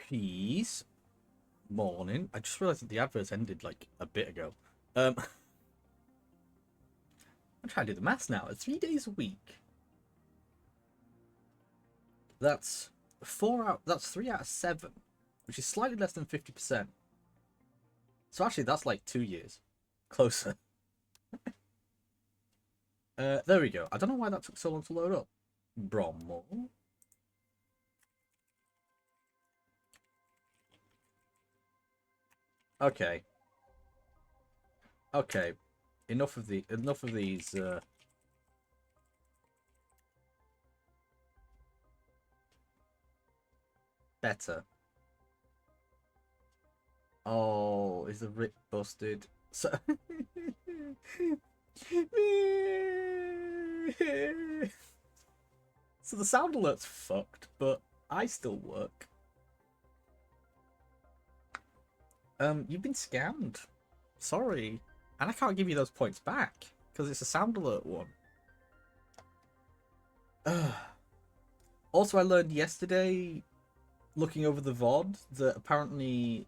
Peace. Morning. I just realised that the adverts ended like a bit ago. I'm trying to do the maths now. 3 days a week. That's 4 out. That's 3 out of 7, which is slightly less than 50%. So actually, that's like 2 years closer. There we go. I don't know why that took so long to load up. Bromo. Okay. Okay. Enough of these. Better. Oh, is the rip busted? So. So the sound alert's fucked, but I still work. You've been scammed. Sorry. And I can't give you those points back, because it's a sound alert one. Also, I learned yesterday, looking over the VOD, that apparently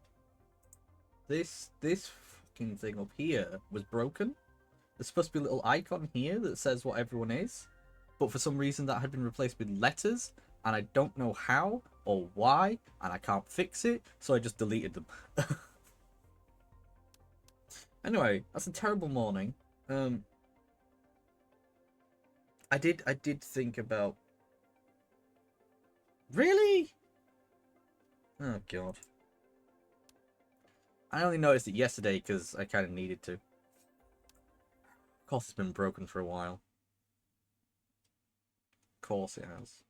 this fucking thing up here was broken. There's supposed to be a little icon here that says what everyone is, but for some reason that had been replaced with letters, and I don't know how or why, and I can't fix it, so I just deleted them. Anyway, that's a terrible morning. I did think about... Really? Oh god. I only noticed it yesterday because I kind of needed to. Of course it's been broken for a while. Of course it has.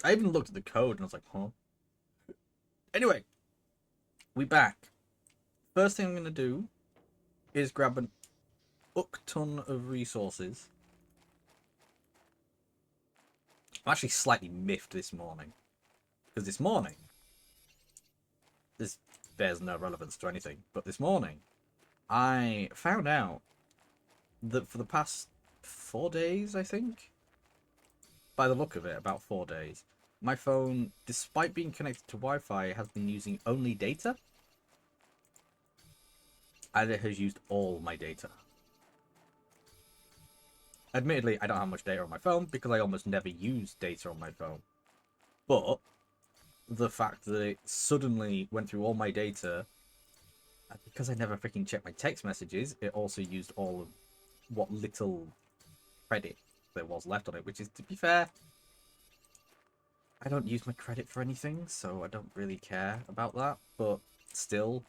I even looked at the code and I was like, huh? Anyway, we back. First thing I'm going to do is grab an ton of resources. I'm actually slightly miffed this morning. Because this morning, this bears no relevance to anything, but this morning, I found out that for the past 4 days, I think, by the look of it, about 4 days, my phone, despite being connected to Wi-Fi, has been using only data. And it has used all my data. Admittedly, I don't have much data on my phone because I almost never use data on my phone. But the fact that it suddenly went through all my data, because I never freaking checked my text messages, it also used all of what little credit there was left on it, which is, to be fair, I don't use my credit for anything, so I don't really care about that, but still.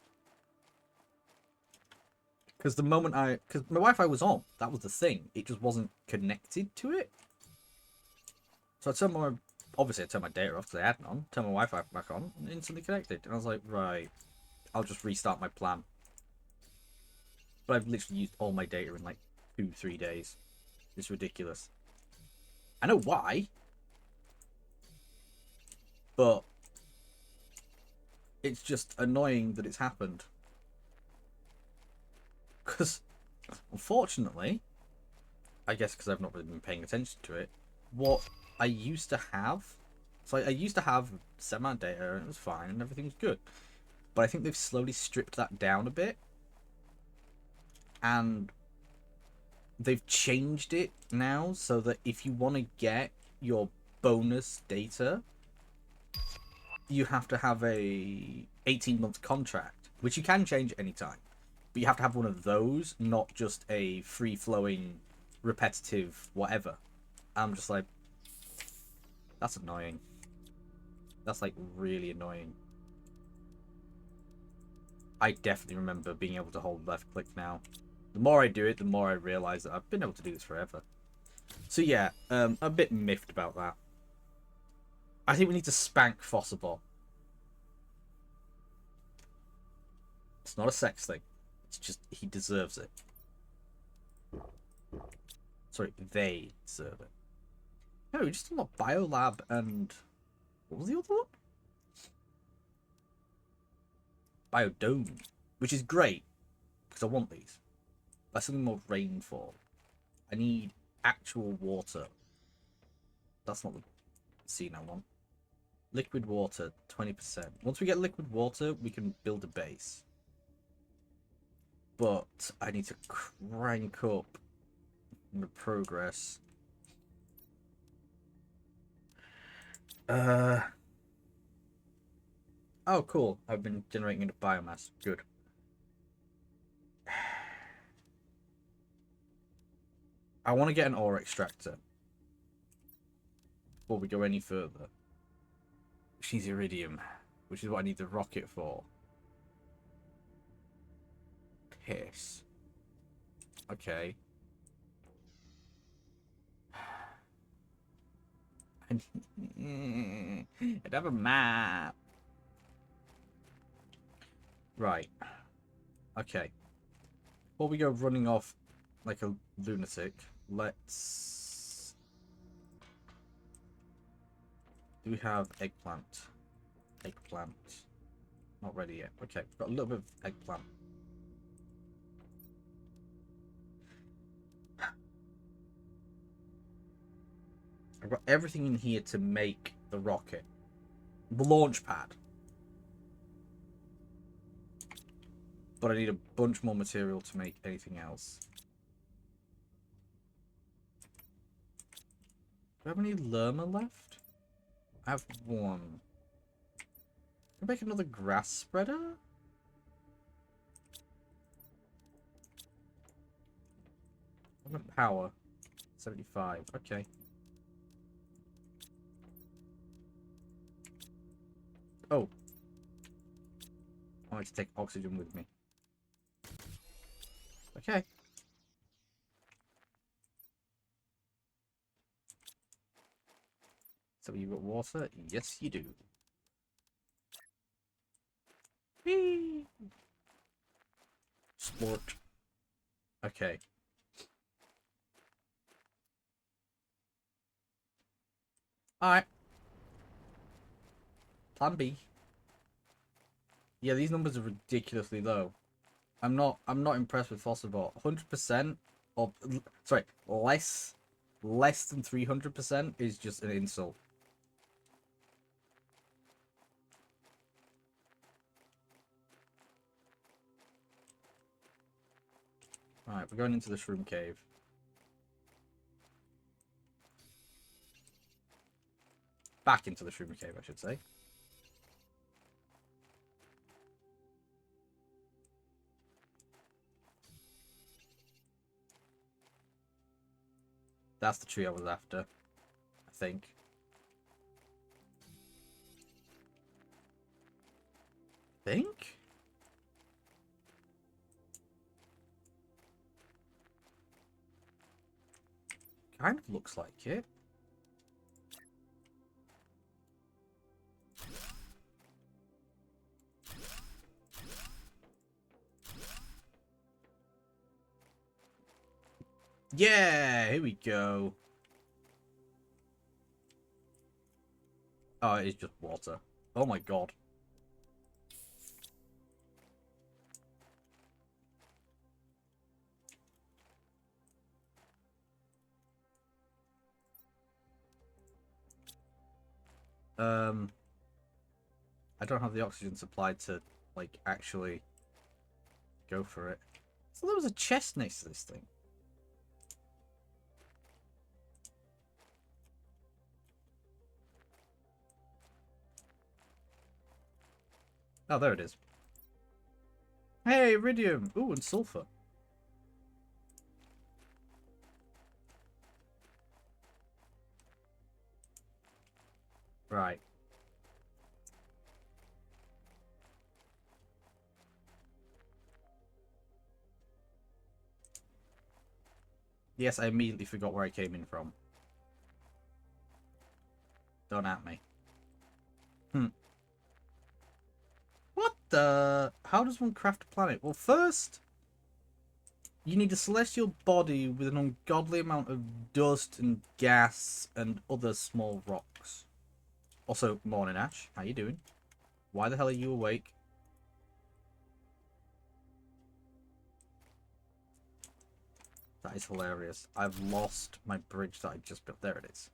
Because the moment because my Wi-Fi was on, that was the thing. It just wasn't connected to it. So I turned my, obviously I turned my data off because I had none, turned my Wi-Fi back on, and instantly connected. And I was like, right, I'll just restart my plan. But I've literally used all my data in like 2-3 days. It's ridiculous. I know why, but it's just annoying that it's happened. Because, unfortunately, I guess because I've not really been paying attention to it, what I used to have, so I used to have set amount of data and it was fine and everything was good. But I think they've slowly stripped that down a bit. And they've changed it now so that if you want to get your bonus data, you have to have a 18-month contract, which you can change anytime. But you have to have one of those, not just a free-flowing, repetitive whatever. I'm just like, that's annoying. That's like really annoying. I definitely remember being able to hold left click now. The more I do it, the more I realise that I've been able to do this forever. So yeah, a bit miffed about that. I think we need to spank Fossabot. It's not a sex thing. It's just he deserves it. Sorry, they deserve it. No, we just unlocked Biolab and... What was the other one? Biodome. Which is great, because I want these. That's something more rainfall. I need actual water. That's not the scene I want. Liquid water, 20%. Once we get liquid water, we can build a base. But I need to crank up the progress. Oh, cool. I've been generating into biomass. Good. I want to get an ore extractor before we go any further. Which needs iridium, which is what I need the rocket for. Piss. Okay. I'd have a map. Right. Okay. Before we go running off like a lunatic, let's... Do we have eggplant? Eggplant. Not ready yet. Okay, got a little bit of eggplant. I've got everything in here to make the rocket. The launch pad. But I need a bunch more material to make anything else. Do I have any lerma left? I have one. Can I make another grass spreader? I'm gonna power. 75. Okay. Oh. I want to take oxygen with me. Okay. So you got water? Yes, you do. Whee! Sport. Okay. Alright. Plan B. Yeah, these numbers are ridiculously low. I'm not impressed with Fossabot. 100% or sorry, less than 300% is just an insult. Alright, we're going into the shroom cave. Back into the shroom cave, I should say. That's the tree I was after, I think. Think? Kind of looks like it. Yeah, here we go. Oh, it's just water. Oh my god. I don't have the oxygen supply to, like, actually go for it. So there was a chest next to this thing. Oh, there it is. Hey, iridium! Ooh, and sulfur. Right. Yes, I immediately forgot where I came in from. Don't at me. What the? How does one craft a planet? Well, first, you need a celestial body with an ungodly amount of dust and gas and other small rocks. Also, morning Ash, how you doing? Why the hell are you awake? That is hilarious. I've lost my bridge that I just built. There it is.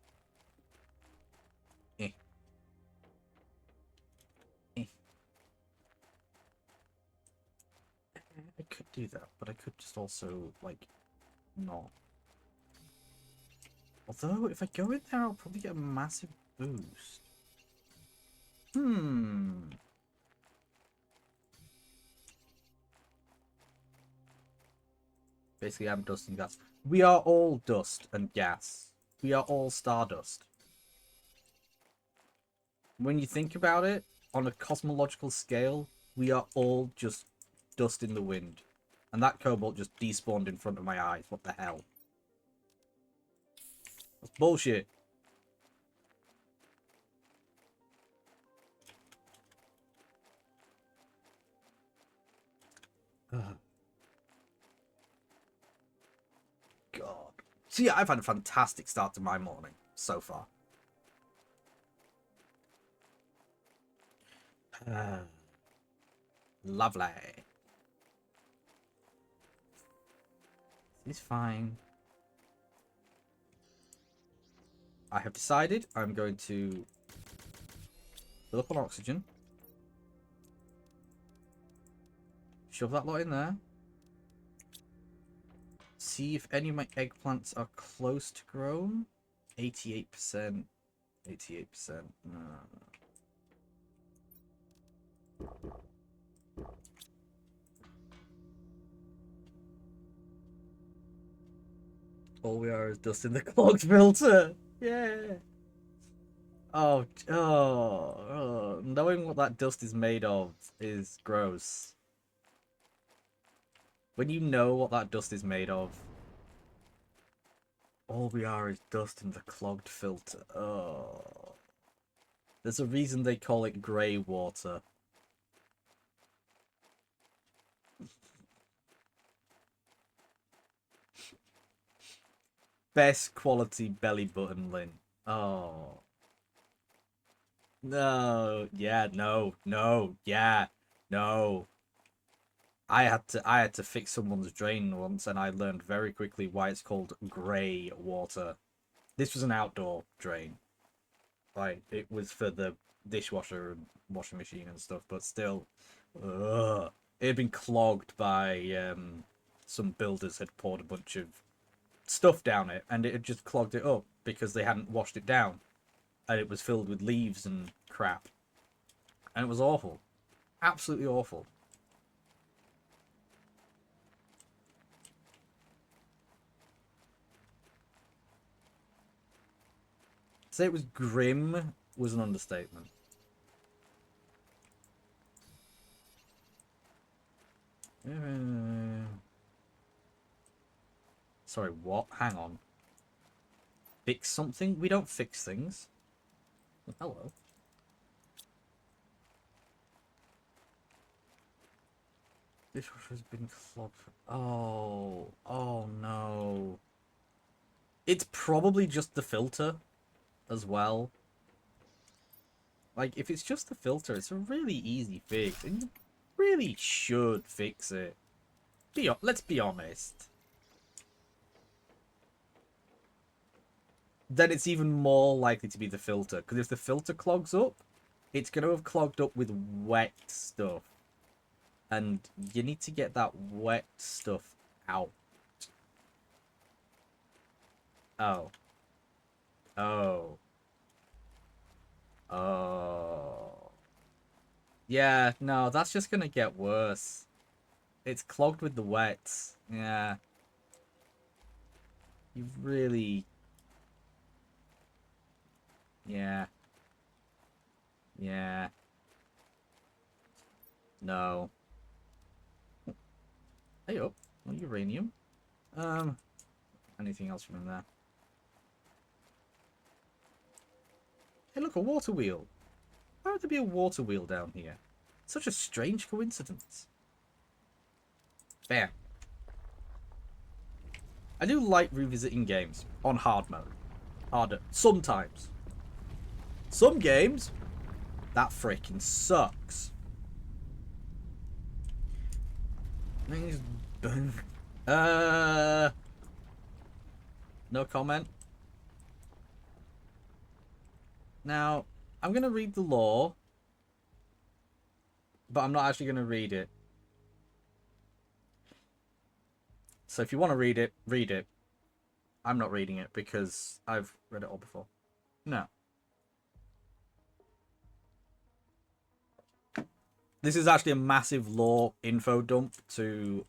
Eh. could do that, but I could just also, like, not. Although, if I go in there, I'll probably get a massive boost. Basically, I'm dust and gas. We are all dust and gas. We are all stardust. When you think about it, on a cosmological scale, we are all just dust in the wind. And that cobalt just despawned in front of my eyes. What the hell? That's bullshit. God. So yeah, I've had a fantastic start to my morning so far. Lovely. It's fine. I have decided I'm going to fill up on oxygen. Shove that lot in there. See if any of my eggplants are close to grown. 88%. 88%. All we are is dust in the clogged filter. Yeah. Oh, knowing what that dust is made of is gross. When you know what that dust is made of, all we are is dust in the clogged filter. Oh. There's a reason they call it grey water. Best quality belly button lint. Oh. No. Yeah, no. No. Yeah. No. I had to fix someone's drain once, and I learned very quickly why it's called grey water. This was an outdoor drain. Like, it was for the dishwasher and washing machine and stuff, but still, ugh. It had been clogged by some builders had poured a bunch of stuff down it, and it had just clogged it up because they hadn't washed it down, and it was filled with leaves and crap, and it was awful, absolutely awful. To say it was grim was an understatement. Sorry, what? Hang on. Fix something? We don't fix things. Hello. Dishwasher's been clogged. Oh. Oh no. It's probably just the filter as well. Like, if it's just the filter, it's a really easy fix. And you really should fix it. Let's be honest. Then it's even more likely to be the filter. Because if the filter clogs up, it's going to have clogged up with wet stuff. And you need to get that wet stuff out. Oh. Oh. Oh. Yeah, no, that's just going to get worse. It's clogged with the wet. Yeah. You really... Yeah. Yeah. No. Hey up. Oh, uranium. Anything else from in there? Hey, look, a water wheel. Why would there be a water wheel down here? Such a strange coincidence. Bam. I do like revisiting games on hard mode. Harder. Sometimes. Some games, that freaking sucks. No comment. Now, I'm going to read the law, but I'm not actually going to read it. So if you want to read it, read it. I'm not reading it because I've read it all before. No. This is actually a massive lore info dump to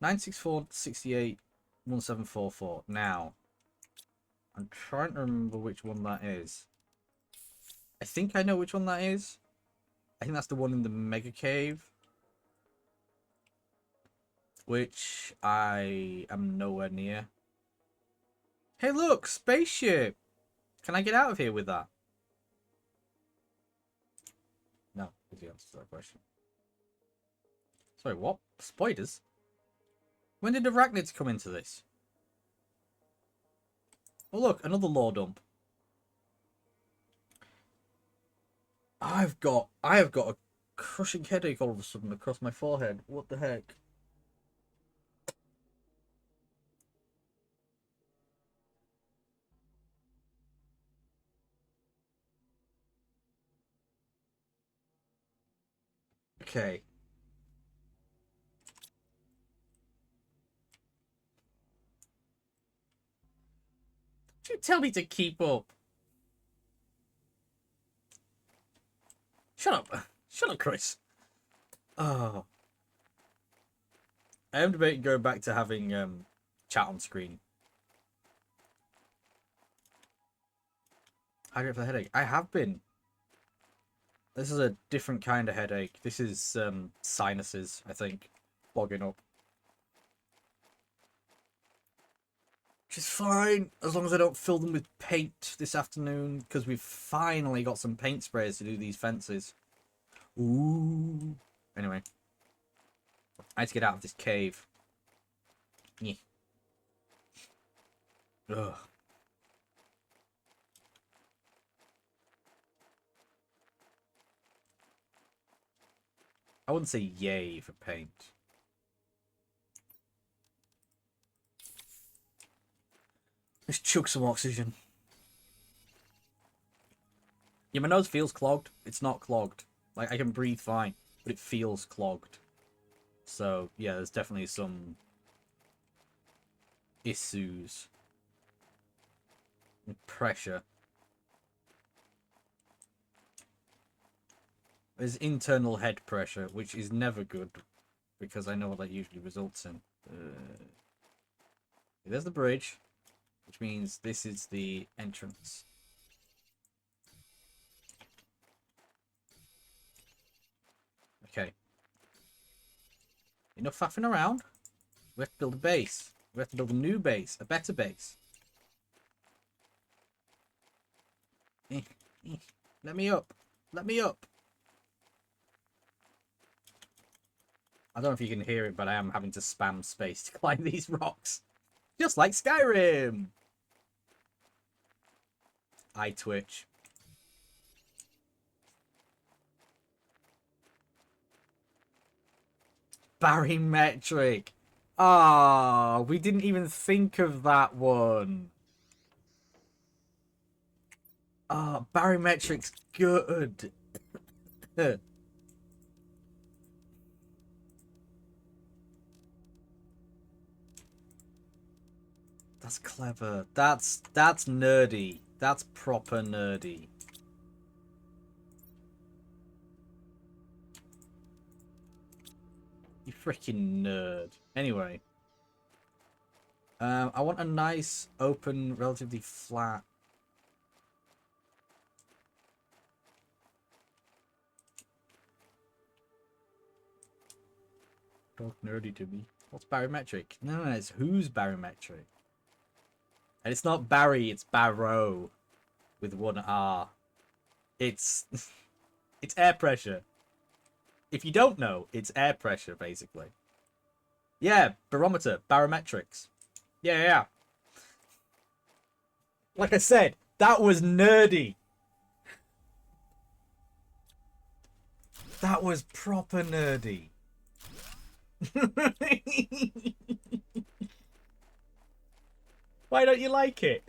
964681744. Now, I'm trying to remember which one that is. I think I know which one that is. I think that's the one in the Mega Cave. Which I am nowhere near. Hey look, spaceship! Can I get out of here with that? No, is the answer to that question. Sorry, what? Spiders? When did arachnids come into this? Oh look, another lore dump. I have got a crushing headache all of a sudden across my forehead. What the heck? Okay. Don't you tell me to keep up. Shut up. Shut up, Chris. Oh. I am debating going back to having chat on screen. How do you have the headache? I have been. This is a different kind of headache. This is sinuses, I think, bogging up. Which is fine, as long as I don't fill them with paint this afternoon, because we've finally got some paint sprays to do these fences. Ooh. Anyway. I had to get out of this cave. Yeah. Ugh. I wouldn't say yay for paint. Let's chug some oxygen. Yeah, my nose feels clogged. It's not clogged. Like, I can breathe fine, but it feels clogged. So, yeah, there's definitely some issues. Pressure. There's internal head pressure, which is never good, because I know what that usually results in. There's the bridge, which means this is the entrance. Okay. Enough faffing around. We have to build a base. We have to build a new base, a better base. Let me up. Let me up. I don't know if you can hear it, but I am having to spam space to climb these rocks. Just like Skyrim. I twitch. Barymetric. Ah, we didn't even think of that one. Ah, barymetric's good. That's clever. That's nerdy. That's proper nerdy. You freaking nerd. Anyway. I want a nice, open, relatively flat. Talk nerdy to me. What's barymetric? No, it's who's barymetric. And it's not Barry, it's Barrow. With one R. It's... it's air pressure. If you don't know, it's air pressure, basically. Yeah, barometer, barometrics. Yeah. Like I said, that was nerdy. That was proper nerdy. Why don't you like it?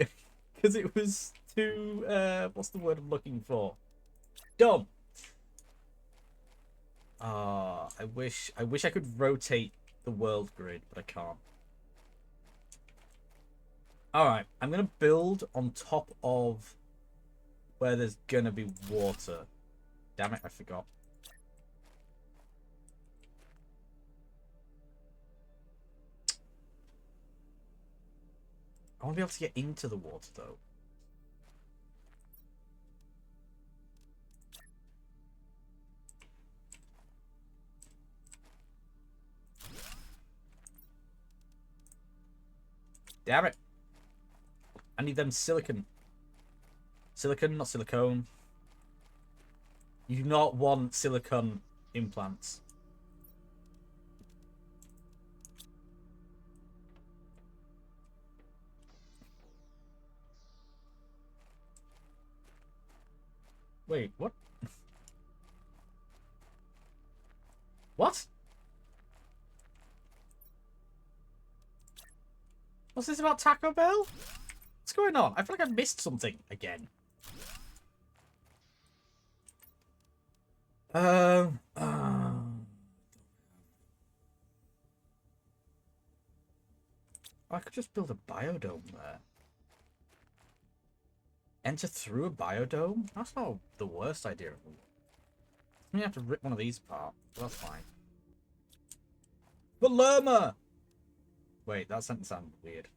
Because it was too, what's the word I'm looking for? Dumb. I wish I could rotate the world grid, but I can't. Alright, I'm gonna build on top of where there's gonna be water. Damn it, I forgot. I want to be able to get into the water, though. Damn it. I need them silicon. Silicon, not silicone. You do not want silicone implants. Wait, what? What? What's this about Taco Bell? What's going on? I feel like I missed something again. I could just build a biodome there. Enter through a biodome? That's not the worst idea of the world. I'm gonna have to rip one of these apart. That's fine. But llama! Wait, that sentence sounded weird.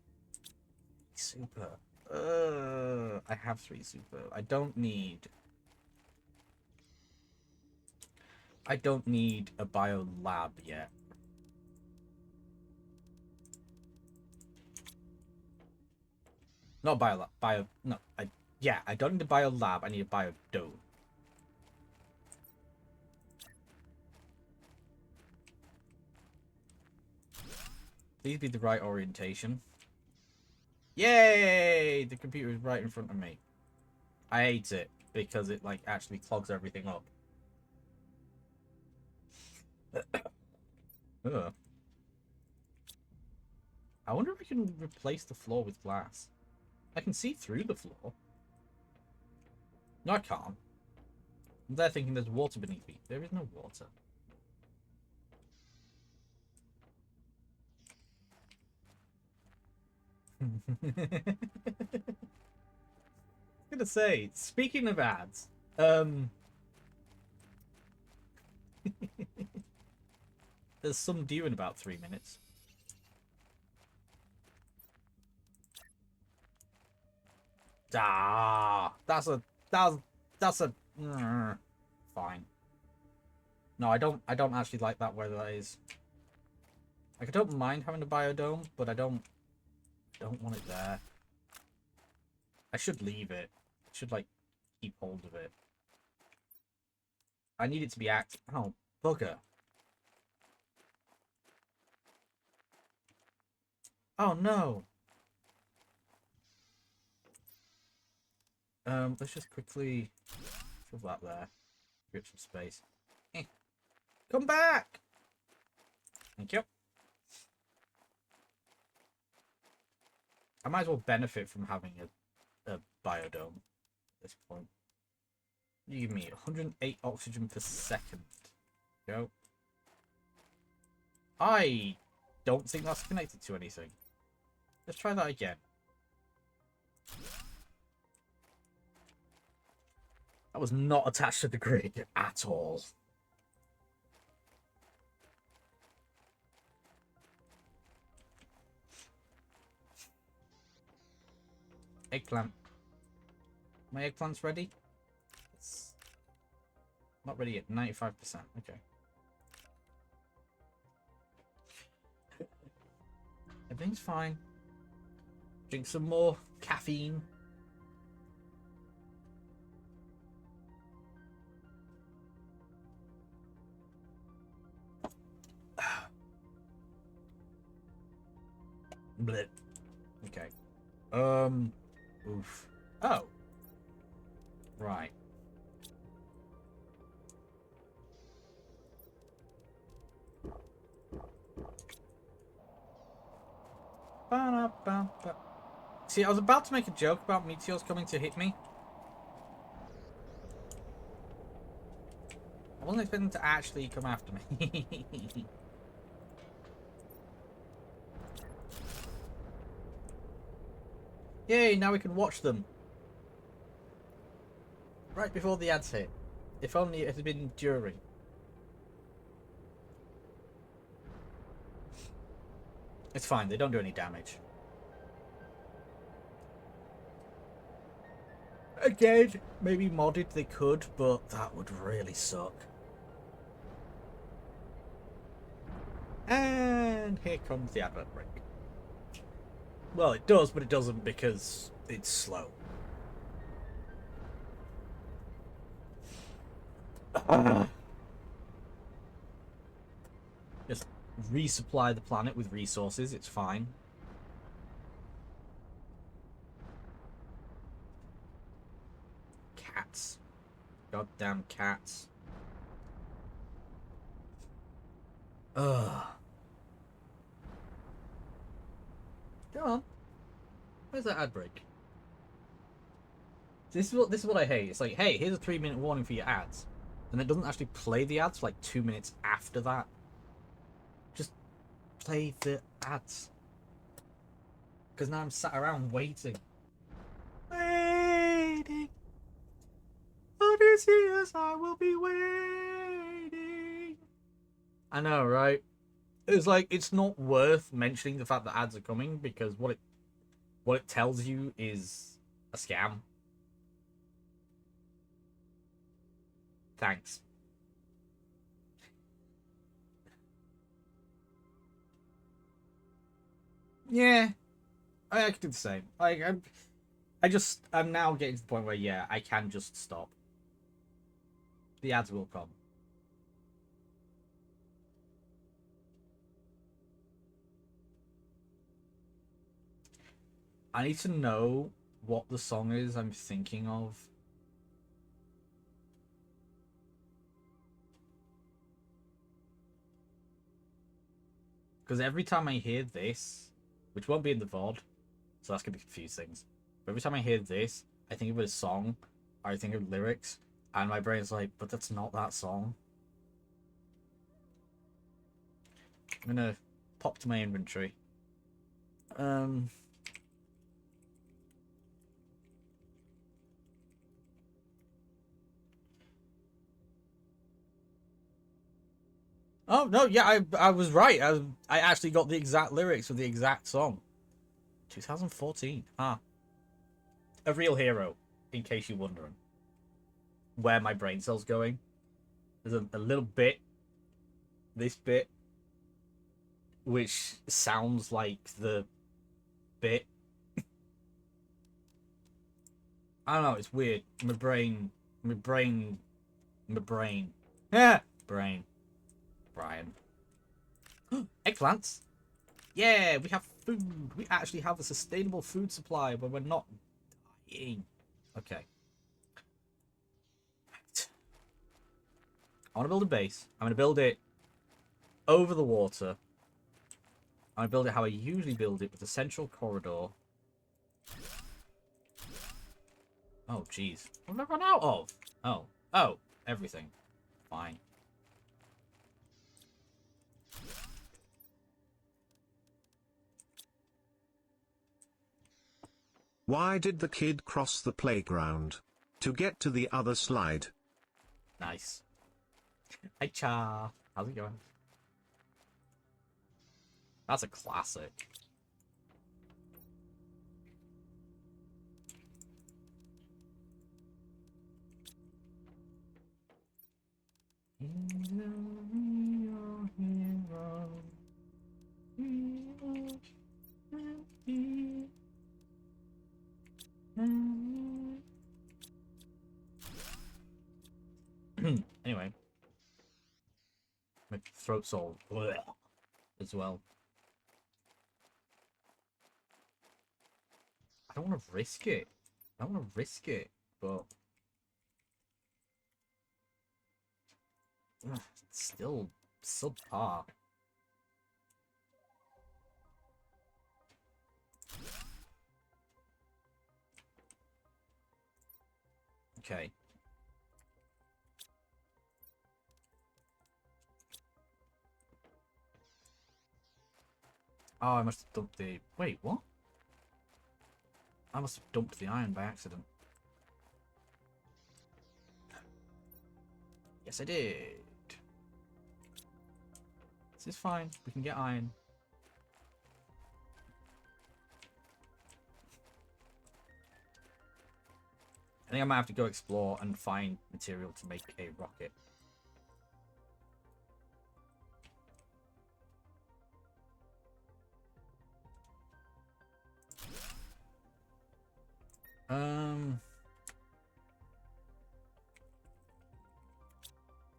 Super. I have 3 super. I don't need a bio lab yet. Not bio lab. Yeah, I don't need a bio lab. I need a bio dome. Please be the right orientation. Yay! The computer is right in front of me. I hate it because it like actually clogs everything up. Ugh. I wonder if we can replace the floor with glass. I can see through the floor. No, I can't. I'm there thinking there's water beneath me. There is no water. I'm gonna say, speaking of ads, there's some due in about 3 minutes. That's a fine. No, I don't actually like that where that is. Like I don't mind having a biodome, but I don't want it there. I should leave it. I should like keep hold of it. I need it to be active. Oh, bugger. Oh no. Let's just quickly shove that there. Get some space. Come back! Thank you. I might as well benefit from having a biodome at this point. You give me 108 oxygen per second. Go. I don't think that's connected to anything. Let's try that again. That was not attached to the grid at all. Eggplant. My eggplant's ready? It's not ready yet. 95%. Okay. Everything's fine. Drink some more caffeine. Blip. Okay. Oof. Oh. Right. See, I was about to make a joke about meteors coming to hit me. wasn't expecting to actually come after me. Yay, now we can watch them. Right before the ads hit. If only it had been during. It's fine, they don't do any damage. Again, maybe modded they could, but that would really suck. And here comes the advert break. Well, it does, but it doesn't because it's slow. Just resupply the planet with resources, it's fine. Cats. Goddamn cats. Ugh. Come on. Where's that ad break? This is what I hate. It's like, hey, here's a 3-minute warning for your ads. And it doesn't actually play the ads for like 2 minutes after that. Just play the ads. Because now I'm sat around waiting. Waiting. Odysseus, I will be waiting. I know, right? It's like, it's not worth mentioning the fact that ads are coming because what it tells you is a scam. Thanks. Yeah, I could do the same. I'm now getting to the point where, yeah, I can just stop. The ads will come. I need to know what the song is I'm thinking of. Because every time I hear this, which won't be in the VOD, so that's going to confuse things. But every time I hear this, I think of a song, or I think of lyrics, and my brain's like, but that's not that song. I'm going to pop to my inventory. Oh, no, yeah, I was right. I actually got the exact lyrics of the exact song. 2014. Ah. A Real Hero, in case you're wondering. Where my brain cell's going. There's a little bit, this bit, which sounds like the bit. I don't know, it's weird. My brain. Yeah, brain. Brian. Eggplants? Yeah, we have food. We actually have a sustainable food supply where we're not dying. Okay. I want to build a base. I'm going to build it over the water. I'm going to build it how I usually build it, with a central corridor. Oh, jeez. What have I run out of? Oh, everything. Fine. Why did the kid cross the playground? To get to the other slide. Nice. Hi, Cha. How's it going? That's a classic. Anyway. My throat's all as well. I don't want to risk it. But it's still subpar. Okay. Oh, I must have dumped the... Wait, what? I must have dumped the iron by accident. Yes, I did. This is fine. We can get iron. I think I might have to go explore and find material to make a rocket.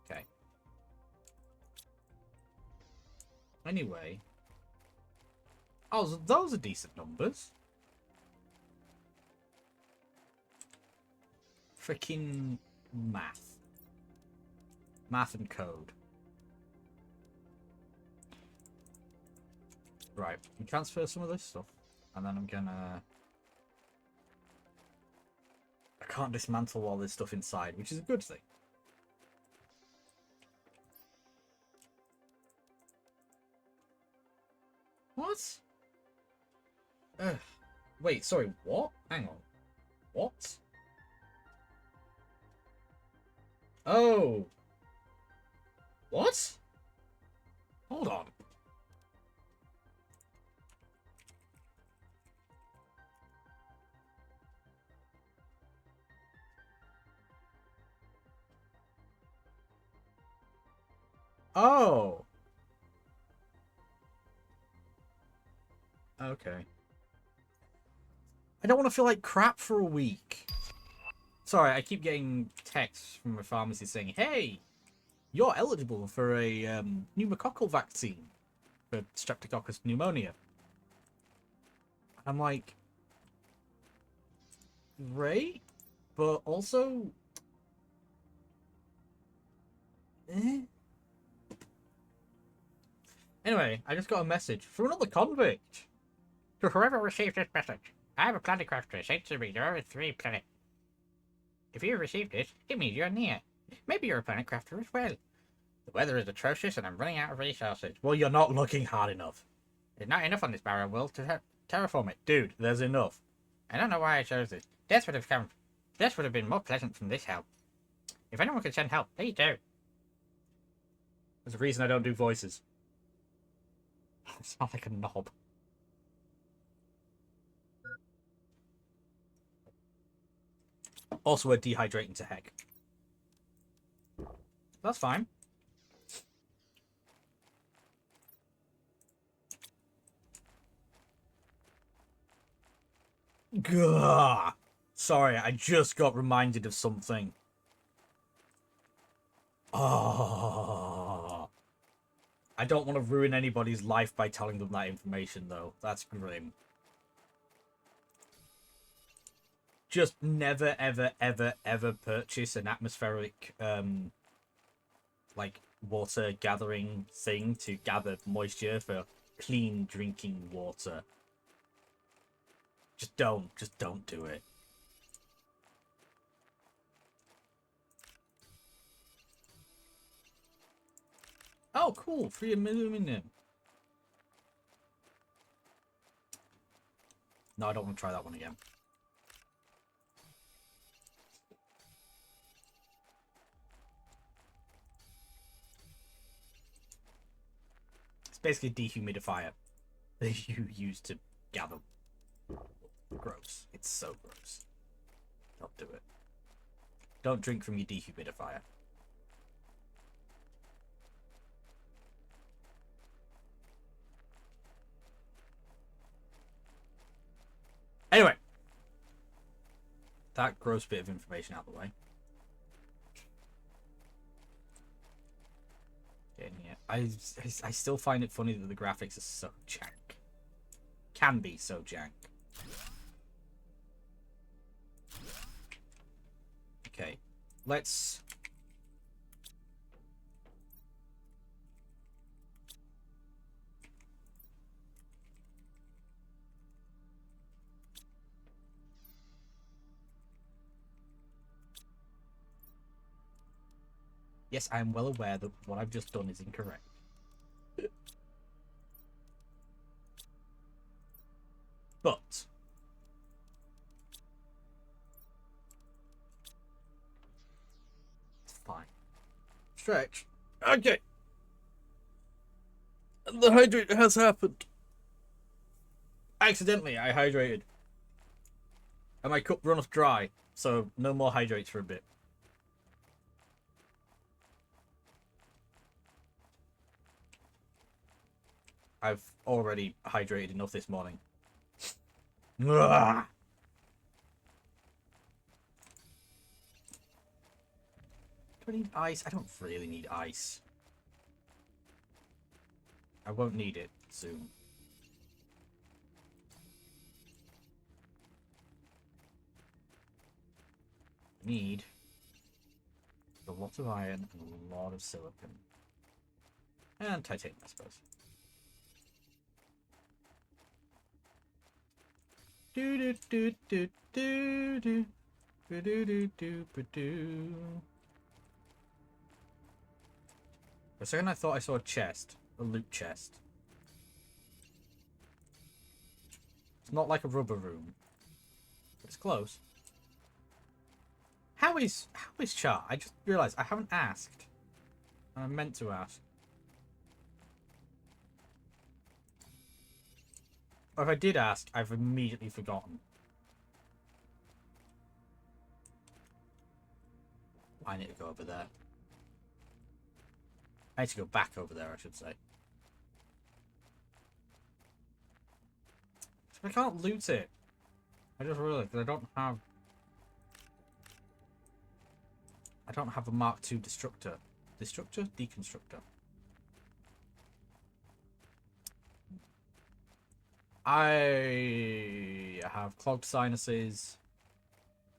Okay. Anyway. Oh, so those are decent numbers. Freaking math. Math and code. Right. We transfer some of this stuff. And then I'm gonna... I can't dismantle all this stuff inside, which is a good thing. What? Wait, sorry, what? Hang on. What? Oh. What? Hold on. Oh. Okay. I don't want to feel like crap for a week. Sorry, I keep getting texts from a pharmacy saying, hey, you're eligible for a pneumococcal vaccine for Streptococcus pneumonia. I'm like, great, but also... Anyway, I just got a message from another convict. To whoever received this message, I have a planet crafter sent to me. There are 3 planets. If you received it, it means you're near. Maybe you're a planet crafter as well. The weather is atrocious and I'm running out of resources. Well, you're not looking hard enough. There's not enough on this barren world to terraform it. Dude, there's enough. I don't know why I chose this. Death would have been more pleasant from this help. If anyone can send help, please do. There's a reason I don't do voices. I sound like a knob. Also, we're dehydrating to heck. That's fine. Gah! Sorry, I just got reminded of something. Oh. I don't want to ruin anybody's life by telling them that information, though. That's grim. Just never, ever, ever, ever purchase an atmospheric, like, water gathering thing to gather moisture for clean drinking water. Just don't do it. Oh, cool. Free aluminum. No, I don't want to try that one again. It's basically a dehumidifier that you use to gather. Gross. It's so gross. Don't do it. Don't drink from your dehumidifier. Anyway. That gross bit of information out of the way. Yeah, I still find it funny that the graphics are so jank. Can be so jank. Okay, let's... Yes, I am well aware that what I've just done is incorrect. stretch. Okay. The hydrate has happened. Accidentally, I hydrated. And my cup runneth dry, so no more hydrates for a bit. I've already hydrated enough this morning. Ugh. Do I need ice? I don't really need ice. I won't need it soon. Need a lot of iron and a lot of silicon. And titanium, I suppose. Do do do do do do do do do do do. For a second I thought I saw a chest. A loot chest. It's not like a rubber room. But it's close. How is Char? I just realised I haven't asked. And I meant to ask. Or if I did ask, I've immediately forgotten. I need to go over there. I need to go back over there, I should say. So I can't loot it. I just realised that I don't have a Mark II destructor. Destructor? Deconstructor. I have clogged sinuses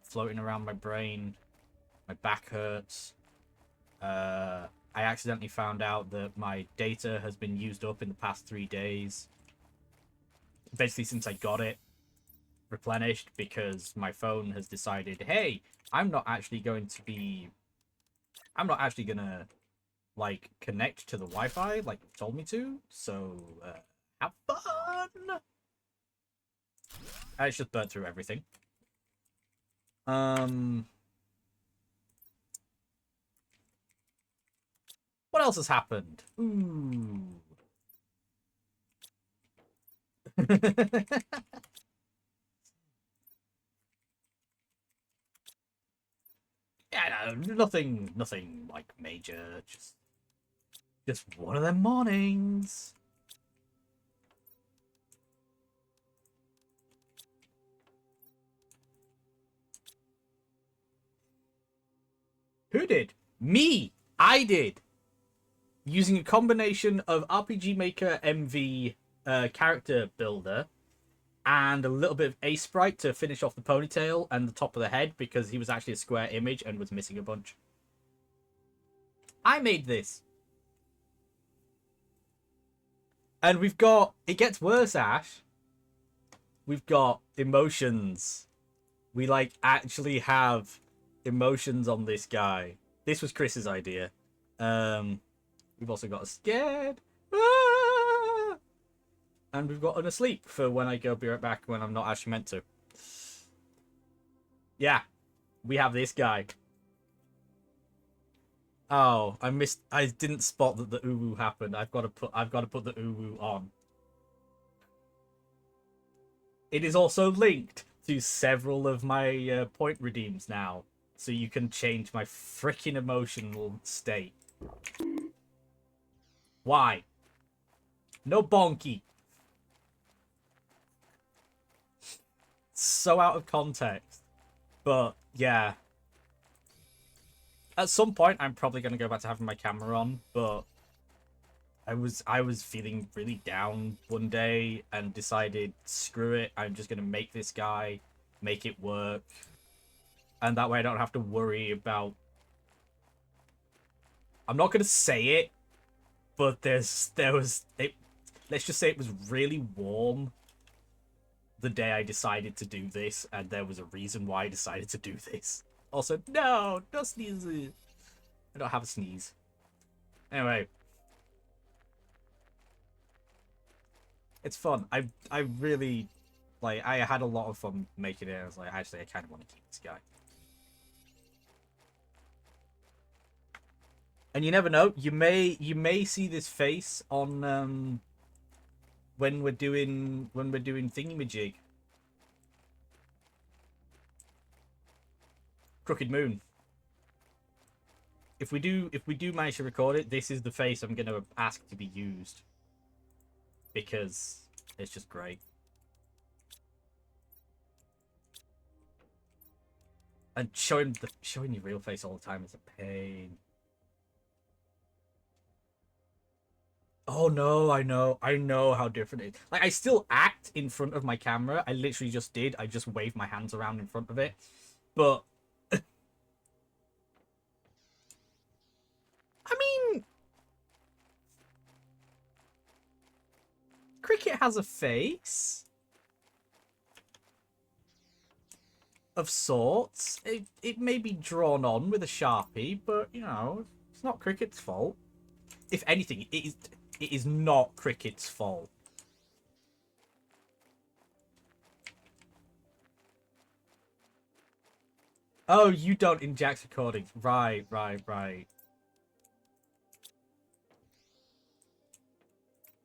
floating around my brain. My back hurts. I accidentally found out that my data has been used up in the past 3 days. Basically since I got it replenished, because my phone has decided, hey, I'm not actually gonna like connect to the Wi-Fi like you told me to, so have fun. And it's just burnt through everything. What else has happened? Ooh. Yeah, no, nothing like major. Just one of them mornings. Who did? Me! I did! Using a combination of RPG Maker MV character builder and a little bit of Ace Sprite to finish off the ponytail and the top of the head, because he was actually a square image and was missing a bunch. I made this. And we've got... It gets worse, Ash. We've got emotions. We, like, actually have emotions on this guy. This was Chris's idea. We've also got a scared. Ah! And we've got an asleep for when I go be right back when I'm not actually meant to. Yeah. We have this guy. Oh, I didn't spot that the uwu happened. I've got to put the uwu on. It is also linked to several of my point redeems now, so you can change my freaking emotional state. Why? No bonky. So out of context. But yeah. At some point I'm probably gonna go back to having my camera on, but I was feeling really down one day and decided, screw it, I'm just gonna make this guy, make it work. And that way I don't have to worry about... I'm not gonna say it, but let's just say it was really warm the day I decided to do this, and there was a reason why I decided to do this. Also, no sneezes. I don't have a sneeze. Anyway. It's fun. I really, like, I had a lot of fun making it. I was like, actually, I kind of want to keep this guy. And you never know, you may see this face on when we're doing thingamajig. Crooked Moon. If we do manage to record it, this is the face I'm gonna ask to be used. Because it's just great. And showing your real face all the time is a pain. Oh no, I know how different it is. Like, I still act in front of my camera. I literally just did. I just waved my hands around in front of it. But I mean, Cricket has a face of sorts. It may be drawn on with a Sharpie, but you know, it's not Cricket's fault. If anything, it is not Cricket's fault. Oh, you don't in Jack's recordings. Right.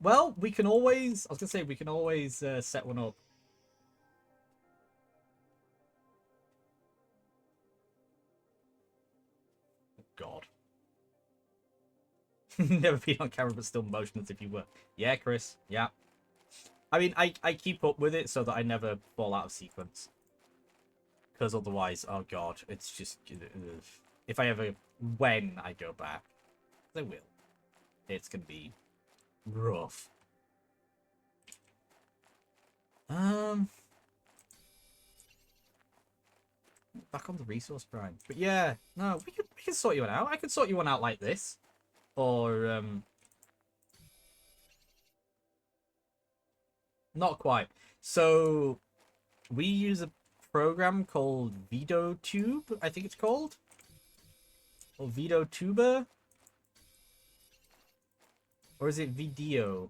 Well, we can always... I was going to say, we can always set one up. God. Never been on camera, but still motionless if you were. Yeah, Chris. Yeah. I mean, I keep up with it so that I never fall out of sequence. Because otherwise, oh God, it's just... If I ever... When I go back, I will. It's going to be rough. Back on the resource grind. But yeah, no, we can sort you one out. I could sort you one out like this. Or, not quite. So, we use a program called VidoTube, I think it's called. Or VidoTuber. Or is it video?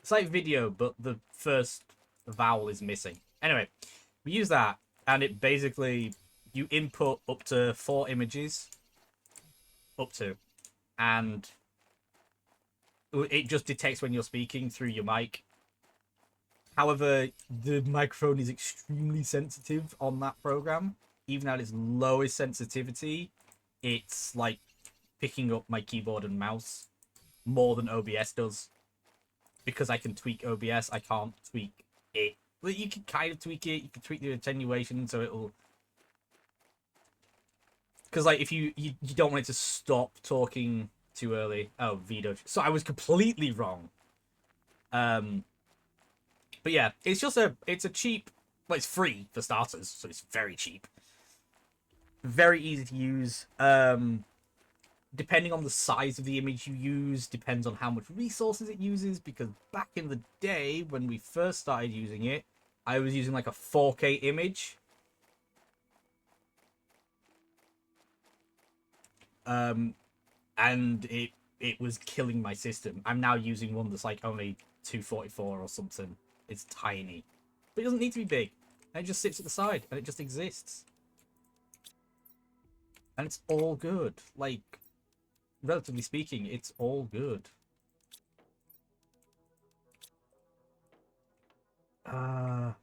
It's like video, but the first vowel is missing. Anyway, we use that, and it basically, you input up to 4 images. Up to. And it just detects when you're speaking through your mic. However, the microphone is extremely sensitive on that program. Even at its lowest sensitivity, it's like picking up my keyboard and mouse more than OBS does. Because I can tweak OBS, I can't tweak it. Well, you can kind of tweak it. You can tweak the attenuation so it'll... Because, like, if you don't want it to stop talking too early. Oh, Vito. So I was completely wrong. But yeah, it's just it's a cheap... Well, it's free for starters, so it's very cheap. Very easy to use. Depending on the size of the image you use, depends on how much resources it uses, because back in the day, when we first started using it, I was using like a 4K image. And it was killing my system. I'm now using one that's like only 244 or something. It's tiny. But it doesn't need to be big. And it just sits at the side, and it just exists. And it's all good. Like, relatively speaking, it's all good. I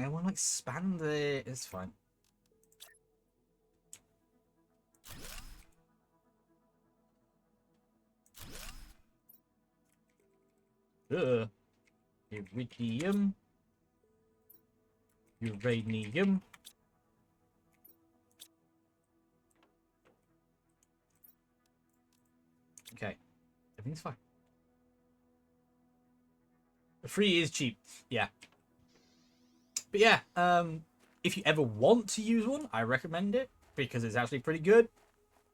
want to expand it. It's fine. Iridium. Uranium. Okay. Everything's fine. Free is cheap. Yeah. But yeah, if you ever want to use one, I recommend it because it's actually pretty good.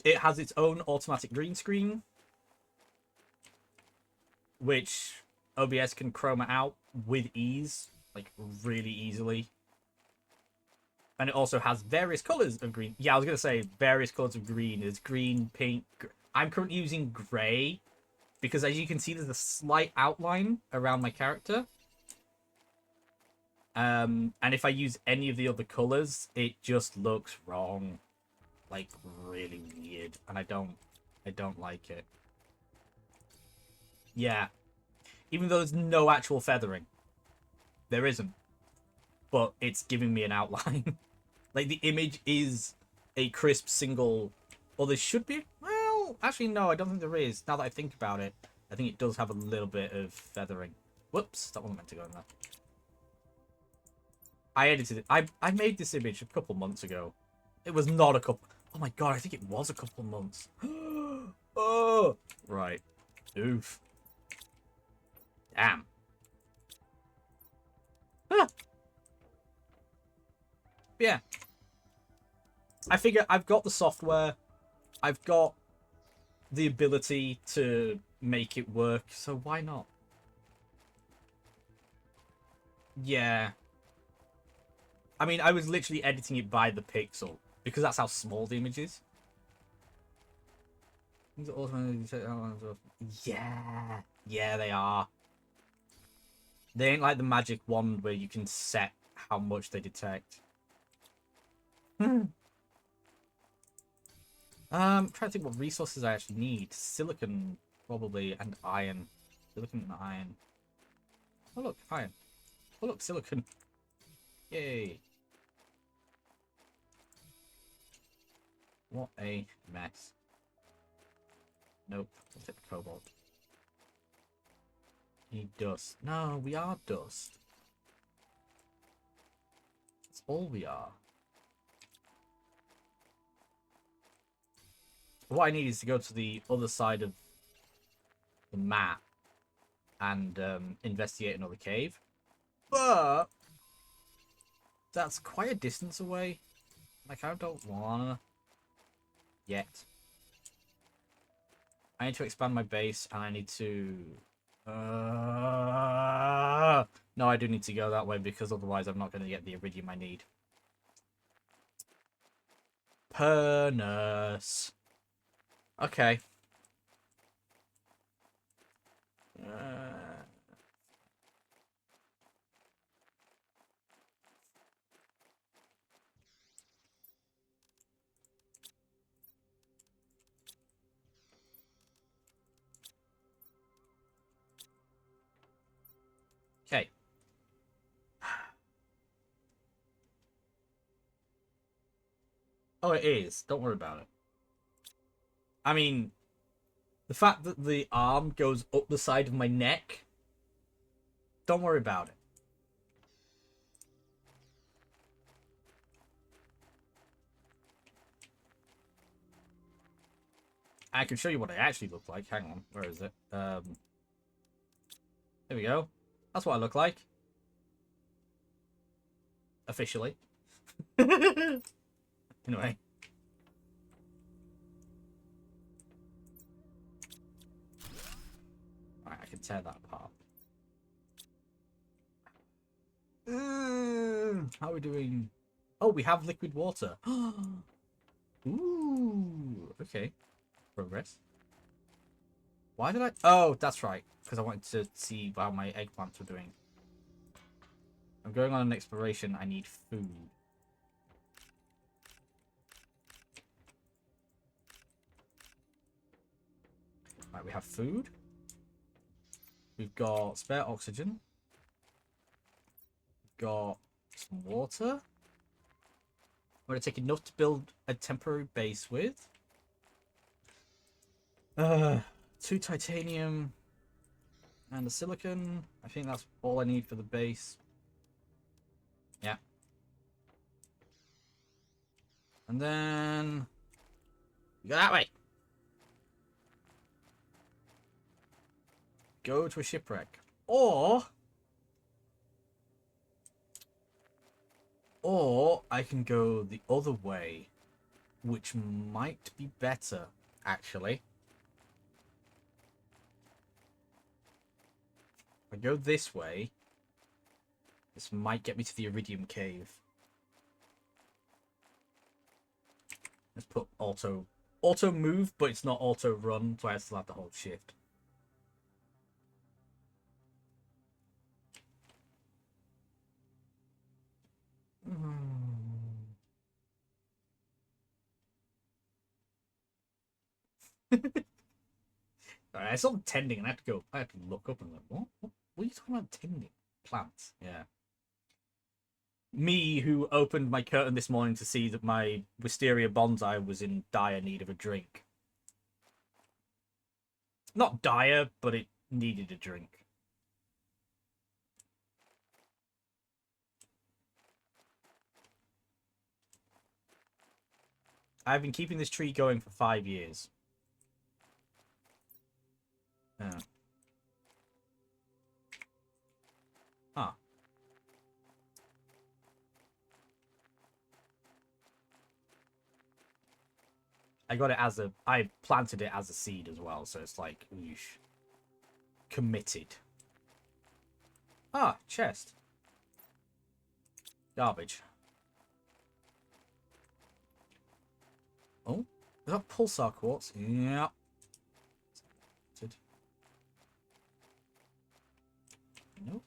It has its own automatic green screen, which OBS can chroma out with ease, like really easily. And it also has various colors of green. Yeah, I was going to say various colors of green. There's green, pink. I'm currently using gray because, as you can see, there's a slight outline around my character. And if I use any of the other colors, it just looks wrong. like really weird, and I don't like it. Yeah, even though there's no actual feathering, there isn't, but it's giving me an outline. Like the image is a crisp single, or there should be. Well, actually, no, I don't think there is. Now that I think about it, I think it does have a little bit of feathering. Whoops, that wasn't meant to go in there. I edited it. I made this image a couple months ago. It was not a couple. Oh my god, I think it was a couple months. Oh, right. Oof. Damn. Ah. Yeah. I figure I've got the software. I've got the ability to make it work, so why not? Yeah. I mean, I was literally editing it by the pixel, because that's how small the image is. Yeah. Yeah, they are. They ain't like the magic wand where you can set how much they detect. Trying to think what resources I actually need. Silicon, probably, and iron. Silicon and iron. Oh, look, iron. Oh, look, silicon. Yay. What a mess. Nope. Let's hit the cobalt. Need dust. No, we are dust. That's all we are. What I need is to go to the other side of the map and investigate another cave. But that's quite a distance away. Like, I don't wanna yet. I need to expand my base, and I need to... No, I do need to go that way, because otherwise I'm not going to get the iridium I need. Pernus. Okay. Okay. Oh, it is. Don't worry about it. I mean, the fact that the arm goes up the side of my neck, don't worry about it. I can show you what I actually look like. Hang on. Where is it? There we go. That's what I look like. Officially. Anyway. Alright, I can tear that apart. How are we doing? Oh, we have liquid water. Ooh, okay. Progress. Why did I... Oh, that's right. Because I wanted to see how my eggplants were doing. I'm going on an exploration. I need food. Right, we have food. We've got spare oxygen. We've got some water. I'm going to take enough to build a temporary base with. 2 titanium and a silicon. I think that's all I need for the base. Yeah. And then... go that way. Go to a shipwreck. Or I can go the other way, which might be better, actually. If I go this way, this might get me to the Iridium Cave. Let's put auto move, but it's not auto run, so I still have to hold shift. I saw them tending, and I had to look up and like, what are you talking about tending? Plants, yeah. Me, who opened my curtain this morning to see that my wisteria bonsai was in dire need of a drink. Not dire, but it needed a drink. I've been keeping this tree going for 5 years. Yeah. Ah. I planted it as a seed as well, so it's like, oosh. Committed. Ah, chest. Garbage. Oh, is that pulsar quartz? Yeah. Nope.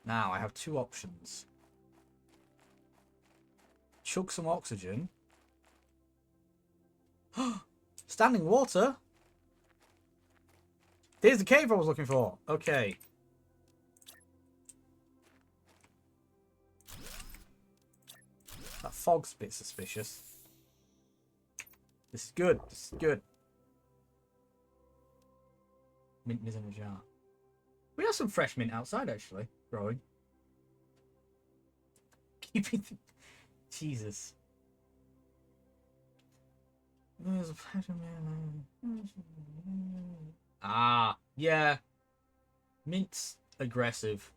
Now I have 2 options. Chug some oxygen. Standing water? There's the cave I was looking for. Okay. That fog's a bit suspicious. This is good. This is good. Mint is in a jar. We have some fresh mint outside, actually. Growing. Keeping... Jesus. Ah, yeah. Mint's aggressive.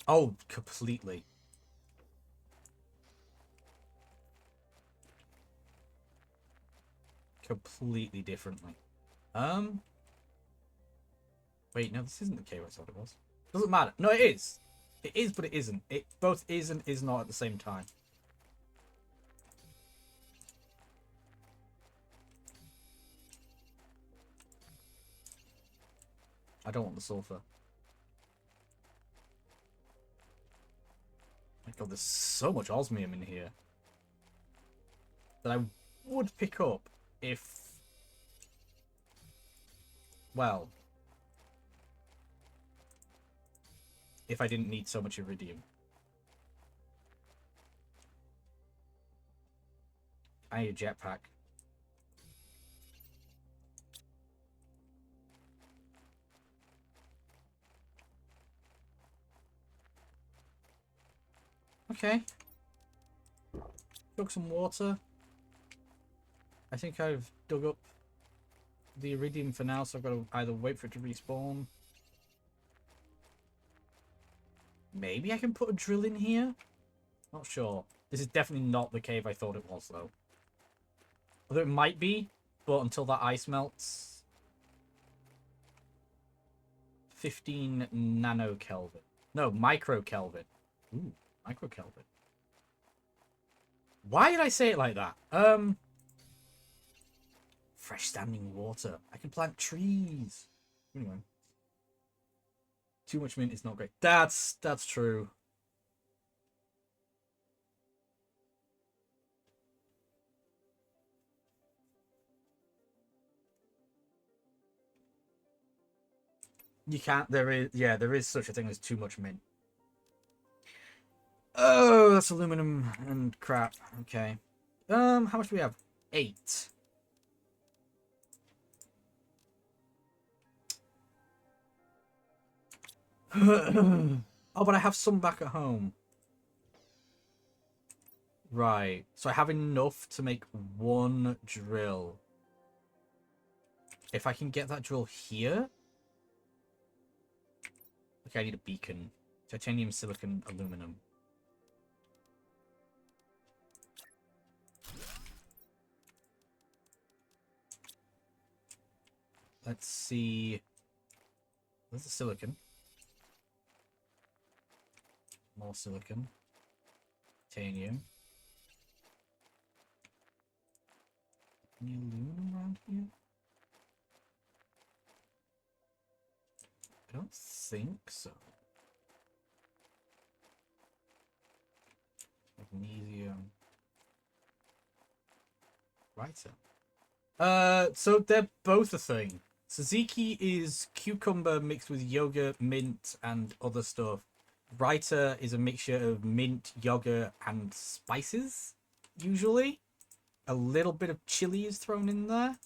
Oh, completely. Completely differently. Wait, no, this isn't the cave I thought it was. Doesn't matter. No, it is. It is, but it isn't. It both is and is not at the same time. I don't want the sulfur. My god, there's so much osmium in here that I would pick up if... Well... if I didn't need so much iridium. I need a jetpack. Okay. Took some water. I think I've dug up the iridium for now, so I've got to either wait for it to respawn. Maybe I can put a drill in here? Not sure. This is definitely not the cave I thought it was, though. Although it might be, but until that ice melts... 15 nanokelvin. No, microkelvin. Ooh, microkelvin. Why did I say it like that? Fresh standing water. I can plant trees. Anyway. Too much mint is not great. That's true. You can't, there is such a thing as too much mint. Oh, that's aluminum and crap. Okay. How much do we have? 8. Oh, but I have some back at home. Right. So I have enough to make 1 drill. If I can get that drill here... Okay, I need a beacon. Titanium, silicon, aluminum. Let's see. There's the silicon. More silicon. Titanium. Any aluminum around here? I don't think so. Magnesium. Writer. So they're both a thing. Tzatziki is cucumber mixed with yogurt, mint, and other stuff. Writer is a mixture of mint, yogurt, and spices, usually. A little bit of chili is thrown in there.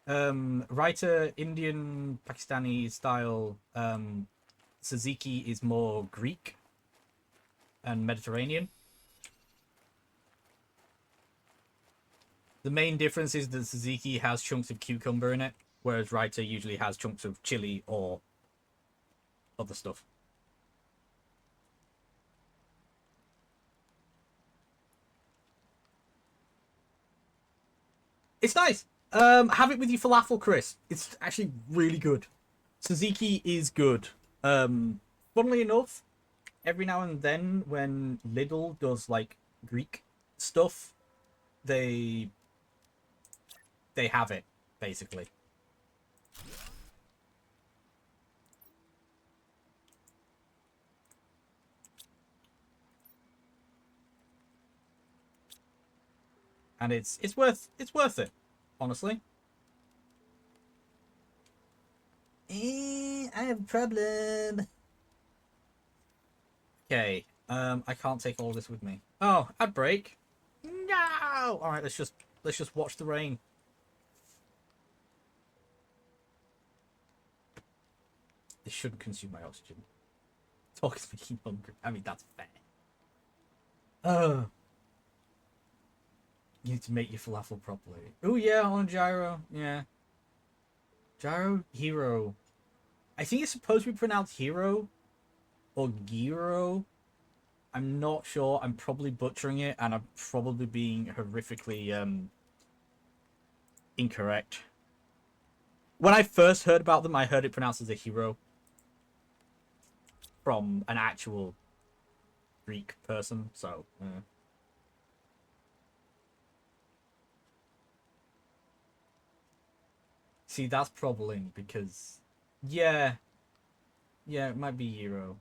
Writer, Indian, Pakistani style. Tzatziki is more Greek and Mediterranean. The main difference is that tzatziki has chunks of cucumber in it, whereas Writer usually has chunks of chili or other stuff. It's nice. Have it with your falafel, Chris. It's actually really good. Tzatziki is good. Funnily enough, every now and then when Lidl does like Greek stuff, they have it, basically. And it's worth it, honestly. I have a problem. Okay, I can't take all this with me. Oh, ad break. No. All right, let's just watch the rain. This shouldn't consume my oxygen. Talk is making me hungry. I mean, that's fair. Oh. You need to make your falafel properly. Oh, yeah, on gyro. Yeah. Gyro hero. I think it's supposed to be pronounced hero or gyro. I'm not sure. I'm probably butchering it, and I'm probably being horrifically incorrect. When I first heard about them, I heard it pronounced as a hero from an actual Greek person, so... See, that's troubling because... Yeah, it might be Euro.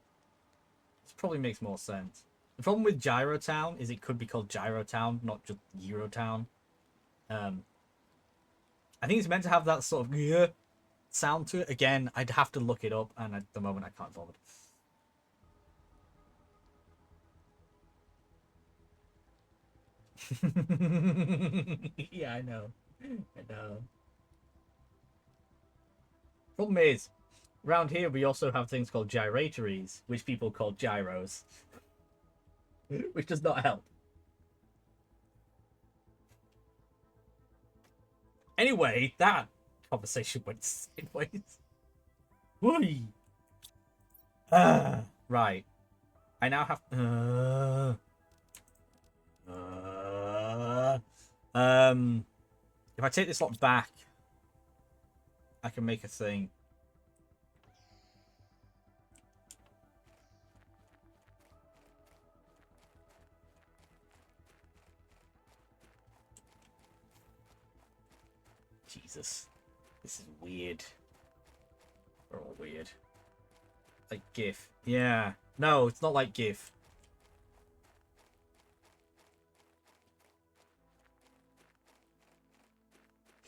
This probably makes more sense. The problem with Gyrotown is it could be called Gyrotown, not just Eurotown. I think it's meant to have that sort of sound to it. Again, I'd have to look it up, and at the moment I can't bother. Yeah, I know. Problem is, around here we also have things called gyratories, which people call gyros. Which does not help. Anyway, that conversation went sideways. Whee! Right. I now have... if I take this lot back, I can make a thing. Jesus. This is weird. We're all weird. Like GIF. Yeah. No, it's not like GIF.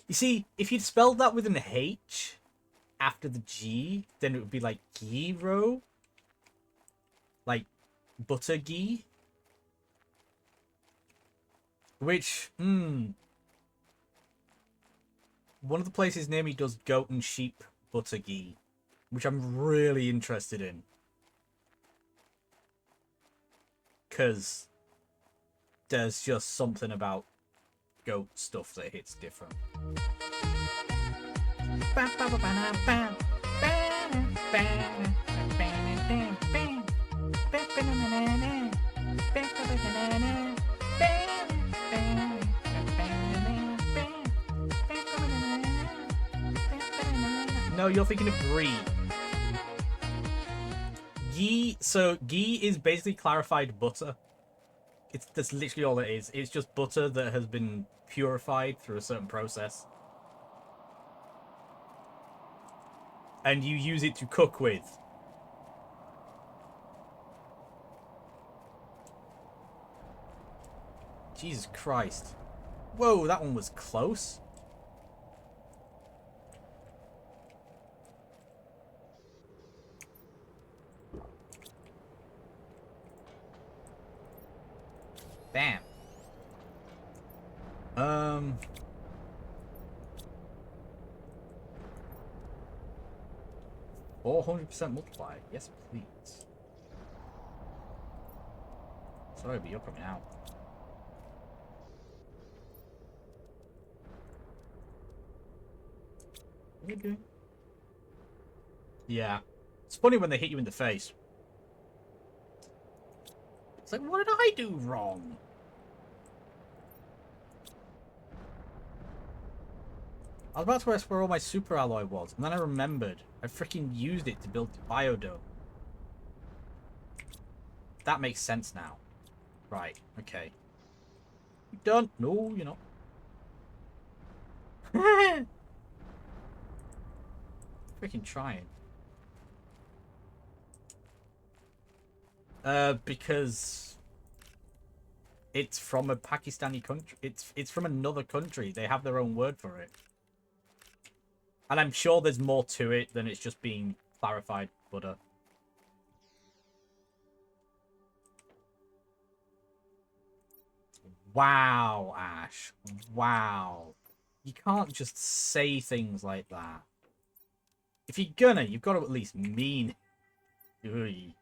You see, if you'd spelled that with an H after the G, then it would be like gyro. Like butter ghee. Which, one of the places near me does goat and sheep butter ghee, which I'm really interested in. Because there's just something about goat stuff that hits different. No, you're thinking of brie. Ghee, so ghee is basically clarified butter. That's literally all it is. It's just butter that has been purified through a certain process. And you use it to cook with. Jesus Christ. Whoa, that one was close. Bam. 400% multiply. Yes, please. Sorry, but you're coming out. What are you doing? Yeah. It's funny when they hit you in the face. It's like, what did I do wrong? I was about to ask where all my super alloy was, and then I remembered. I freaking used it to build the biodome. That makes sense now. Right, okay. You done? No, you're not. Freaking trying. Because it's from a Pakistani country. It's from another country. They have their own word for it. And I'm sure there's more to it than it's just being clarified butter. Wow, Ash. Wow. You can't just say things like that. If you're gonna, you've got to at least mean it.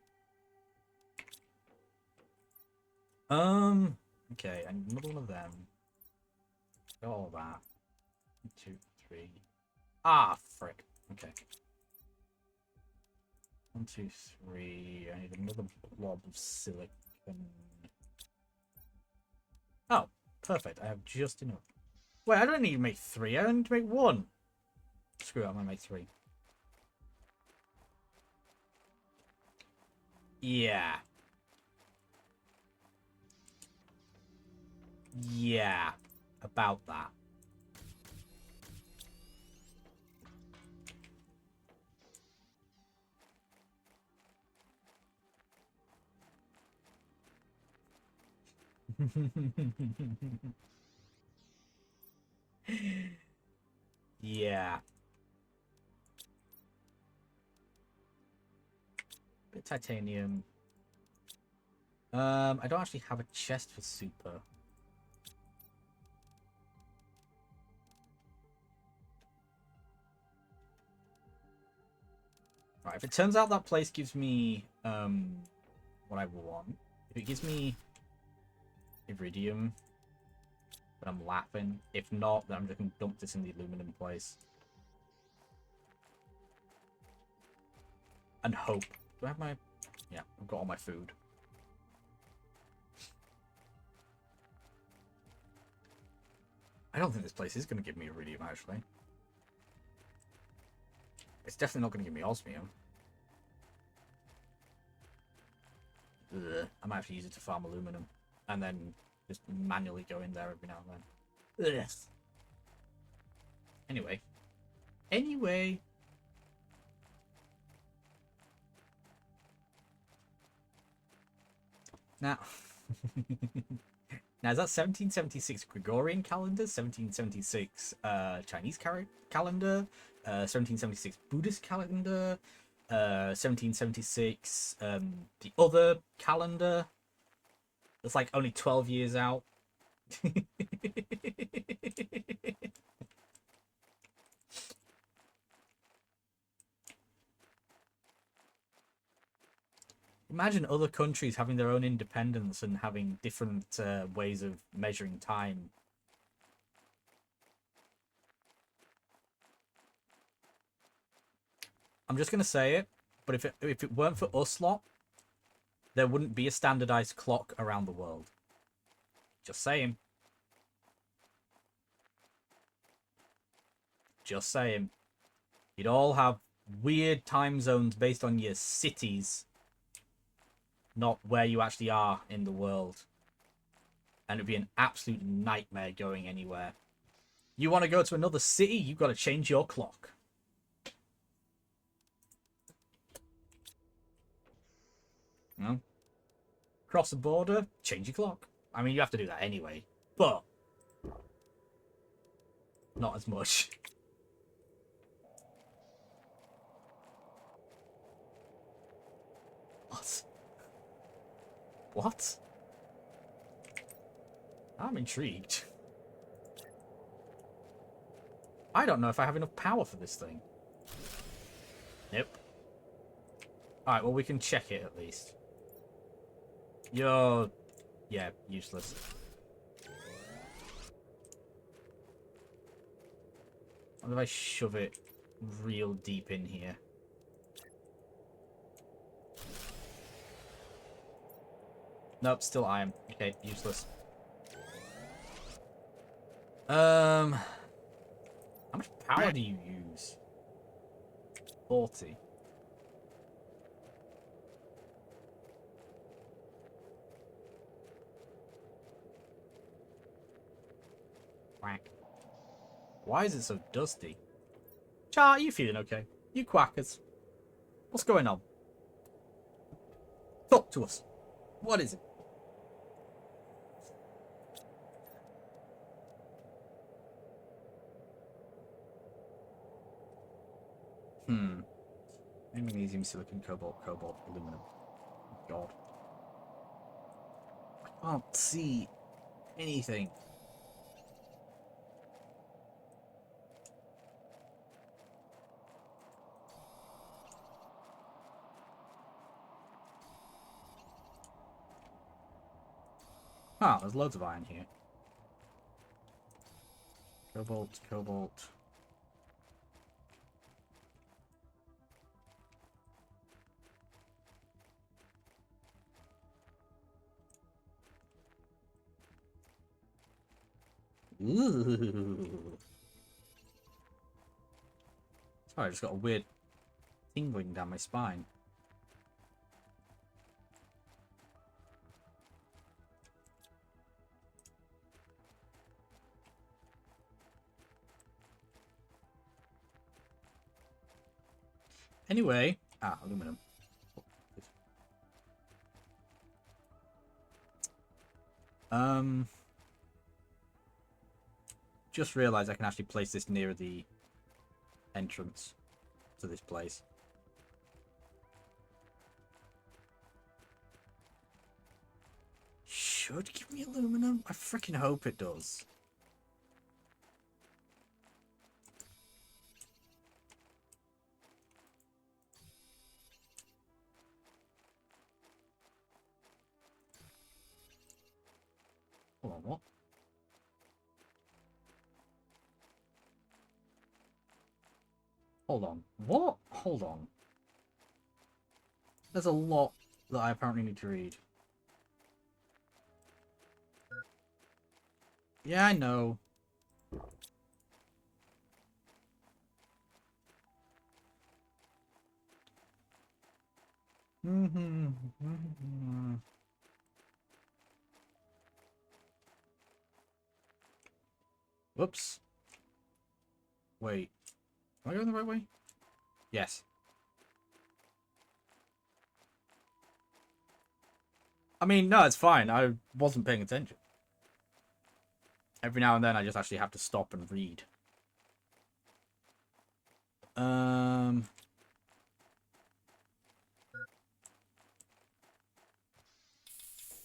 Okay, another one of them. Got all that. 1, 2, 3. Ah, frick. Okay. 1, 2, 3. I need another blob of silicon. Oh, perfect. I have just enough. Wait, I don't need to make 3. I only need to make 1. Screw it, I'm gonna make 3. Yeah. Yeah. About that. Yeah. Bit of titanium. I don't actually have a chest for super. Right, if it turns out that place gives me what I want, if it gives me iridium, then I'm laughing. If not, then I'm just gonna dump this in the aluminum place. And hope. Do I have my... Yeah, I've got all my food. I don't think this place is going to give me iridium, actually. It's definitely not going to give me osmium. Ugh. I might have to use it to farm aluminum. And then just manually go in there every now and then. Ugh. Anyway. Now... Now, is that 1776 Gregorian calendar, 1776 Chinese calendar, 1776 Buddhist calendar, 1776 the other calendar that's like only 12 years out? Imagine other countries having their own independence and having different ways of measuring time. I'm just going to say it, but if it weren't for us lot, there wouldn't be a standardized clock around the world. Just saying. Just saying. You'd all have weird time zones based on your cities, not where you actually are in the world. And it'd be an absolute nightmare going anywhere. You want to go to another city, you've got to change your clock. You know? Cross the border, change your clock. I mean, you have to do that anyway. but not as much. What? What? I'm intrigued. I don't know if I have enough power for this thing. Nope. Alright, well, we can check it at least. You're... yeah, useless. What if I shove it real deep in here? Nope, still iron. Okay, useless. How much power do you use? 40. Quack. Why is it so dusty? Char, are you feeling okay? You quackers. What's going on? Talk to us. What is it? Magnesium, silicon, cobalt, aluminum. God. I can't see anything. Ah, there's loads of iron here. Cobalt. Ooh. Sorry, I just got a weird tingling down my spine. Anyway, aluminum. Just realized I can actually place this near the entrance to this place. Should give me aluminum? I freaking hope it does. Hold on, what? Hold on. What? Hold on. There's a lot that I apparently need to read. Yeah, I know. Whoops. Wait. Am I going the right way? Yes. I mean, no, it's fine. I wasn't paying attention. Every now and then I just actually have to stop and read.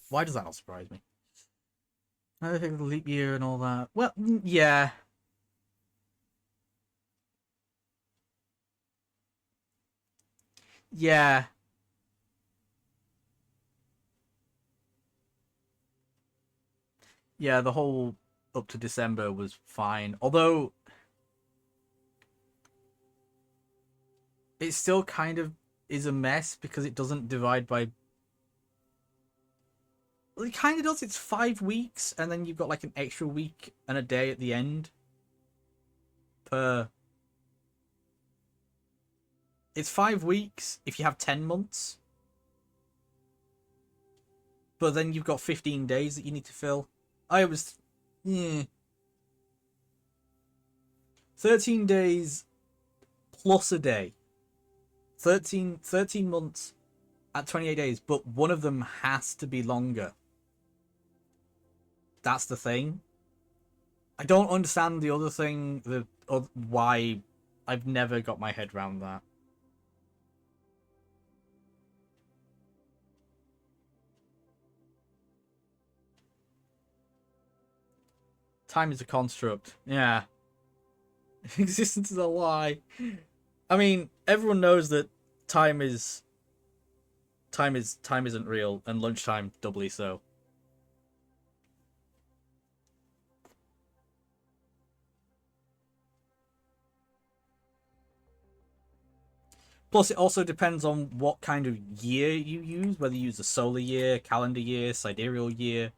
Why does that not surprise me? I think the leap year and all that. Well, yeah. Yeah. Yeah, the whole up to December was fine. Although it still kind of is a mess because it doesn't divide by... Well, it kind of does. It's 5 weeks, and then you've got like an extra week and a day at the end per... It's 5 weeks if you have 10 months. But then you've got 15 days that you need to fill. I was... Yeah. 13 days plus a day. 13 months at 28 days, but one of them has to be longer. That's the thing. I don't understand the other thing, why I've never got my head around that. Time is a construct. Yeah. Existence is a lie. I mean, everyone knows that time isn't real, and lunchtime doubly so. Plus, it also depends on what kind of year you use, whether you use a solar year, calendar year, sidereal year.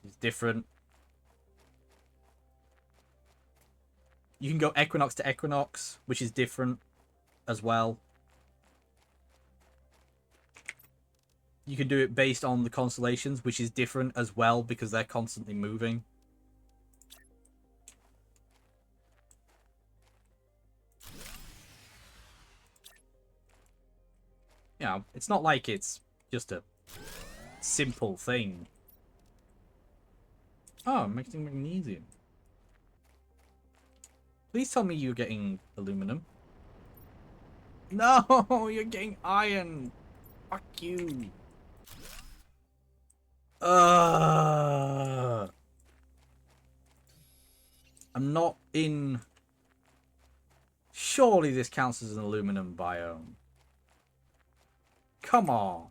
It's different. You can go equinox to equinox, which is different as well. You can do it based on the constellations, which is different as well because they're constantly moving. You know, it's not like it's just a simple thing. Oh, mixing magnesium. Please tell me you're getting aluminum. No, you're getting iron. Fuck you. I'm not in... Surely this counts as an aluminum biome. Come on.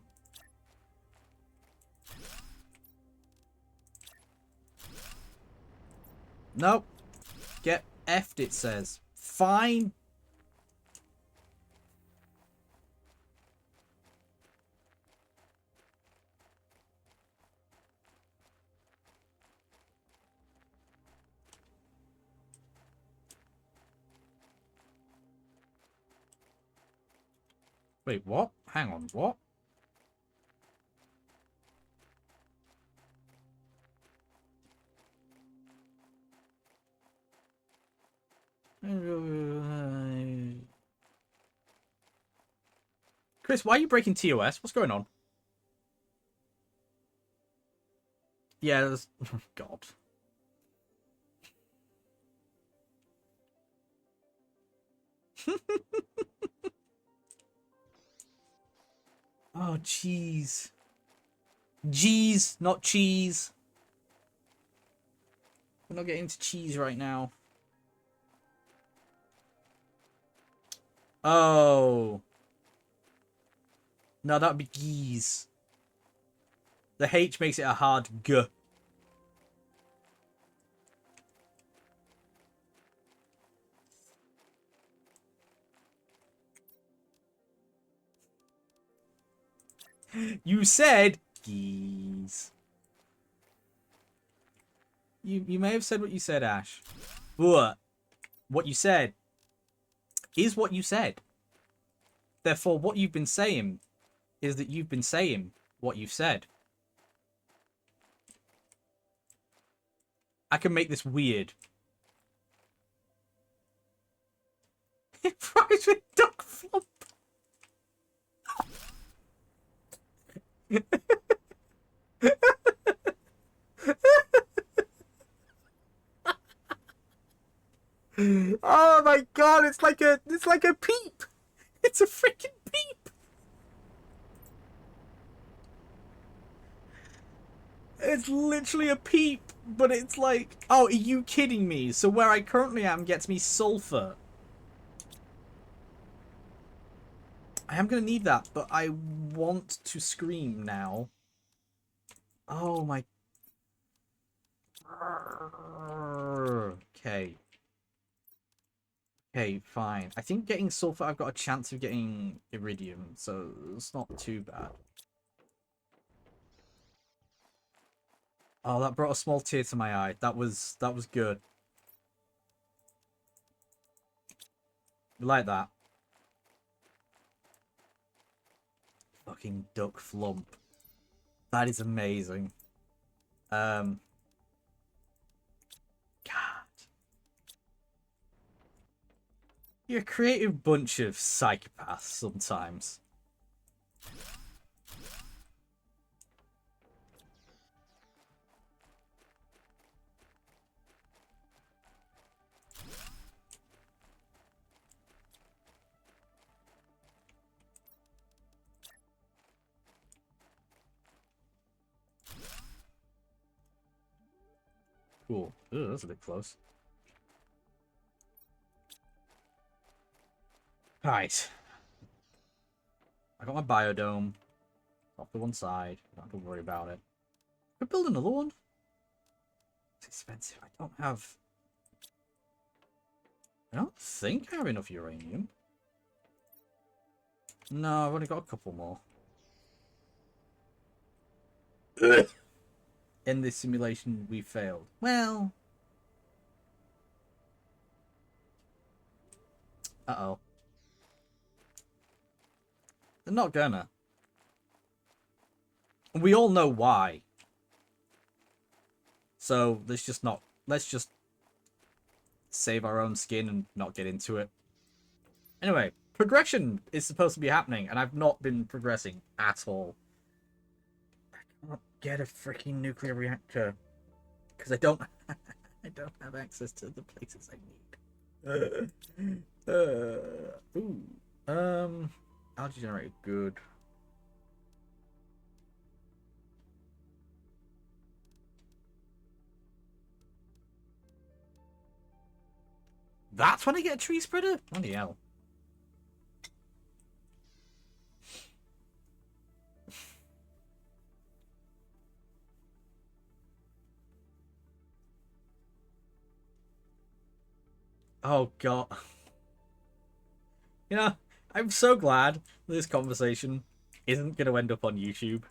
Nope. Get effed, it says. Fine. Wait, what? Hang on, what? Chris, why are you breaking TOS? What's going on? Yeah, there's... God. Oh, jeez. Jeez, not cheese. We're not getting into cheese right now. Oh. No, that'd be geese. The H makes it a hard G. You said geese. You may have said what you said, Ash. But what you said is what you said. Therefore, what you've been saying is that you've been saying what you've said. I can make this weird. Fries with duck flop. Oh my god, it's like a peep. It's a freaking peep. It's literally a peep, but it's like, oh, are you kidding me? So where I currently am gets me sulfur. I am gonna need that, but I want to scream now. Oh my. Okay. Okay, fine. I think getting sulfur, I've got a chance of getting iridium, so it's not too bad. Oh, that brought a small tear to my eye. That was good. You like that? Fucking duck flump. That is amazing. God. You're a creative bunch of psychopaths sometimes. Cool. Ooh, that's a bit close. Right. I got my biodome. Off to one side. Don't have to worry about it. Could build another one. It's expensive. I don't think I have enough uranium. No, I've only got a couple more. In this simulation, we failed. Well. Uh-oh. They're not gonna. We all know why. So let's just save our own skin and not get into it. Anyway, progression is supposed to be happening, and I've not been progressing at all. I can't get a freaking nuclear reactor because I don't have access to the places I need. Algae generator, good. That's when I get a tree spreader? Bloody hell. Oh, God. You know, I'm so glad this conversation isn't going to end up on YouTube.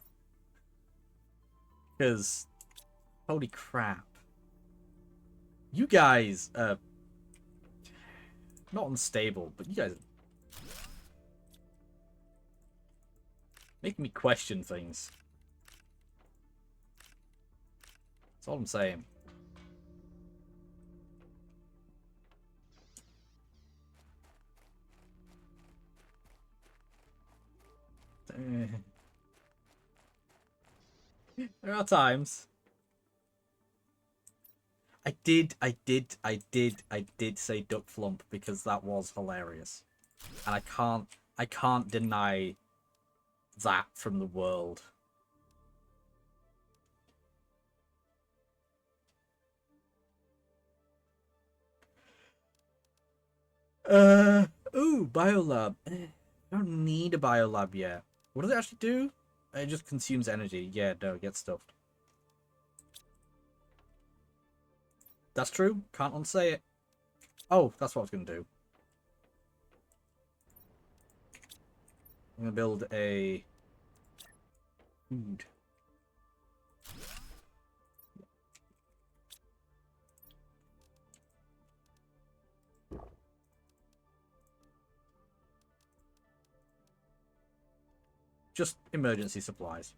Because, holy crap. You guys are not unstable, but you guys are making me question things. That's all I'm saying. There are times. I did say duck flump because that was hilarious. And I can't deny that from the world. Ooh, biolab. I don't need a biolab yet. What does it actually do? It just consumes energy. Yeah, no, it gets stuffed. That's true. Can't unsay it. Oh, that's what I was going to do. I'm going to build a food. Just emergency supplies.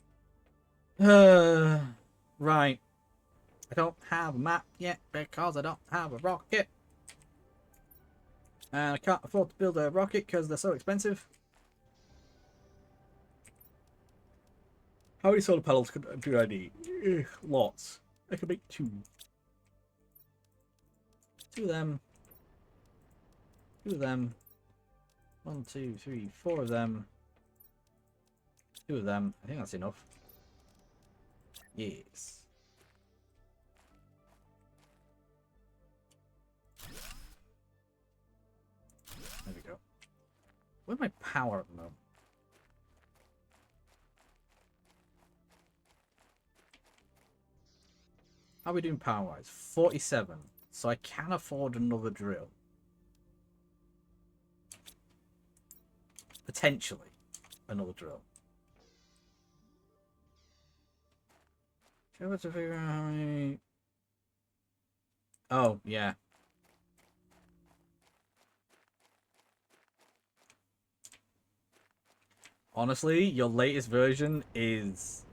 Right. I don't have a map yet because I don't have a rocket. And I can't afford to build a rocket because they're so expensive. How many solar panels do I need? Lots. I can make 2. 2 of them. 2 of them. 1, 2, 3, 4 of them. 2 of them. I think that's enough. Yes. There we go. Where's my power at the moment? How are we doing power-wise? 47. So I can afford another drill. Potentially. Another drill. Try to figure out how many... Oh, yeah. Honestly, your latest version is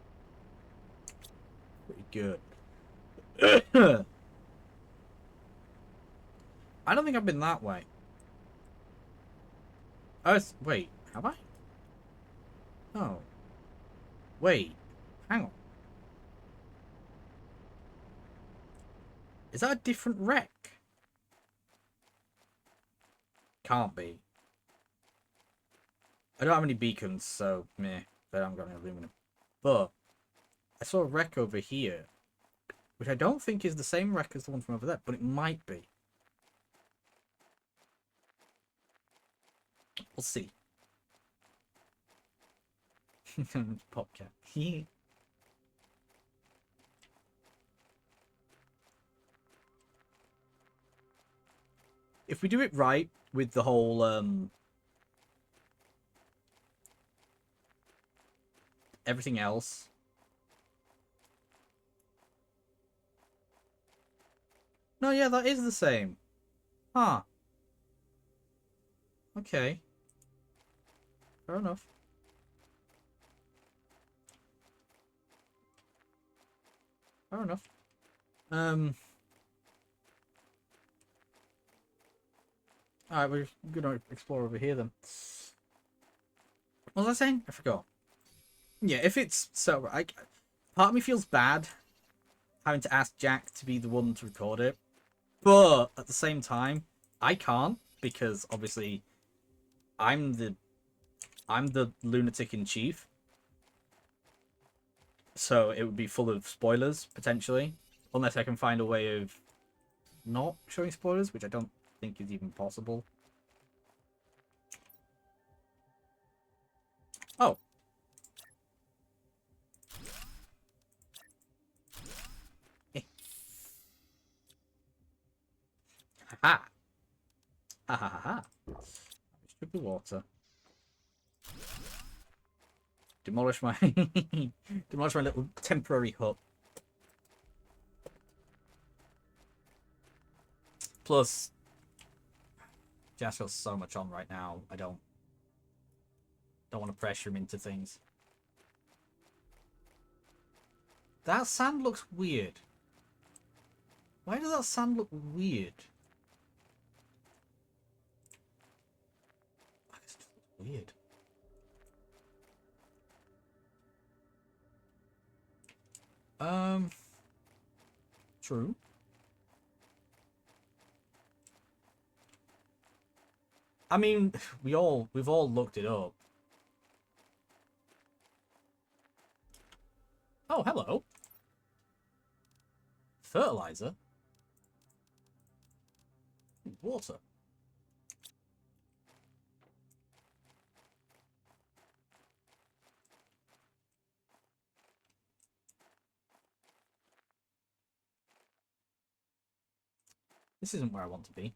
pretty good. I don't think I've been that way. Wait, have I? Oh. Wait, hang on. Is that a different wreck? Can't be. I don't have any beacons, so meh. They haven't got any aluminum. But I saw a wreck over here. which I don't think is the same wreck as the one from over there, but it might be. We'll see. Popcat. If we do it right with the whole everything else. No, yeah, that is the same. Huh. Okay. Fair enough. Fair enough. Alright, we're gonna explore over here then. What was I saying? I forgot. Yeah, if it's so, part of me feels bad having to ask Jack to be the one to record it, but at the same time, I can't because obviously I'm the lunatic in chief, so it would be full of spoilers potentially, unless I can find a way of not showing spoilers, which I don't think is even possible. Oh. Ha ha ha ha ha. Strip the water. Demolish my demolish my little temporary hut. Plus, Jazz feels so much on right now. I don't want to pressure him into things. That sand looks weird. Why does that sand look weird? It's just weird. True. I mean, we've all looked it up. Oh, hello. Fertilizer. Water. This isn't where I want to be.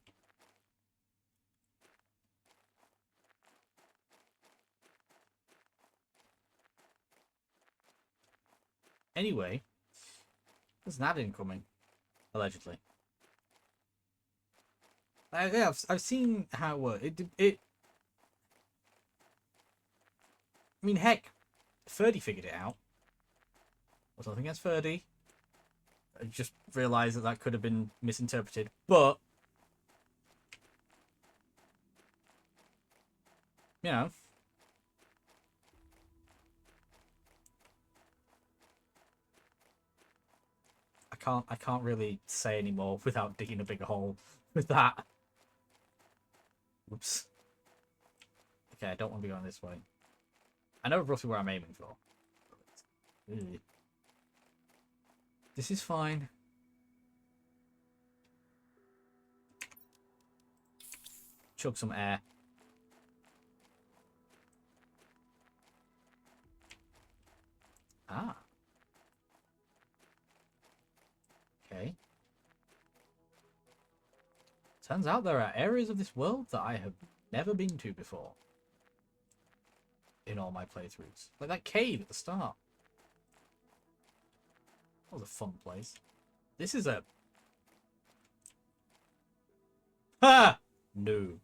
Anyway, there's an ad incoming, allegedly. Yeah, I've seen how it works. I mean, heck, Ferdy figured it out. Or something against Ferdy. I just realised that could have been misinterpreted, but you know. I can't really say anymore without digging a bigger hole with that. Oops. Okay, I don't want to be going this way. I know roughly where I'm aiming for. This is fine. Chug some air. Ah. Okay. Turns out there are areas of this world that I have never been to before. In all my playthroughs. Like that cave at the start. That was a fun place. This is a... Ha! No.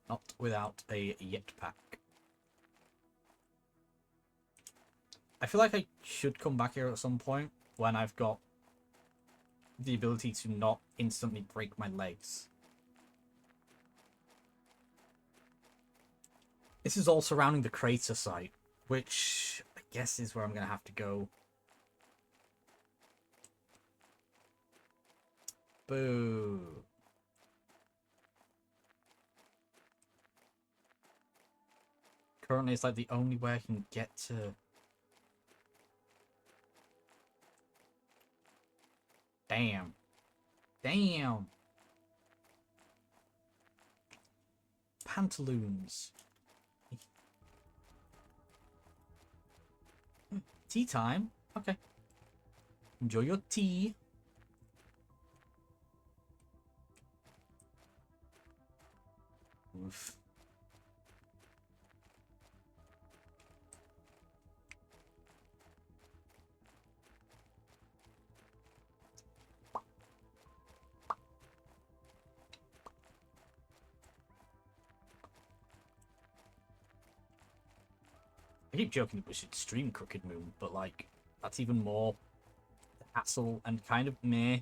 Not without a jetpack. I feel like I should come back here at some point when I've got the ability to not instantly break my legs. This is all surrounding the crater site, which I guess is where I'm going to have to go. Boo. Currently, it's like the only way I can get to Damn. Damn. Pantaloons. Tea time? Okay. Enjoy your tea. Oof. I keep joking that we should stream Crooked Moon, but like, that's even more hassle and kind of meh.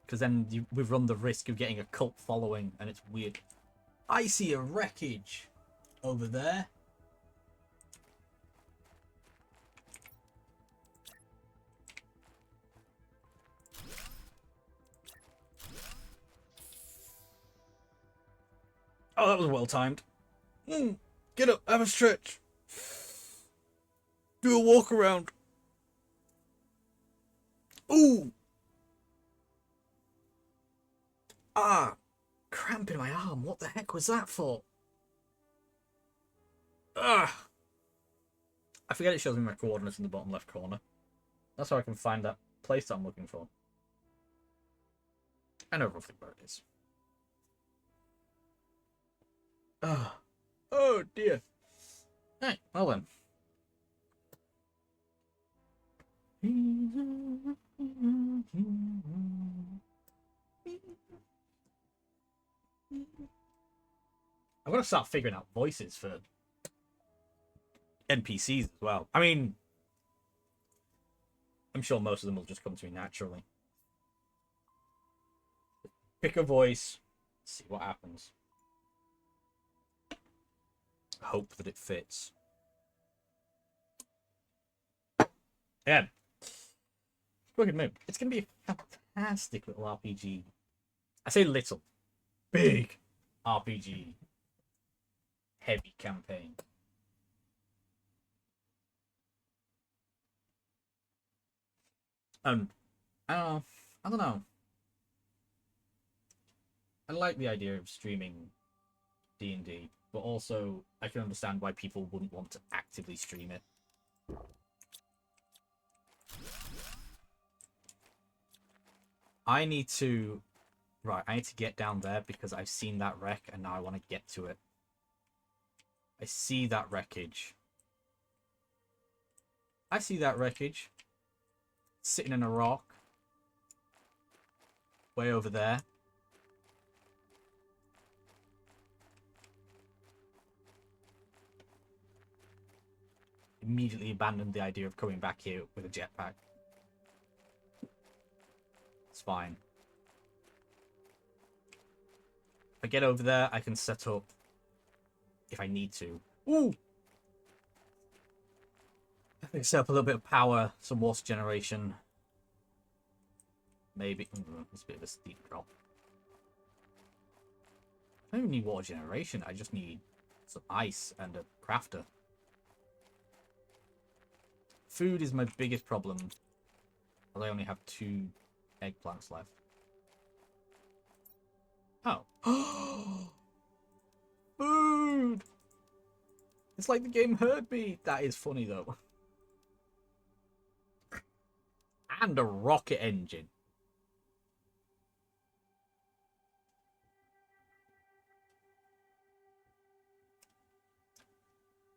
Because then we've run the risk of getting a cult following, and it's weird. I see a wreckage over there. Oh, that was well timed. Get up, have a stretch. Do a walk around. Ooh. Ah, cramp in my arm. What the heck was that for? Ah. I forget it shows me my coordinates in the bottom left corner. That's how I can find that place that I'm looking for. I know roughly where it is. Ah. Oh dear. Hey, well then. I've got to start figuring out voices for NPCs as well. I mean, I'm sure most of them will just come to me naturally. Pick a voice, see what happens. Hope that it fits. Again, Crooked Moon. It's going to be a fantastic little RPG. I say little. Big RPG. Heavy campaign. I don't know. I like the idea of streaming D&D, but also I can understand why people wouldn't want to actively stream it. I need to get down there because I've seen that wreck and now I want to get to it. I see that wreckage. I see that wreckage. Sitting in a rock. Way over there. Immediately abandoned the idea of coming back here with a jetpack. It's fine. If I get over there, I can set up if I need to. Ooh! I can set up a little bit of power, some water generation. Maybe. It's a bit of a steep drop. I don't even need water generation. I just need some ice and a crafter. Food is my biggest problem. As I only have 2 eggplants left. Oh. Food! It's like the game heard me. That is funny, though. And a rocket engine.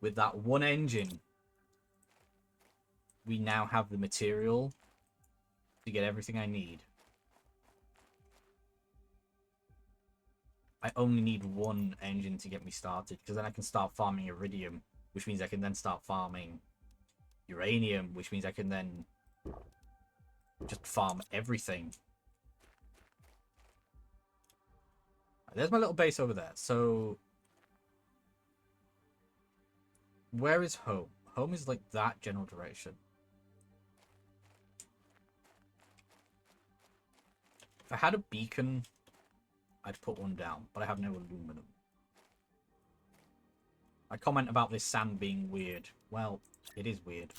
With that one engine, we now have the material to get everything I need. I only need one engine to get me started, because then I can start farming iridium, which means I can then start farming uranium, which means I can then just farm everything. There's my little base over there. So where is home? Home is like that general direction. If I had a beacon, I'd put one down, but I have no aluminum. I comment about this sand being weird. Well, it is weird.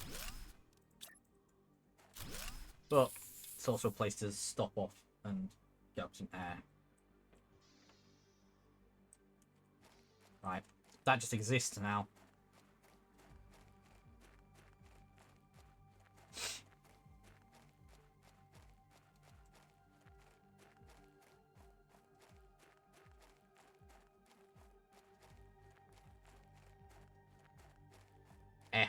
But it's also a place to stop off and get up some air. Right. That just exists now. Eh.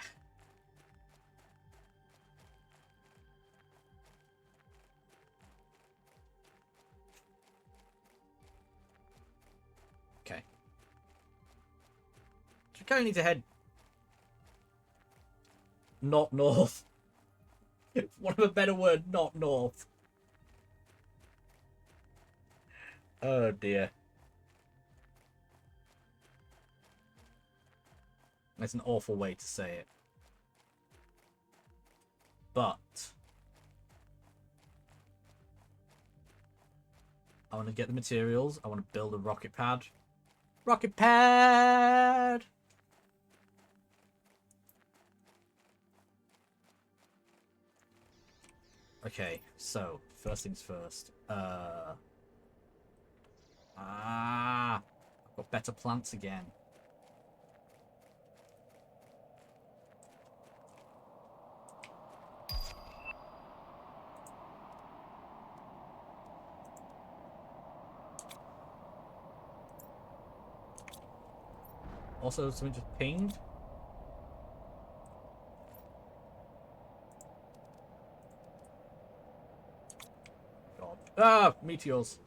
Okay. So we kind of need to head not north. One of a better word, not north. Oh dear. That's an awful way to say it. But I want to get the materials. I want to build a rocket pad. Rocket pad! Okay, so first things first. I've got better plants again. Also, something just pinged. God. Ah, meteors.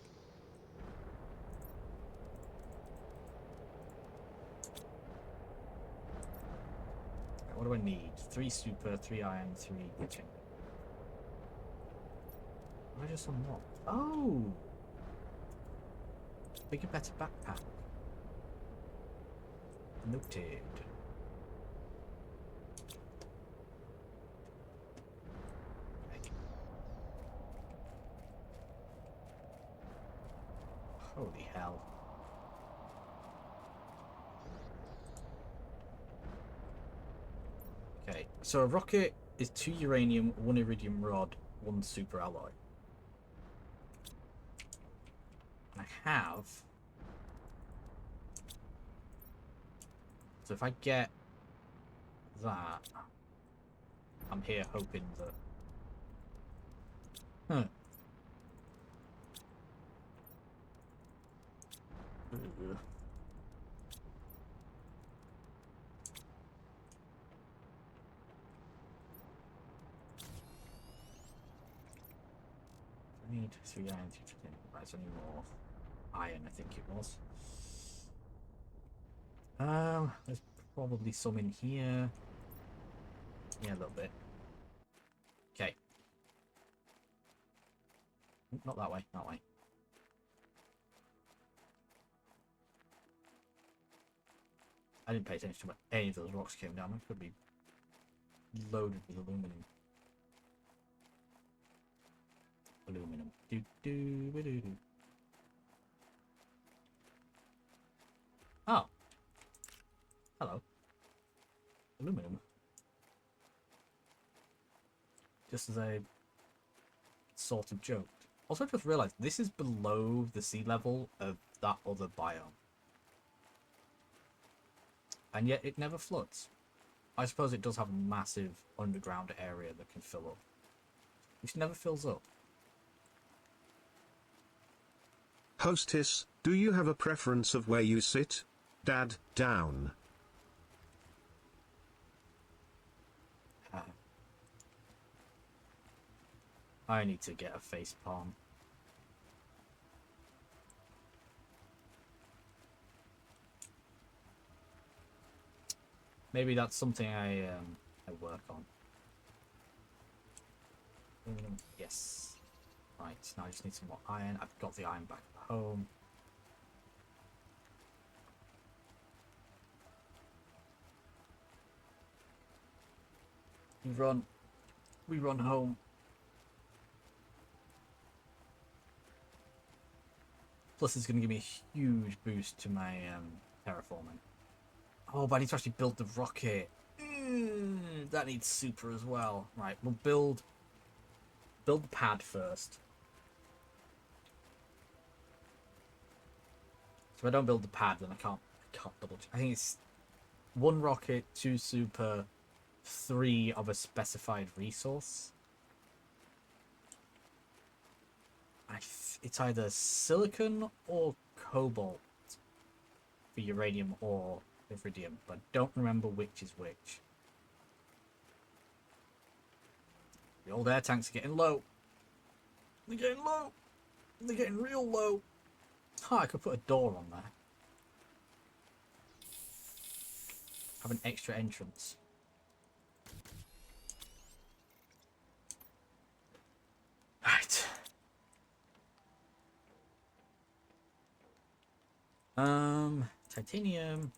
Okay, what do I need? 3 super, 3 iron, 3 tin. I just unlocked. Oh! Bigger, better backpack. Noted. Holy hell. Okay, so a rocket is 2 uranium, 1 iridium rod, 1 super alloy. I have... So if I get that, I'm here hoping that... Huh. Ugh. I need 3 iron, 3 tin. Right, it's only more iron, I think it was. There's probably some in here. Yeah, a little bit. Okay. Not that way, that way. I didn't pay attention to what any of those rocks came down. It could be loaded with aluminum. Aluminum. Do do do do. Oh. Hello. Aluminum. Just as I sort of joked. Also, I just realised this is below the sea level of that other biome. And yet it never floods. I suppose it does have a massive underground area that can fill up. Which never fills up. Hostess, do you have a preference of where you sit? Dad, down. I need to get a face palm. Maybe that's something I work on. Yes. Right, now I just need some more iron. I've got the iron back at home. We run home. Plus it's going to give me a huge boost to my terraforming. Oh, but I need to actually build the rocket. That needs super as well. Right, we'll build build the pad first. So if I don't build the pad, then I can't double check. I think it's 1 rocket, 2 super, 3 of a specified resource. It's either silicon or cobalt for uranium or iridium, but I don't remember which is which. The old air tanks are getting low. They're getting low. They're getting real low. Oh, I could put a door on there. Have an extra entrance. Right. Titanium.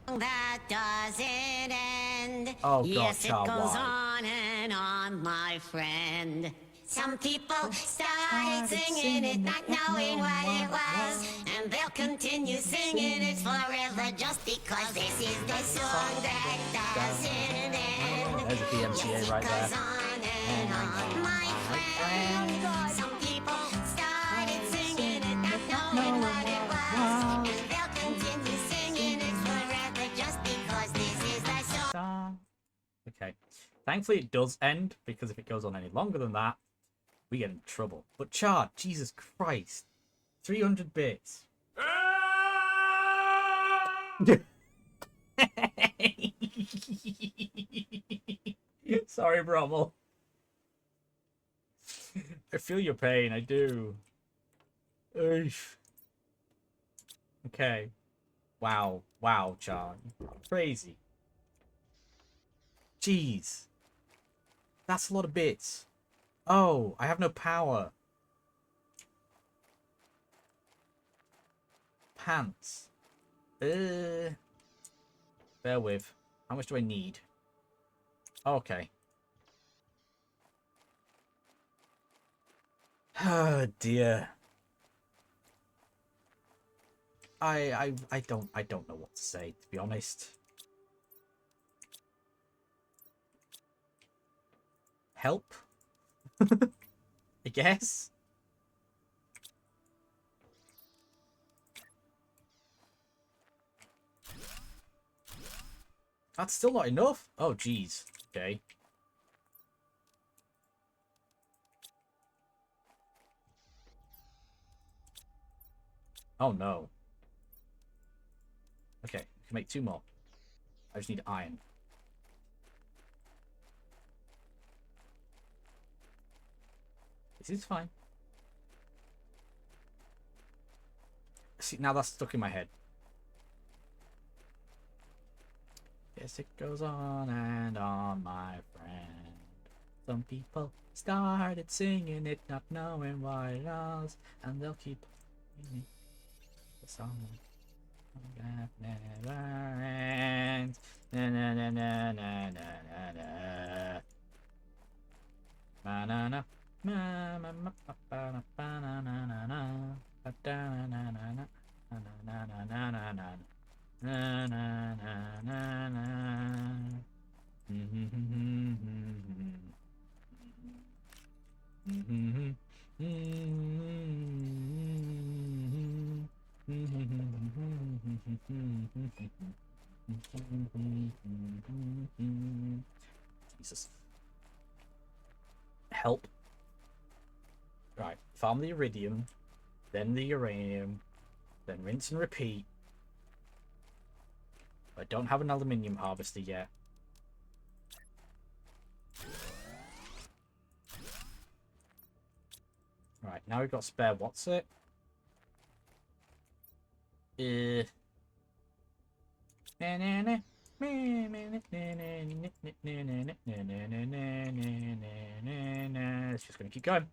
That doesn't end. Oh, yes, God, it goes why? on and on, my friend. Some people started singing it, not knowing what it was, and they'll continue singing it forever just because this is the song that doesn't end. There's a DMCA right Goes there. on and on, my friend. Some people started singing it, not knowing what it was, and they'll continue singing it forever just because this is the song. Okay. Thankfully it does end, because if it goes on any longer than that, we get in trouble. But Chard, Jesus Christ. 300 bits. Sorry, Brommel. I feel your pain, I do. Oof. Okay. Wow. Wow, Chard. Crazy. Jeez. That's a lot of bits. Oh, I have no power. Pants. Bear with. How much do I need? Okay. Oh dear. I don't know what to say, to be honest. Help? I guess. That's still not enough. Oh, jeez. Okay. Oh, no. Okay, I can make 2 more. I just need iron. This is fine. See, now that's stuck in my head. Yes, it goes on and on, my friend. Some people started singing it, not knowing what it was, and they'll keep singing the song that never ends. Na na na na na na na na. Na na na. Ma ma ma pa pa na pa na na na na. Pa da na na na na. Na na na na na na. Na na na na na. Jesus. Help. Right, farm the iridium, then the uranium, then rinse and repeat. I don't have an aluminium harvester yet. Right, now we've got spare what's it? Let's just gonna keep going.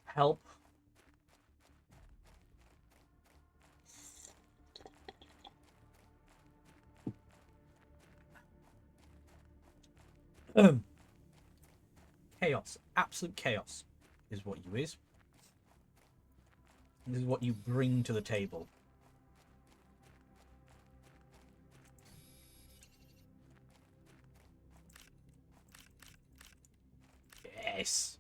Help. Chaos. Absolute chaos is what you is. This is what you bring to the table. Yes.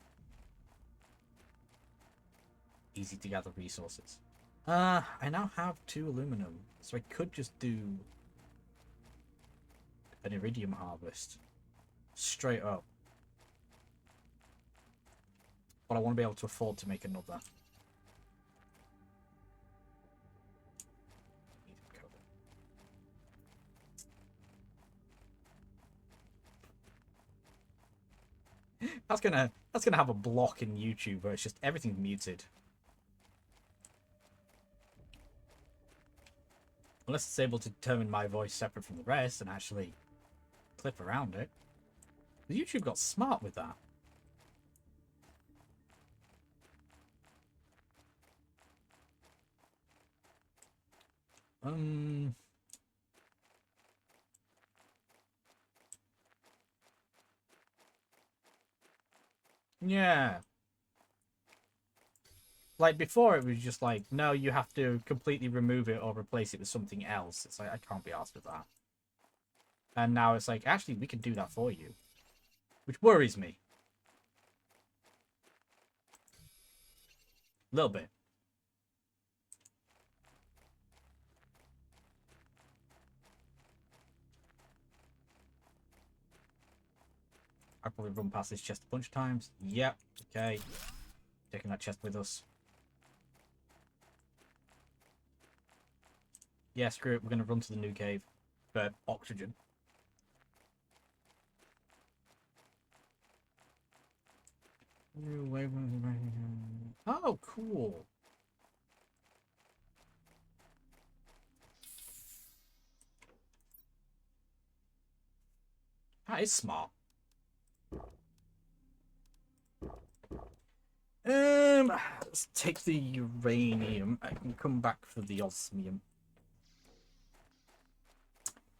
Easy to gather resources. I now have 2 aluminum, so I could just do an iridium harvest straight up. But I want to be able to afford to make another. That's gonna have a block in YouTube where it's just everything's muted. Unless it's able to determine my voice separate from the rest and actually clip around it. YouTube got smart with that. Yeah. Like before it was just like, no, you have to completely remove it or replace it with something else. It's like, I can't be asked with that. And now it's like, actually, we can do that for you. Which worries me. A little bit. I'll probably run past this chest a bunch of times. Yep. Okay. Taking that chest with us. Yeah, screw it. We're going to run to the new cave for oxygen. Oh, cool. That is smart. Let's take the uranium. I can come back for the osmium.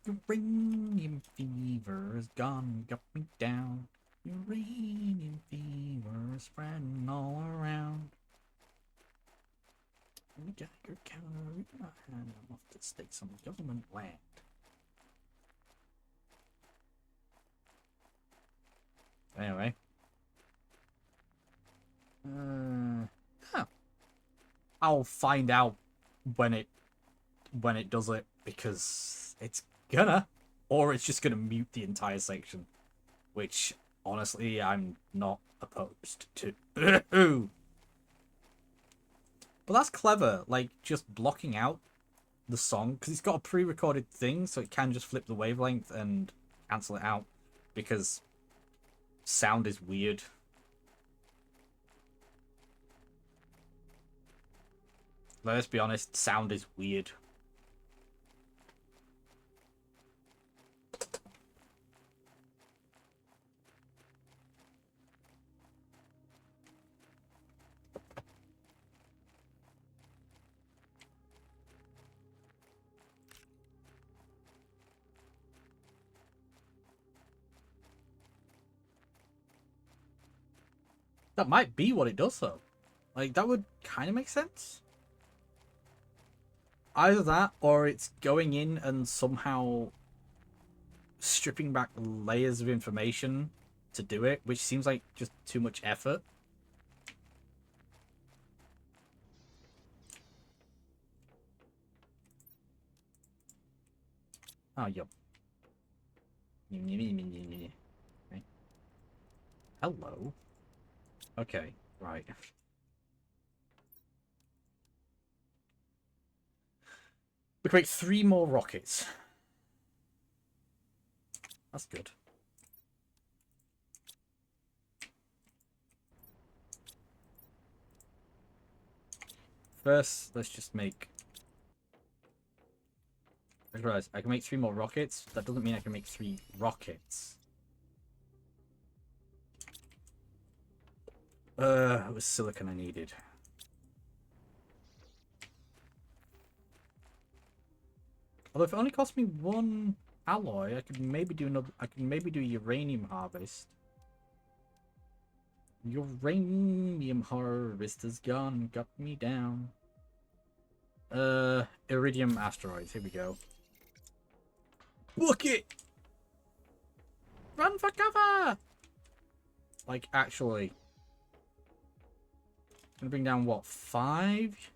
Uranium fever is gone, got me down. Uranium fever is spreading all around. We got your counter. I'm off to stake some government land. Anyway. Huh. I'll find out when it does it, because it's gonna, or it's just gonna mute the entire section, which honestly I'm not opposed to. But that's clever, like just blocking out the song, because it's got a pre-recorded thing, so it can just flip the wavelength and cancel it out, because sound is weird. Let's be honest, sound is weird. That might be what it does, though. Like, that would kind of make sense. Either that, or it's going in and somehow stripping back layers of information to do it, which seems like just too much effort. Oh, yup. Okay. Hello. Okay, right. We can make 3 more rockets. That's good. First, let's just make... I realize I can make 3 more rockets. That doesn't mean I can make 3 rockets. It was silicon I needed. Although if it only cost me one alloy, I could maybe do another. I could maybe do uranium harvest. Uranium harvest has gone, got me down. Iridium asteroids. Here we go. Book it. Run for cover. Like actually, gonna bring down what 5?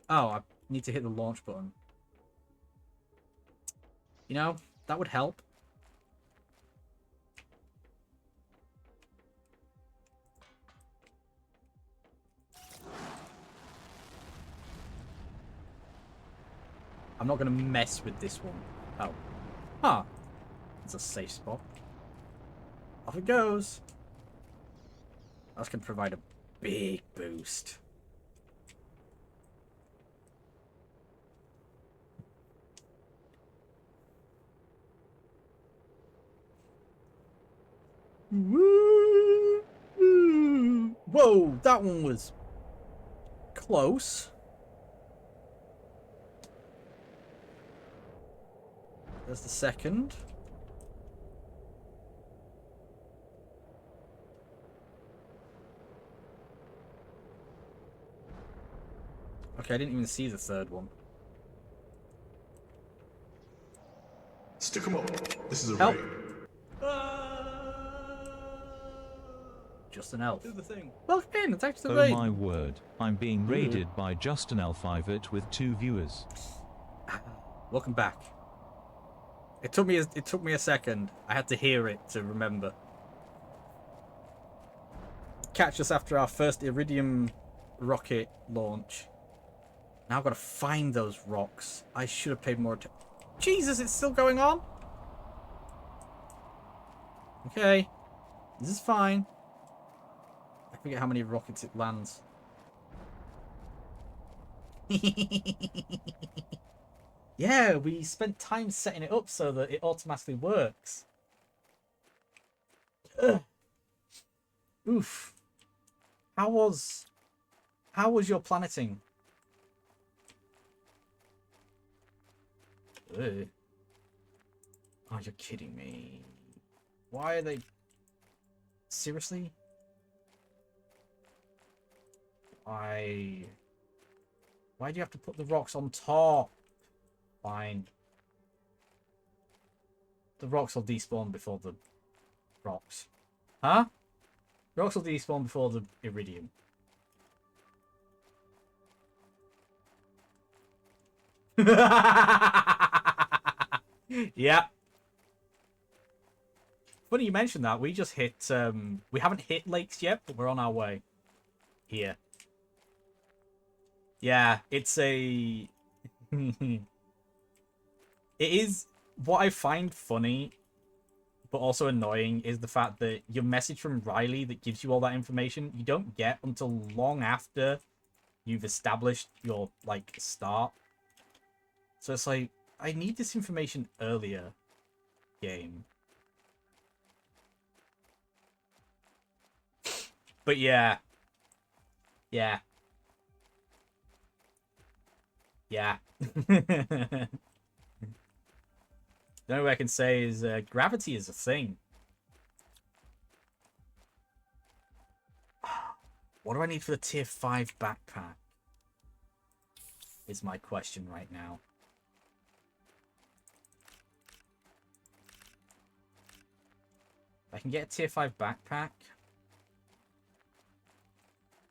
Oh, I need to hit the launch button. You know, that would help. I'm not going to mess with this one. Oh. Huh. It's a safe spot. Off it goes. That's going to provide a big boost. Woo! Whoa, that one was close. There's the second. Okay, I didn't even see the third one. Stick 'em up. This is a Help. raid. Just an elf. Do the thing. Welcome in, it's actually Oh raid. my word, I'm being raided by Justin L5 with 2 viewers. Welcome back. It took me a second. I had to hear it to remember. Catch us after our first Iridium rocket launch. Now I've got to find those rocks. I should have paid more attention. Jesus, it's still going on? Okay. This is fine. I forget how many rockets it lands. Yeah, we spent time setting it up so that it automatically works. Ugh. Oof. How was your planeting? Ugh. Oh, you're kidding me. Why are they... Seriously? Why do you have to put the rocks on top? Fine. The rocks will despawn before the rocks. Huh? Rocks will despawn before the iridium. Yeah. Funny you mentioned that. We just hit, we haven't hit lakes yet, but we're on our way. Here. Yeah, it's a... It is... What I find funny, but also annoying, is the fact that your message from Riley that gives you all that information, you don't get until long after you've established your, like, start. So it's like, I need this information earlier, game. But yeah. Yeah. Yeah. The only way I can say is gravity is a thing. What do I need for the tier 5 backpack? Is my question right now. If I can get a tier 5 backpack,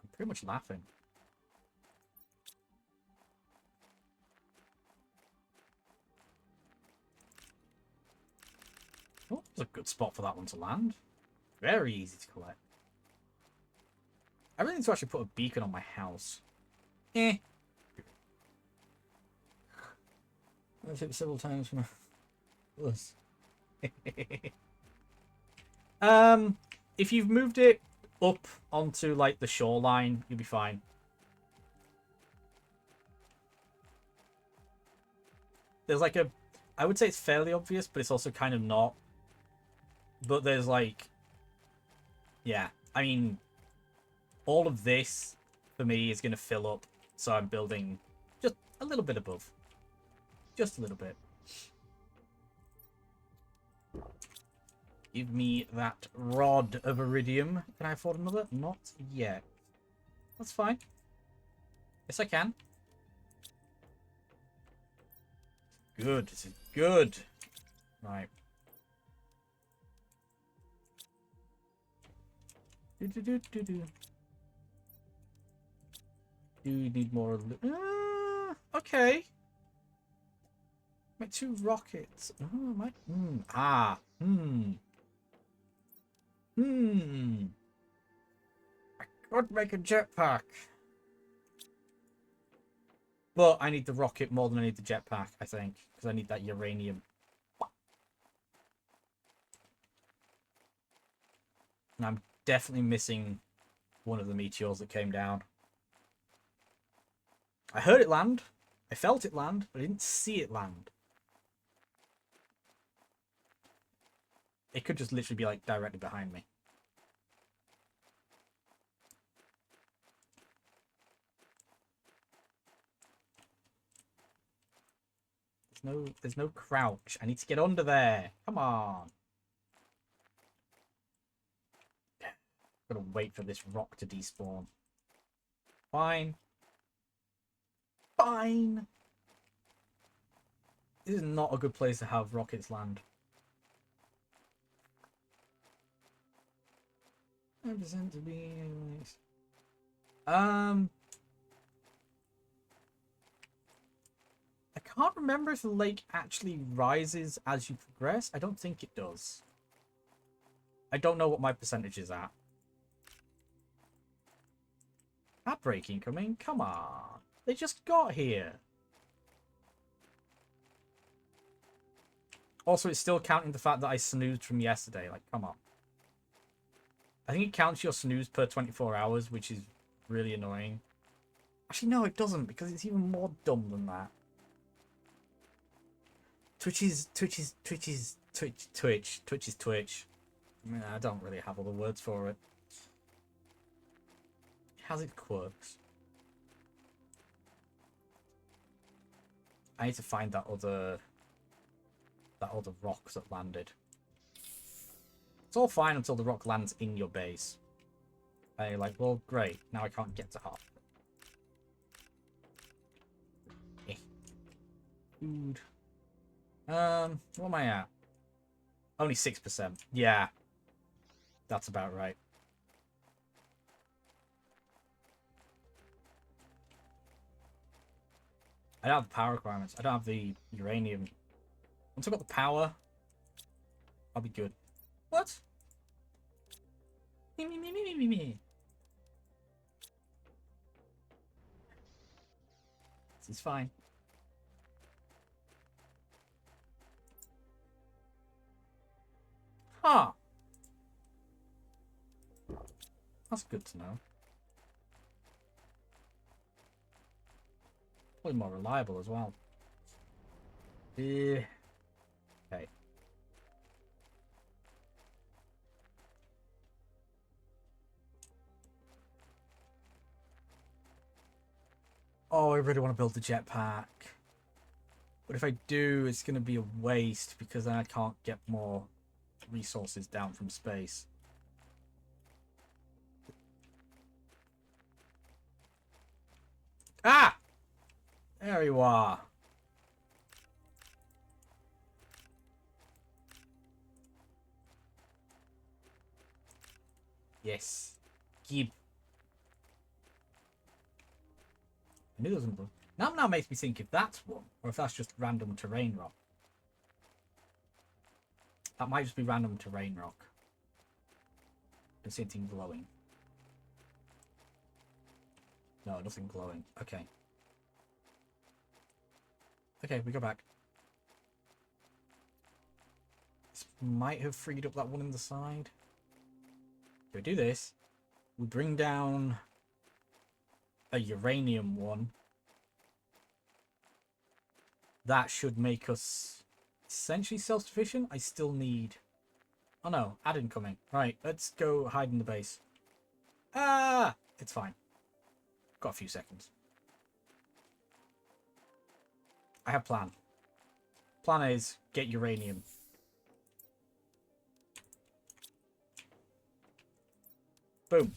I'm pretty much laughing. Oh, it's a good spot for that one to land. Very easy to collect. I really need to actually put a beacon on my house. Eh. I've hit it several times from this. If you've moved it up onto like the shoreline, you'll be fine. There's like a, I would say it's fairly obvious, but it's also kind of not. But there's like, yeah, I mean, all of this, for me, is going to fill up. So I'm building just a little bit above. Just a little bit. Give me that rod of iridium. Can I afford another? Not yet. That's fine. Yes, I can. Good. This is good. Right. Do. Do you need more? Okay. My 2 rockets. Oh, my. I could make a jetpack. But I need the rocket more than I need the jetpack, I think. Because I need that uranium. And I'm definitely missing one of the meteors that came down. I heard it land. I felt it land, but I didn't see it land. It could just literally be like directly behind me. There's no crouch. I need to get under there. Come on. Gotta wait for this rock to despawn. Fine. Fine. This is not a good place to have rockets land. 100% to be nice. I can't remember if the lake actually rises as you progress. I don't think it does. I don't know what my percentage is at. That break incoming? Come on. They just got here. Also, it's still counting the fact that I snoozed from yesterday. Like, come on. I think it counts your snooze per 24 hours, which is really annoying. Actually, no, it doesn't, because it's even more dumb than that. Twitch is Twitch. I mean, I don't really have all the words for it. It has its quirks. I need to find that other rock that landed. It's all fine until the rock lands in your base. And you're like, well, great. Now I can't get to half. Food. What am I at? Only 6%. Yeah. That's about right. I don't have the power requirements. I don't have the uranium. Once I've got the power, I'll be good. What? Me. This is fine. Huh. That's good to know. Probably more reliable as well. Okay. Oh, I really want to build the jetpack. But if I do, it's going to be a waste because then I can't get more resources down from space. Ah! There you are. Yes. Gib. I knew there was another. Now makes me think if that's one, or if that's just random terrain rock. That might just be random terrain rock. I don't see anything glowing. No, nothing glowing. Okay. Okay, we go back. This might have freed up that one in the side. We do this. We bring down a uranium one. That should make us essentially self-sufficient. I still need... Oh no, add incoming. Right, let's go hide in the base. Ah! It's fine. Got a few seconds. I have plan. Plan A is get uranium. Boom.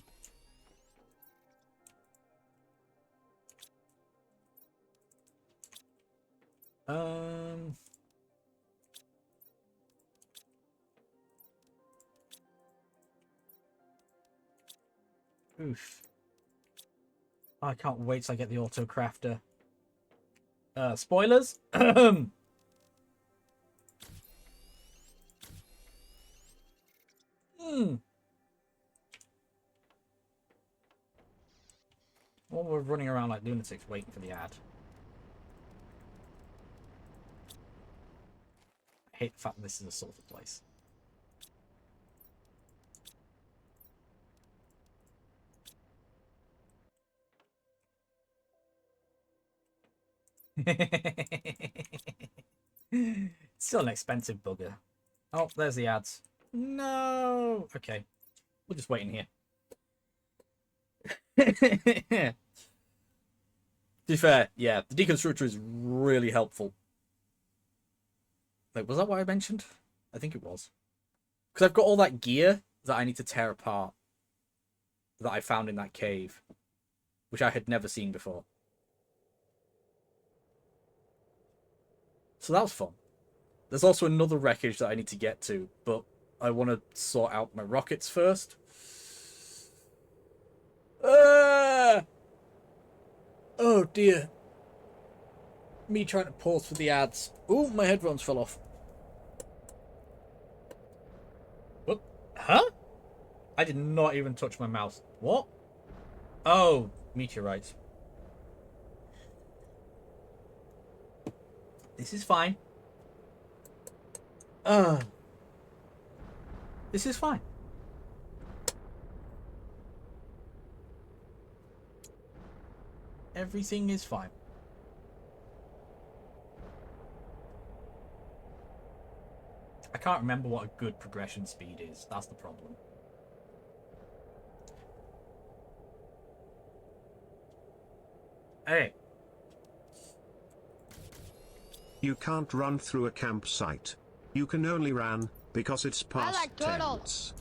Oof. I can't wait till I get the auto crafter. Spoilers? Hmm. Well, we're running around like lunatics waiting for the ad. I hate the fact that this is a sorted place. Still an expensive bugger. Oh, there's the ads. No. Okay. We'll just wait in here. To be fair, yeah, the deconstructor is really helpful. Wait, was that what I mentioned? I think it was. Because I've got all that gear that I need to tear apart that I found in that cave, which I had never seen before. So that was fun. There's also another wreckage that I need to get to, but I want to sort out my rockets first. Oh dear. Me trying to pause for the ads. Ooh, my headphones fell off. What? Huh? I did not even touch my mouse. What? Oh, meteorites. This is fine. This is fine. Everything is fine. I can't remember what a good progression speed is. That's the problem. Hey. You can't run through a campsite. You can only run because it's past like turtles. tense.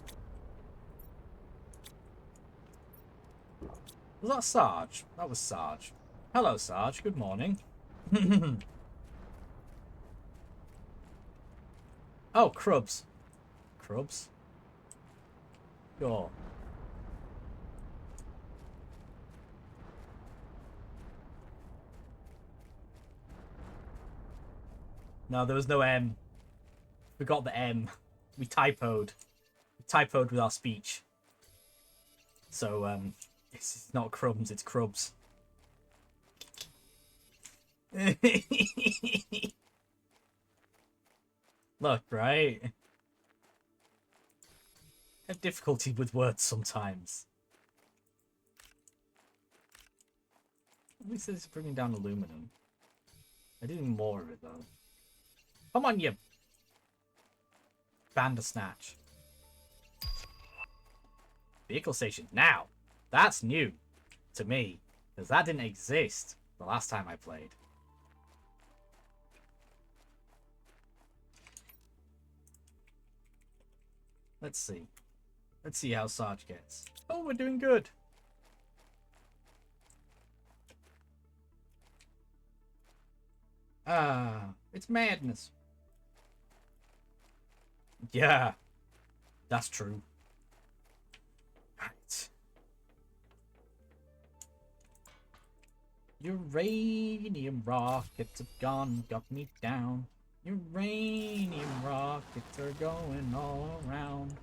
Was that Sarge? That was Sarge. Hello, Sarge. Good morning. Oh, Crubs. Crubs? Sure. No, there was no M. We got the M. We typoed. We typoed with our speech. So, it's not crumbs, it's crubs. Look, right? I have difficulty with words sometimes. At least it's bringing down aluminum. I did more of it, though. Come on, you Bandersnatch. Vehicle station. Now, that's new to me, because that didn't exist the last time I played. Let's see. Let's see how Sarge gets. Oh, we're doing good. It's madness. Yeah, that's true. Right. Uranium rockets have gone, got me down. Uranium rockets are going all around.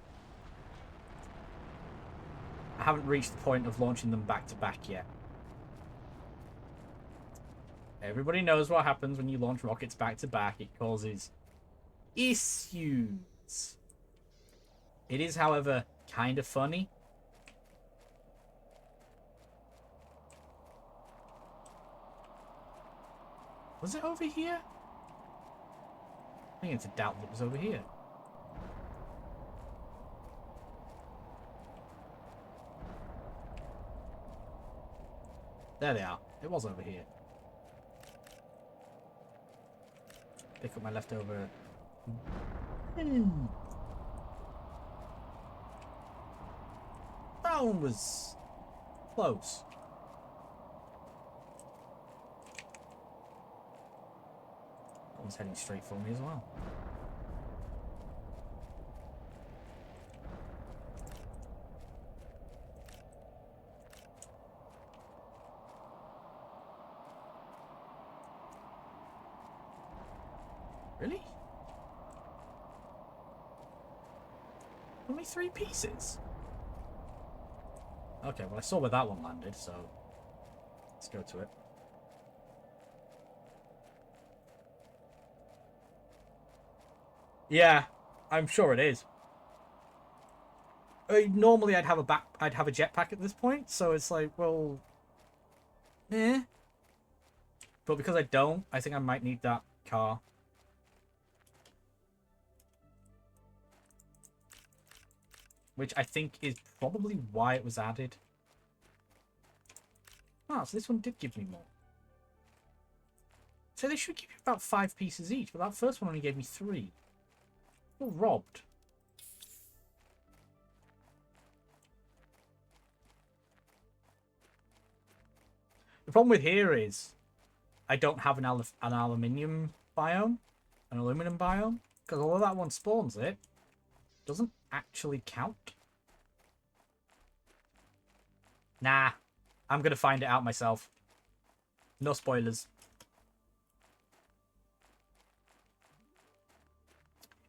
I haven't reached the point of launching them back to back yet. Everybody knows what happens when you launch rockets back to back. It causes issues. It is, however, kind of funny. Was it over here? I think it's a doubt that it was over here. There they are. It was over here. Pick up my leftover. That one was close. That one's heading straight for me as well. Really? Only 3 pieces? Okay, well I saw where that one landed, so let's go to it. Yeah, I'm sure it is. Normally I'd have a jetpack at this point, so it's like, well, eh. But because I don't, I think I might need that car. Which I think is probably why it was added. Ah, so this one did give me more. So they should give you about 5 pieces each, but that first one only gave me 3. Well, robbed. The problem with here is I don't have an aluminium biome, an aluminum biome, because although that one spawns it, doesn't actually count. Nah, I'm gonna find it out myself. No spoilers.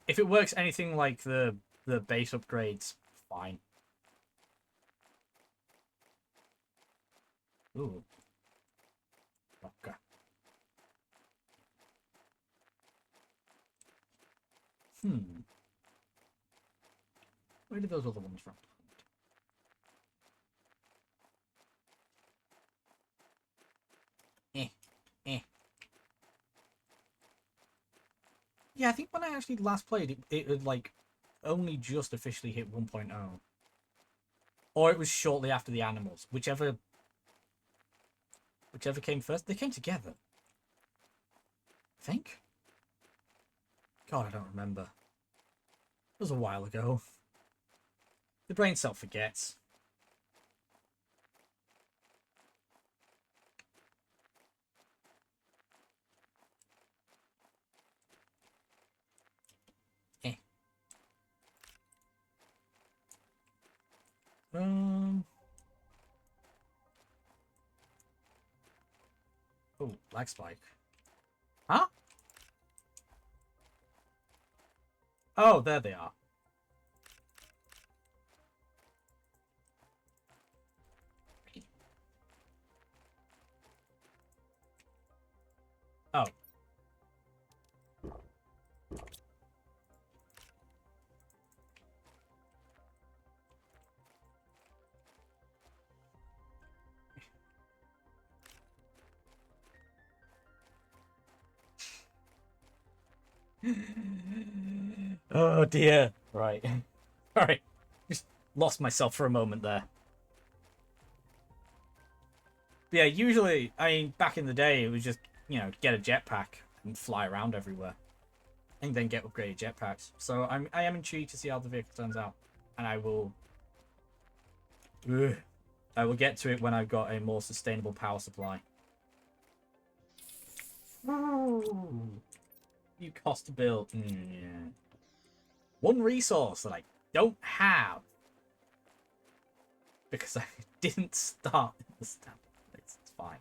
If it works anything like the base upgrades, fine. Ooh. Okay. Where did those other ones from? Yeah, I think when I actually last played it, it had like only just officially hit 1.0. Or it was shortly after the animals. Whichever came first. They came together. I think. God, I don't remember. It was a while ago. The brain cell forgets. Oh, lag spike. Huh? Oh, there they are. Oh. Oh dear. Right. Alright. Just lost myself for a moment there. But yeah, usually, I mean, back in the day, it was just, you know, get a jetpack and fly around everywhere. And then get upgraded jetpacks. So I am intrigued to see how the vehicle turns out. And I will get to it when I've got a more sustainable power supply. You cost to build. Yeah. One resource that I don't have. Because I didn't start in the stamp. It's fine.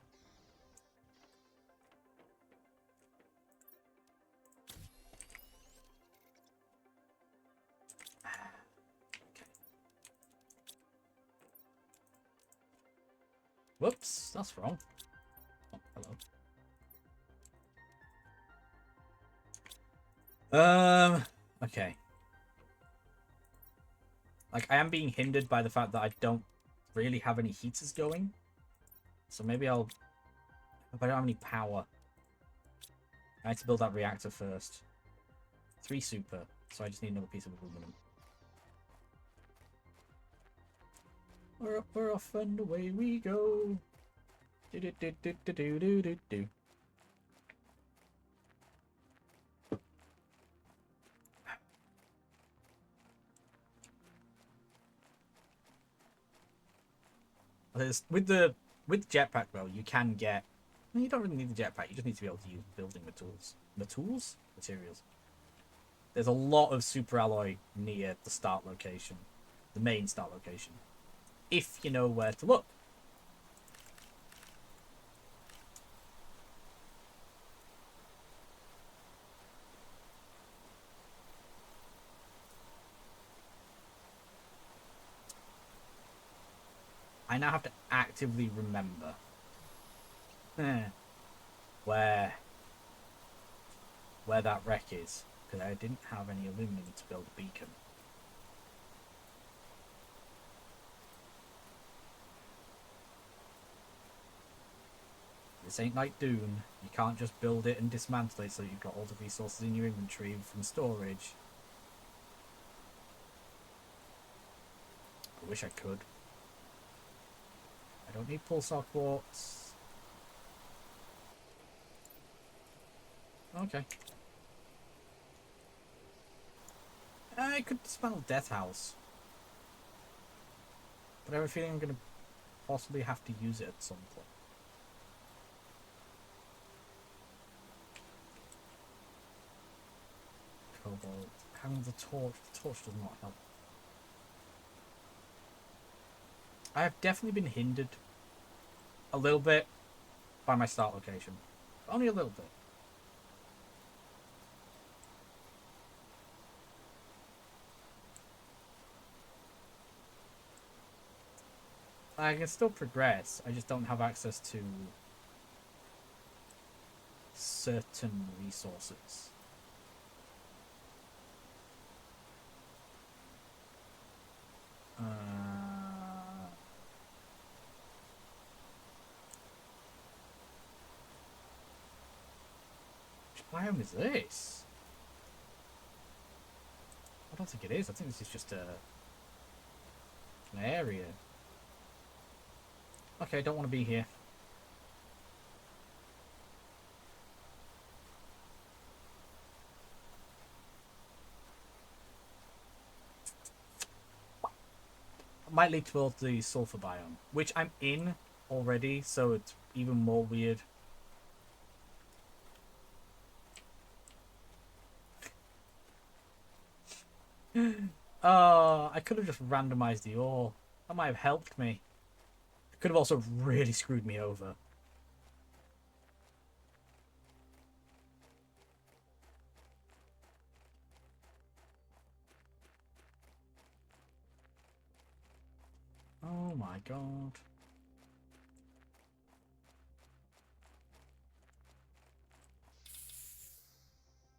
Okay. Whoops, that's wrong. Oh, hello. Okay. Like, I am being hindered by the fact that I don't really have any heaters going. So maybe if I don't have any power. I need to build that reactor first. 3 super, so I just need another piece of aluminum. We're up, we're off, and away we go. Do do do do do do do do do. With jetpack though, you can get. You don't really need the jetpack. You just need to be able to use building materials. There's a lot of super alloy near the start location, the main start location, if you know where to look. I now have to actively remember where that wreck is, because I didn't have any aluminum to build a beacon. This ain't like Dune. You can't just build it and dismantle it so you've got all the resources in your inventory from storage. I wish I could. I don't need pulsar quartz. Okay. I could dismantle Death House. But I have a feeling I'm going to possibly have to use it at some point. Cobalt. Having the torch does not help. I have definitely been hindered a little bit by my start location. Only a little bit. I can still progress, I just don't have access to certain resources. Which biome is this? I don't think it is. I think this is just an area. Okay, I don't want to be here. Might lead towards the sulfur biome, which I'm in already, so it's even more weird. Oh, I could have just randomized the ore. That might have helped me. It could have also really screwed me over. Oh my god.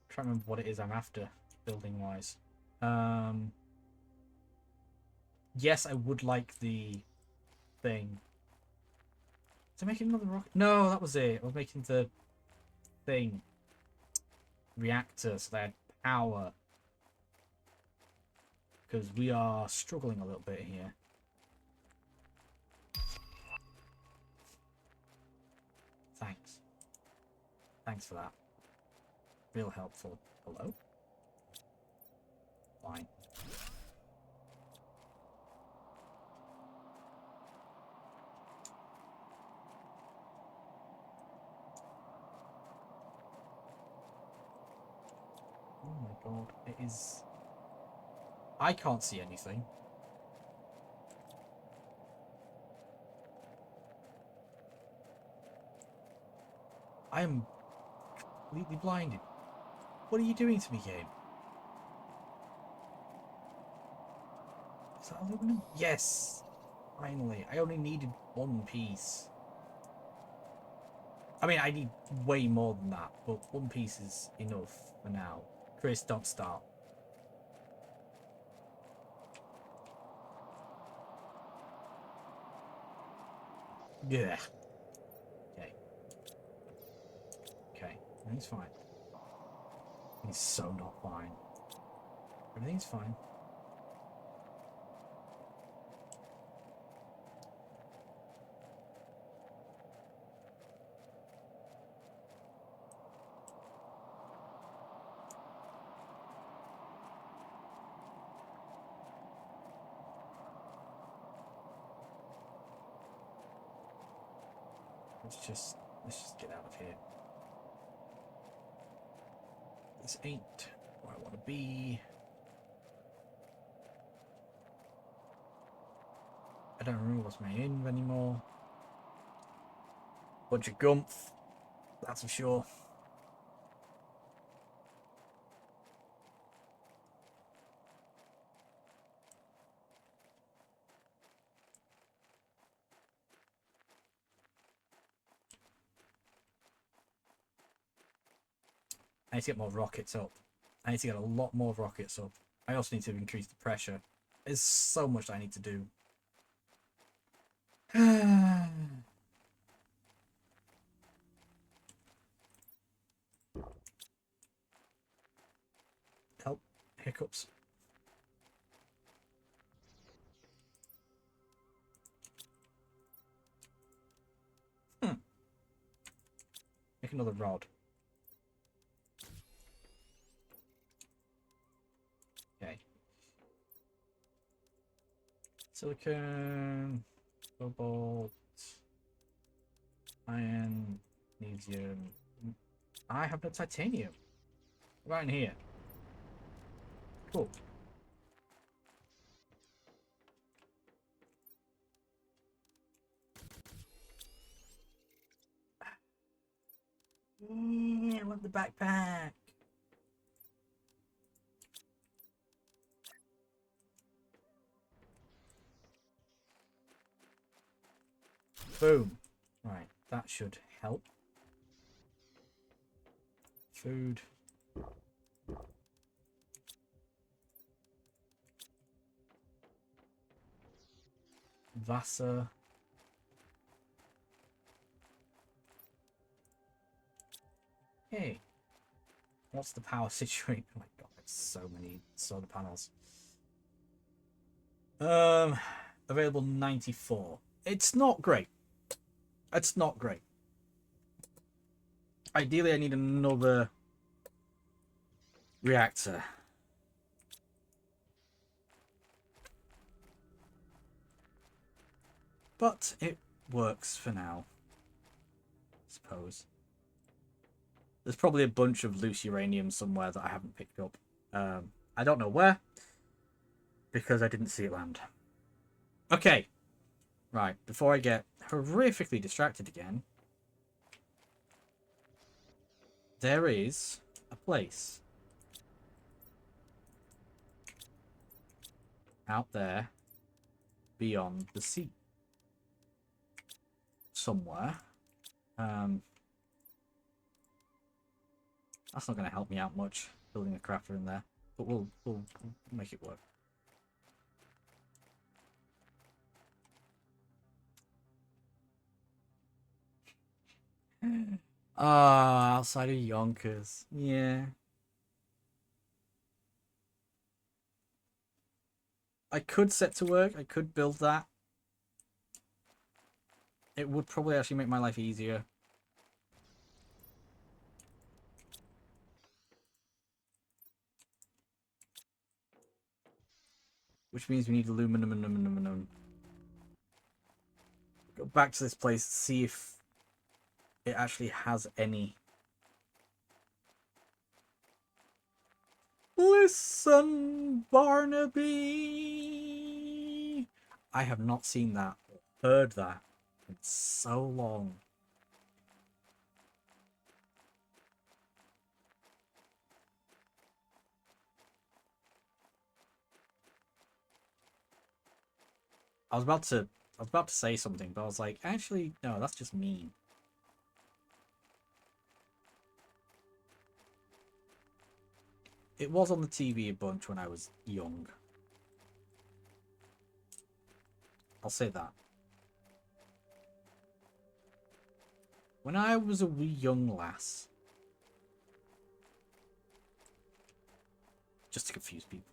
Trying to remember what it is I'm after, building wise. Yes, I would like the thing. Was I making another rocket? No, that was it. I was making the thing. Reactor, so they had power. Because we are struggling a little bit here. Thanks. Thanks for that. Real helpful. Hello? Fine. Oh my god, it is... I can't see anything. I am completely blinded. What are you doing to me, game? Is that aluminum? Yes! Finally. I only needed one piece. I mean, I need way more than that, but one piece is enough for now. Chris, don't start. Yeah. Okay. Okay. Everything's fine. He's so not fine. Everything's fine. let's just get out of here. This ain't where I want to be. I don't remember what's my aim anymore. Bunch of gumph, that's for sure. I need to get more rockets up. I need to get a lot more rockets up. I also need to increase the pressure. There's so much I need to do. Help. Hiccups. Make another rod. Okay. Silicon, cobalt, iron, magnesium. I have no titanium. Right in here. Cool. Yeah, I want the backpack. Boom. Right, that should help. Food. Wasser. Hey. What's the power situation? Oh my god, there's so many solar panels. Available 94. It's not great. It's not great. Ideally, I need another reactor. But it works for now, I suppose. There's probably a bunch of loose uranium somewhere that I haven't picked up. I don't know where, because I didn't see it land. Okay. Right, before I get horrifically distracted again, there is a place out there beyond the sea. Somewhere. That's not going to help me out much, building a crafter in there, but we'll make it work. Ah, outside of Yonkers. Yeah. I could set to work. I could build that. It would probably actually make my life easier. Which means we need aluminum. Go back to this place, see if it actually has any. Listen, Barnaby. I have not seen that or heard that in so long. I was about to say something, but I was like, actually, no, that's just mean. It was on the TV a bunch when I was young. I'll say that. When I was a wee young lass. Just to confuse people.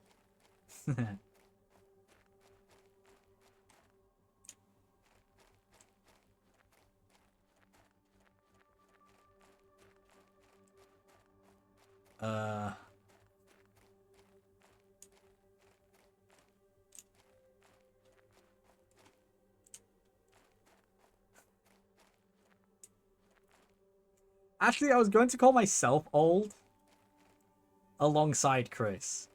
Actually, I was going to call myself old alongside Chris.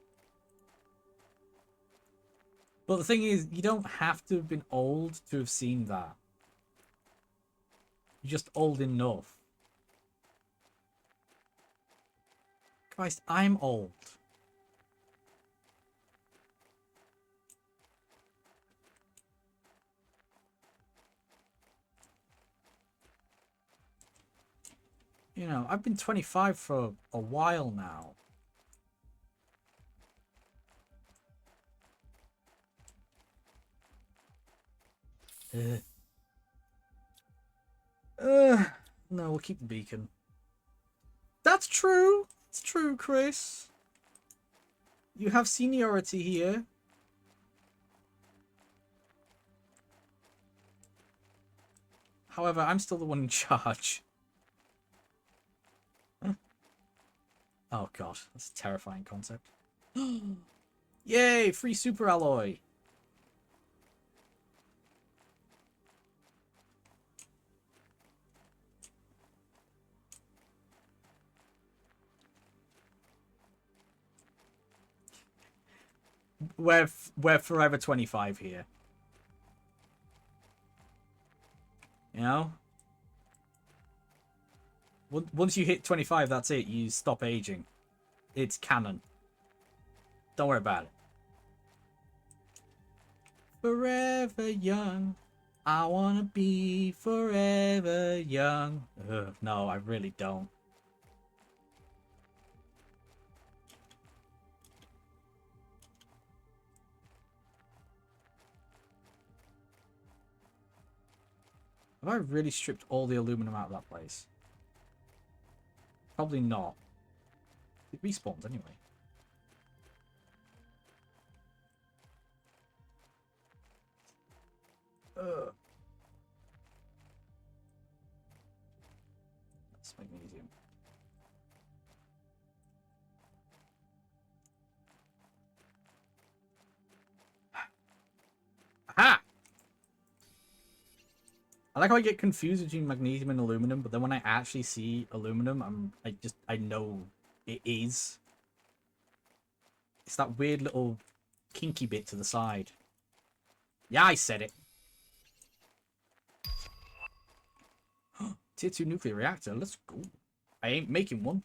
But the thing is, you don't have to have been old to have seen that. You're just old enough. Christ, I'm old. You know, I've been 25 for a while now. No, we'll keep the beacon. That's true. It's true, Chris. You have seniority here. However, I'm still the one in charge. Huh? Oh god, that's a terrifying concept. Yay, free super alloy. We're forever 25 here. You know? Once you hit 25, that's it. You stop aging. It's canon. Don't worry about it. Forever young. I wanna be forever young. Ugh, no, I really don't. Have I really stripped all the aluminum out of that place? Probably not. It respawns anyway. That's magnesium. Aha! I like how I get confused between magnesium and aluminum, but then when I actually see aluminum, I know it is. It's that weird little kinky bit to the side. Yeah, I said it. Tier 2 nuclear reactor, let's go. I ain't making one.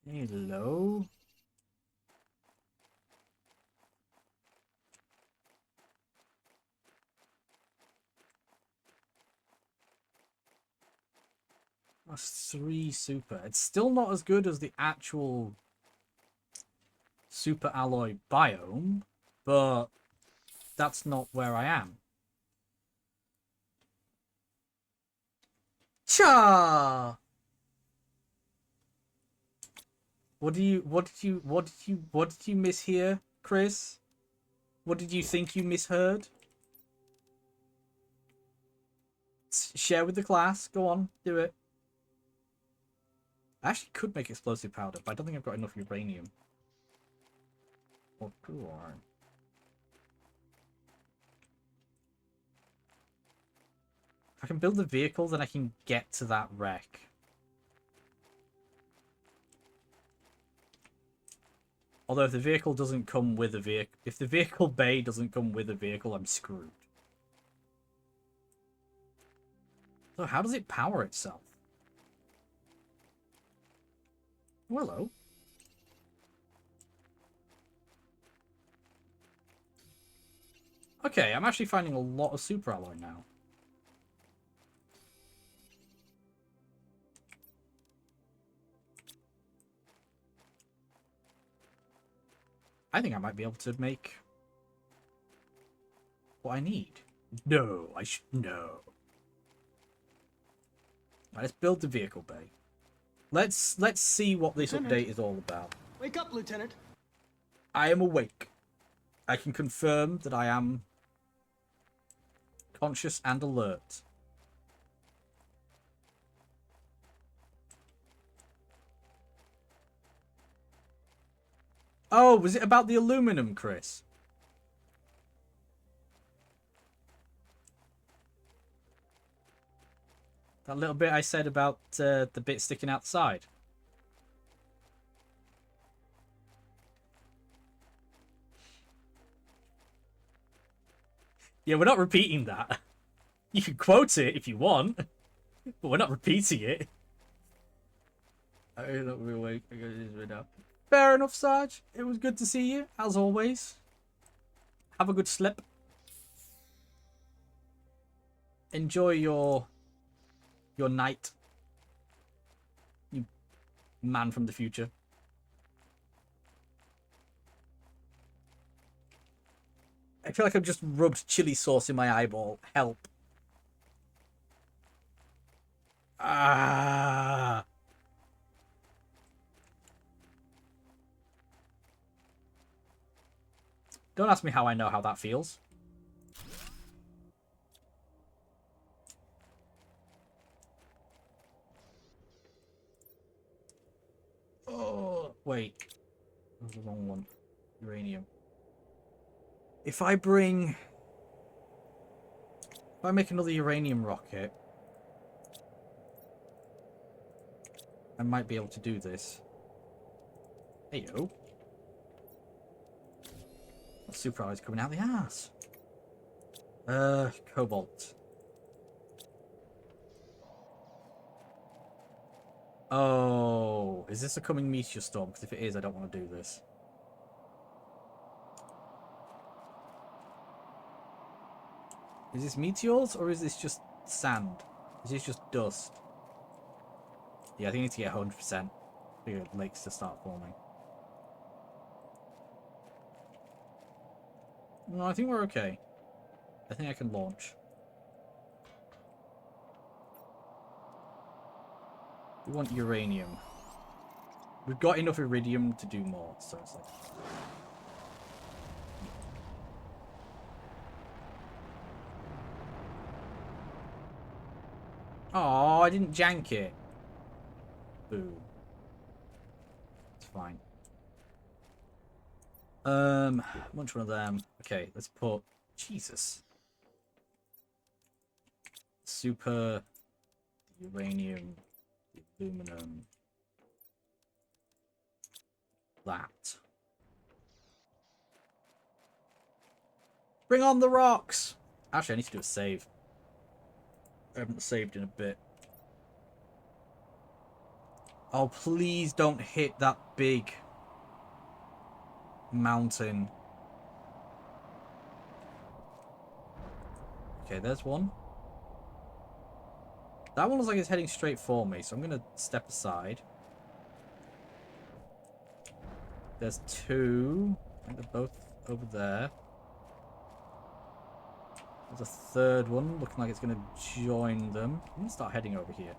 Hello? That's 3 super. It's still not as good as the actual super alloy biome, but that's not where I am. Cha! What did you mishear, Chris? What did you think you misheard? Share with the class. Go on, do it. I actually could make explosive powder, but I don't think I've got enough uranium. Or cool iron. If I can build a vehicle, then I can get to that wreck. Although if the vehicle doesn't come with a vehicle, if the vehicle bay doesn't come with a vehicle, I'm screwed. So how does it power itself? Oh, hello. Okay, I'm actually finding a lot of super alloy now. I think I might be able to make what I need. No, I should no. Right, let's build the vehicle bay. Let's see what this update is all about. Wake up, Lieutenant. I am awake. I can confirm that I am conscious and alert. Oh, was it about the aluminum, Chris? That little bit I said about the bit sticking outside. Yeah, we're not repeating that. You can quote it if you want, but we're not repeating it. I'm not real awake. I got this right now. Fair enough, Sarge. It was good to see you, as always. Have a good slip. Enjoy your night. You man from the future. I feel like I've just rubbed chili sauce in my eyeball. Help. Ah. Don't ask me how I know how that feels. Oh, wait. That was the wrong one. Uranium. If I make another uranium rocket, I might be able to do this. Hey, yo. Super eyes coming out the ass. Cobalt. Oh, is this a coming meteor storm? Because if it is, I don't want to do this. Is this meteors or is this just sand? Is this just dust? Yeah, I think I need to get 100% for your lakes to start forming. No, I think we're okay. I think I can launch. We want uranium. We've got enough iridium to do more, so it's like... Oh, I didn't jank it. Boo. It's fine. Munch one of them. Okay, let's put... Jesus. Super... Uranium... Aluminum... That. Bring on the rocks! Actually, I need to do a save. I haven't saved in a bit. Oh, please don't hit that big mountain. Okay, there's one. That one looks like it's heading straight for me, so I'm going to step aside. There's two. I think they're both over there. There's a third one, looking like it's going to join them. I'm going to start heading over here.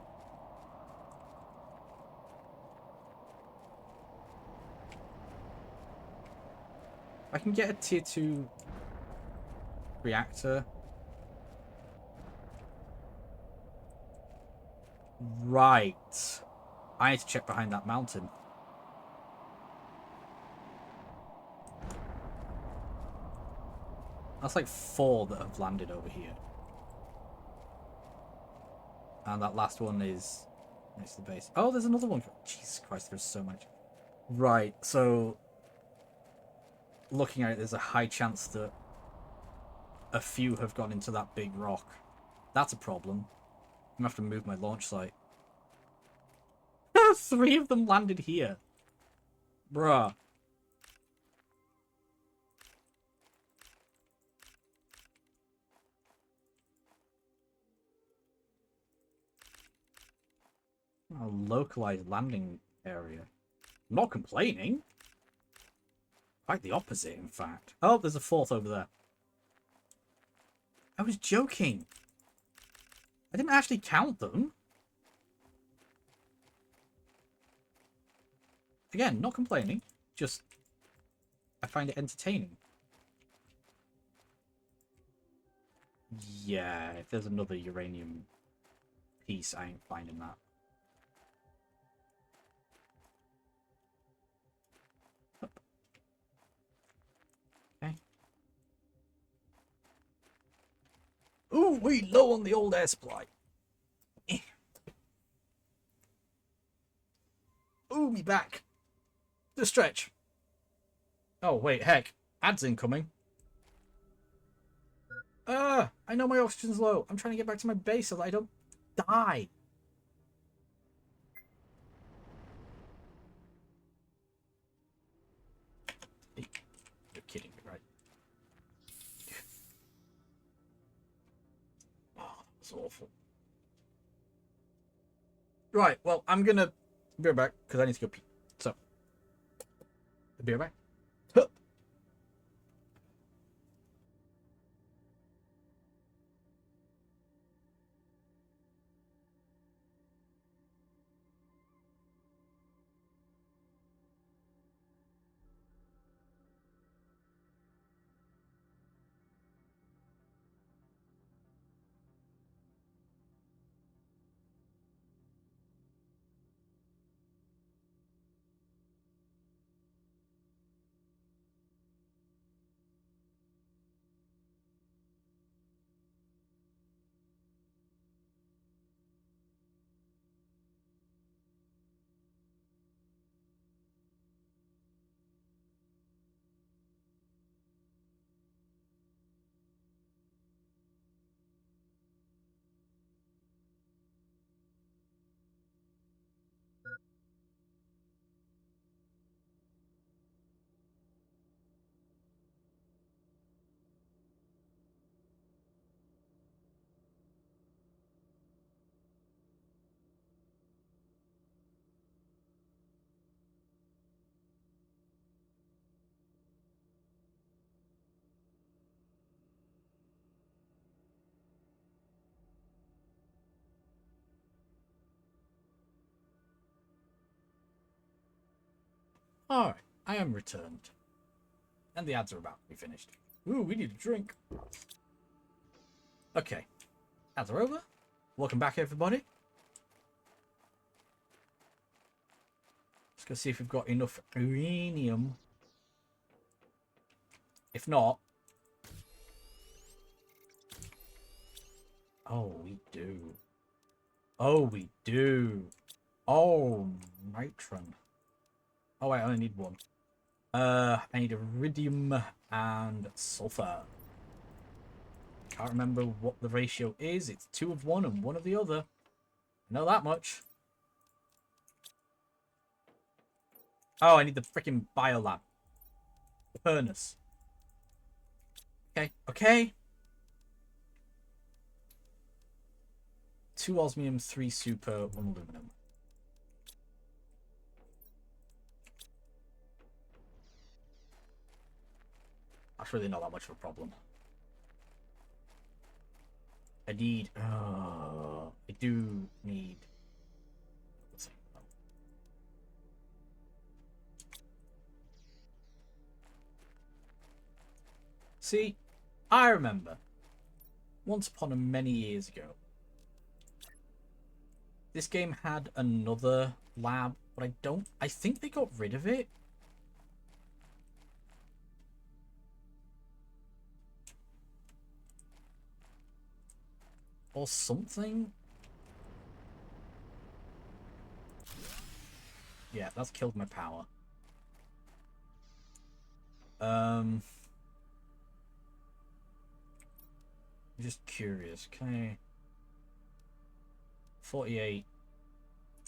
I can get a tier 2 reactor. Right. I need to check behind that mountain. That's like 4 that have landed over here. And that last one is next to the base. Oh, there's another one. Jesus Christ, there's so much. Right, so... Looking at it, there's a high chance that a few have gone into that big rock. That's a problem. I'm going to have to move my launch site. 3 of them landed here. Bruh. A localized landing area. I'm not complaining. Quite the opposite, in fact. Oh, there's a 4th over there. I was joking. I didn't actually count them. Again, not complaining. Just, I find it entertaining. Yeah, if there's another uranium piece, I ain't finding that. Okay. Ooh, we low on the old air supply. be back. The stretch. Oh, wait, heck. Ads incoming. I know my oxygen's low. I'm trying to get back to my base so that I don't die. Hey, you're kidding me, right? Oh, that was awful. Right, well, I'm gonna be right back because I need to go pee. So, I'll be right back. Huh. Alright, I am returned. And the ads are about to be finished. Ooh, we need a drink. Okay, ads are over. Welcome back, everybody. Let's go see if we've got enough uranium. If not... Oh, we do. Oh, we do. Oh, nitron. Oh, wait, I only need one. I need iridium and sulfur. Can't remember what the ratio is. It's 2 of one and 1 of the other. I know that much. Oh, I need the freaking biolab. Furnace. Okay, okay. 2 osmium, 3 super, 1 aluminum. That's really not that much of a problem. I need... I do need... Let's see. Oh. See, I remember. Once upon a many years ago. This game had another lab, but I think they got rid of it. Or something. Yeah, that's killed my power. I'm just curious. Can I... 48,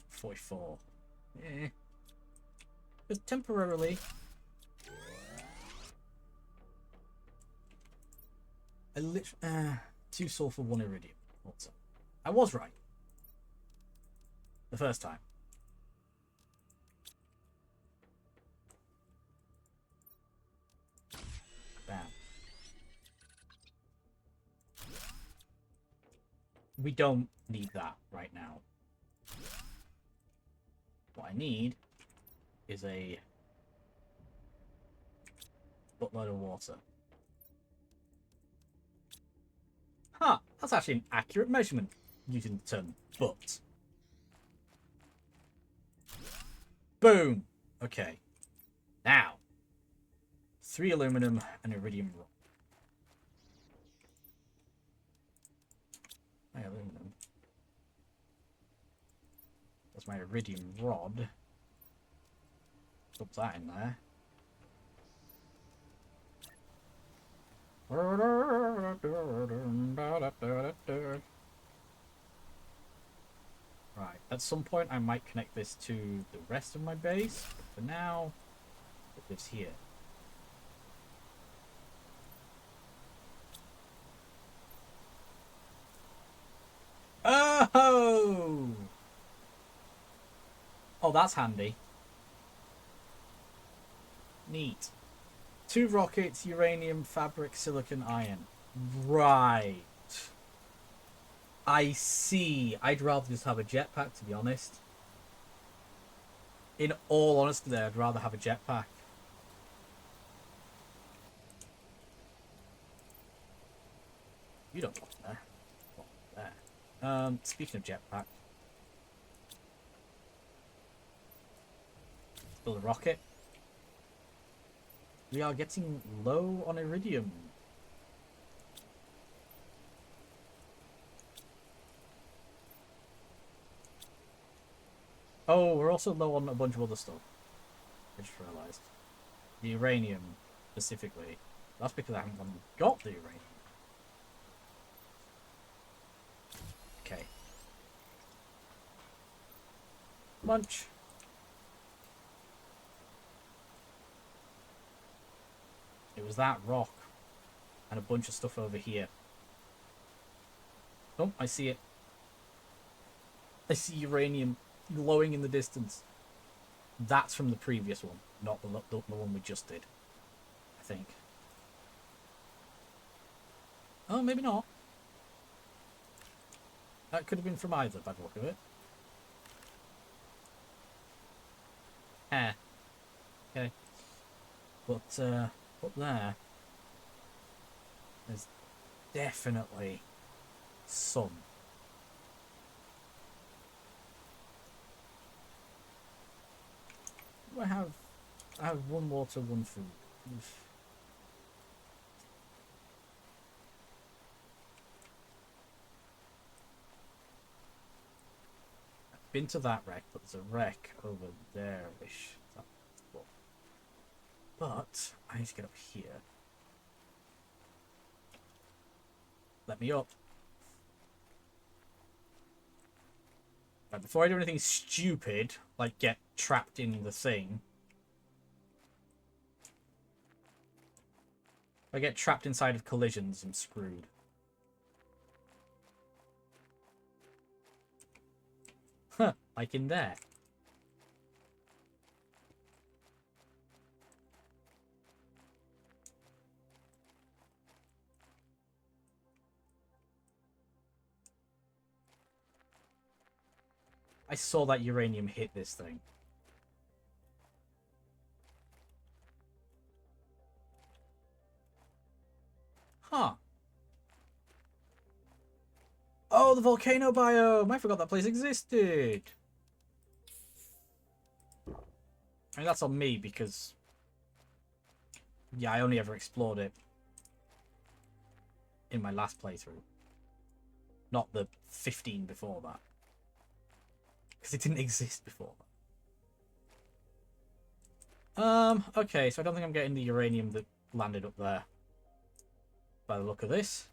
44. Eh. But temporarily... I literally... 2 sulfur, 1 iridium. What's up? I was right. The first time. Bam. We don't need that right now. What I need is a buttload of water. Huh, that's actually an accurate measurement using the term but. Boom! Okay. Now, 3 aluminum and iridium rod. My aluminum. That's my iridium rod. Put that in there. Right, at some point I might connect this to the rest of my base, but for now, it lives here. Oh! Oh, that's handy. Neat. 2 rockets, uranium, fabric, silicon, iron. Right. I see. I'd rather just have a jetpack, to be honest. In all honesty there, I'd rather have a jetpack. You don't want there. Want there. Speaking of jetpack. Let's build a rocket. We are getting low on iridium. Oh, we're also low on a bunch of other stuff. I just realised. The uranium, specifically. That's because I haven't got the uranium. Okay. Lunch. It was that rock. And a bunch of stuff over here. Oh, I see it. I see uranium glowing in the distance. That's from the previous one, not the one we just did. I think. Oh, maybe not. That could have been from either, by the look of it. Okay. But, up there, there's definitely some. I have 1 water, 1 food. Oof. I've been to that wreck, but there's a wreck over there-ish. But I need to get up here. Let me up. Right, before I do anything stupid, like get trapped in the thing. If I get trapped inside of collisions, I'm screwed. Huh, like in there. I saw that uranium hit this thing. Huh. Oh, the volcano biome! I forgot that place existed! I mean, that's on me because... yeah, I only ever explored it in my last playthrough. Not the 15 before that. Because it didn't exist before that. Okay, so I don't think I'm getting the uranium that landed up there. By the look of this.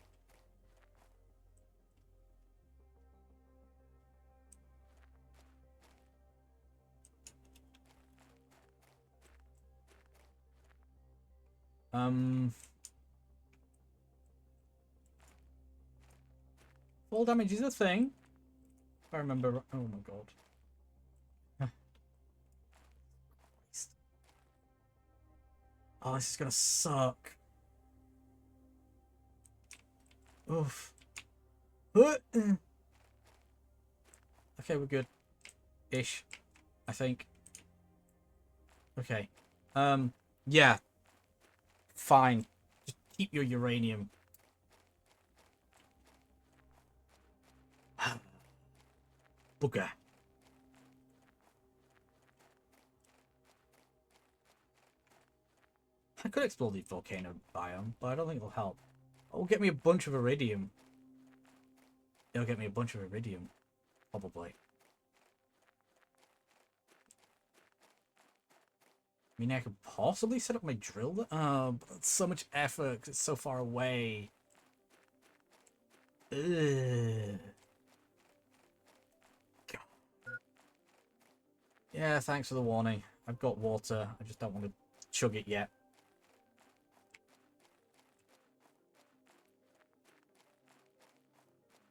Fall damage is a thing. If I remember. Oh my god. Oh, this is gonna suck. Oof. Okay, we're good. Ish. I think. Okay. Yeah. Fine. Just keep your uranium. Booger. I could explore the volcano biome, but I don't think it'll help. It'll get me a bunch of iridium. It'll get me a bunch of iridium. Probably. mean, I could possibly set up my drill. But it's so much effort 'cause it's so far away. Ugh. God. Yeah, thanks for the warning. I've got water. I just don't want to chug it yet.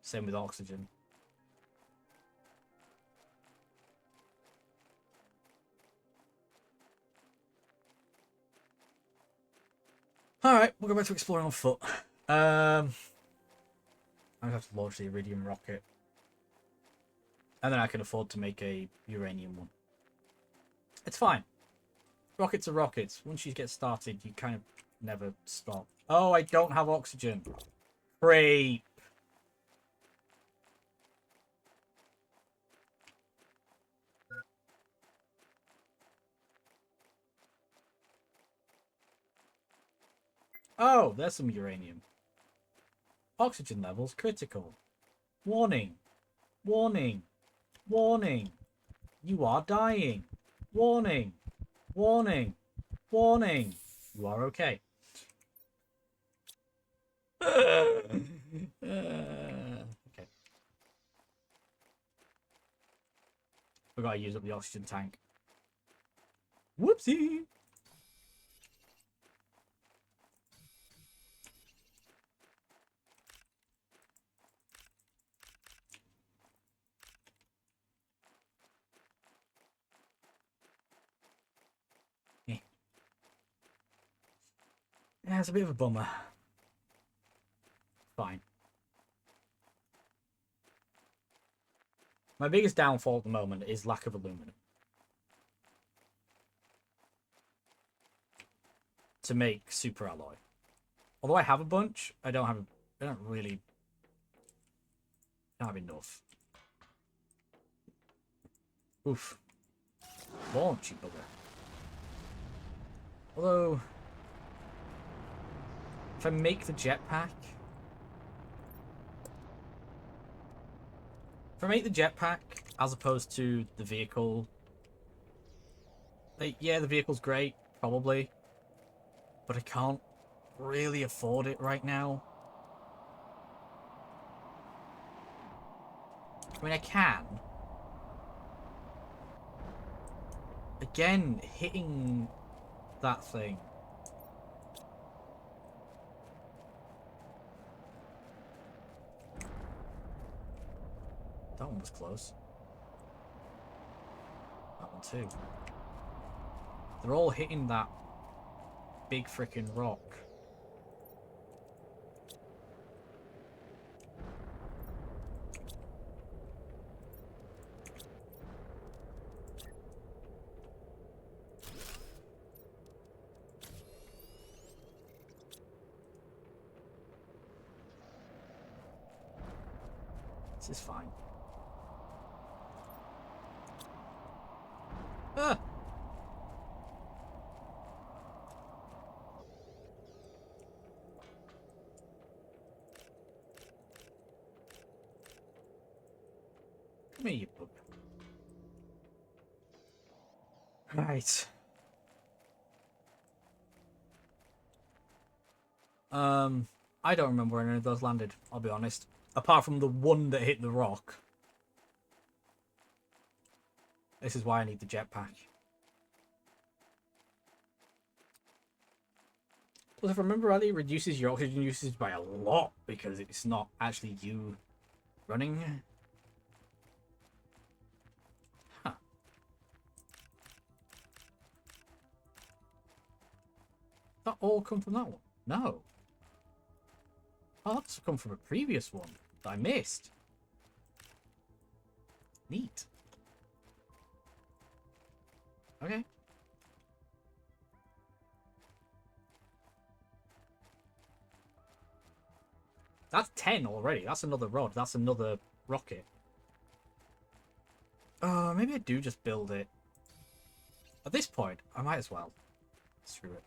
Same with oxygen. Alright, we'll go back to exploring on foot. I have to launch the Iridium rocket. And then I can afford to make a uranium one. It's fine. Rockets are rockets. Once you get started, you kind of never stop. Oh, I don't have oxygen. Great. Oh, there's some uranium. Oxygen levels critical. Warning. Warning. Warning. You are dying. Warning. Warning. Warning. You are okay. Okay. Forgot to use up the oxygen tank. Whoopsie. Yeah, it's a bit of a bummer. Fine. My biggest downfall at the moment is lack of aluminum. To make super alloy. Although I have a bunch, I don't have enough. Oof. Launch, you bugger. Although, if I make the jetpack... If I make the jetpack, as opposed to the vehicle... Like, yeah, the vehicle's great, probably. But I can't really afford it right now. I mean, I can. Again, hitting that thing. That one was close. That one too. They're all hitting that big freaking rock. This is fine. Ah! Come here, you bug. Right. I don't remember where any of those landed, I'll be honest. Apart from the one that hit the rock. This is why I need the jetpack. Plus, if I remember rightly, it reduces your oxygen usage by a lot because it's not actually you running. Huh. That all come from that one? No. Oh, that's come from a previous one that I missed. Neat. Okay. That's 10 already. That's another rod. That's another rocket. Maybe I do just build it. At this point, I might as well. Screw it.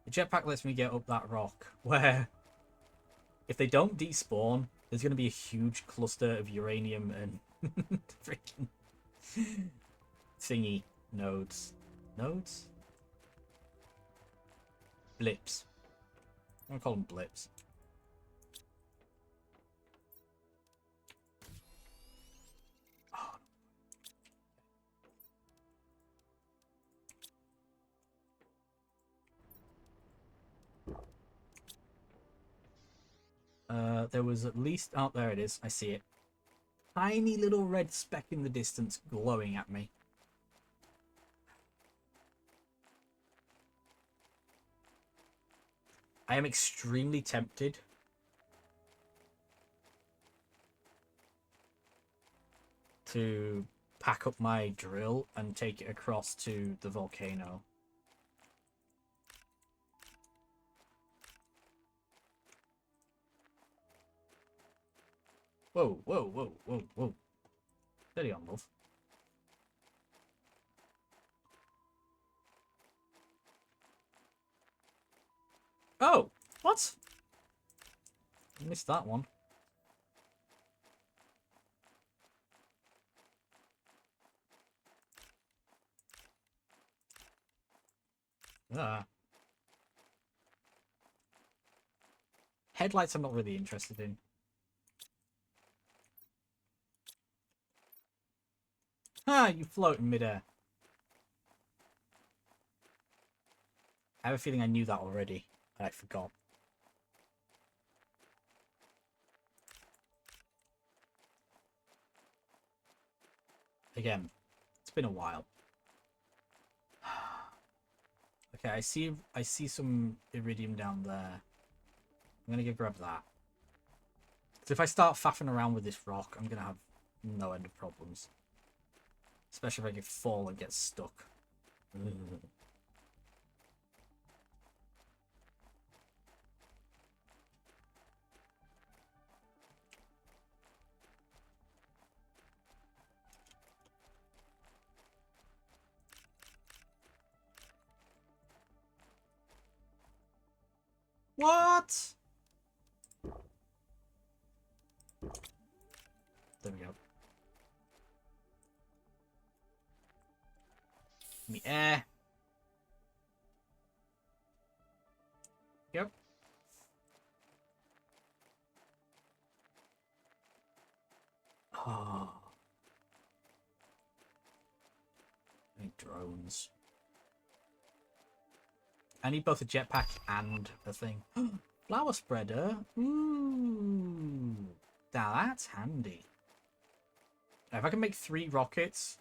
The jetpack lets me get up that rock where if they don't despawn, there's going to be a huge cluster of uranium and freaking thingy nodes. Nodes? blips. I'm gonna call them blips. There was at least... Oh, there it is. I see it. Tiny little red speck in the distance glowing at me. I am extremely tempted to pack up my drill and take it across to the volcano. Whoa, whoa, whoa, whoa, whoa. Steady on, love. Oh, what? I missed that one. Ah. Headlights I'm not really interested in. Ah, you float in midair. I have a feeling I knew that already. I forgot. Again, it's been a while. Okay, I see some iridium down there. I'm gonna go grab that. So if I start faffing around with this rock, I'm gonna have no end of problems. Especially if I can fall and get stuck. What? There we go. Give me air. Yep. Oh. I need drones. I need both a jetpack and a thing. Flower spreader. Ooh. Now that's handy. Now, if I can make 3 rockets,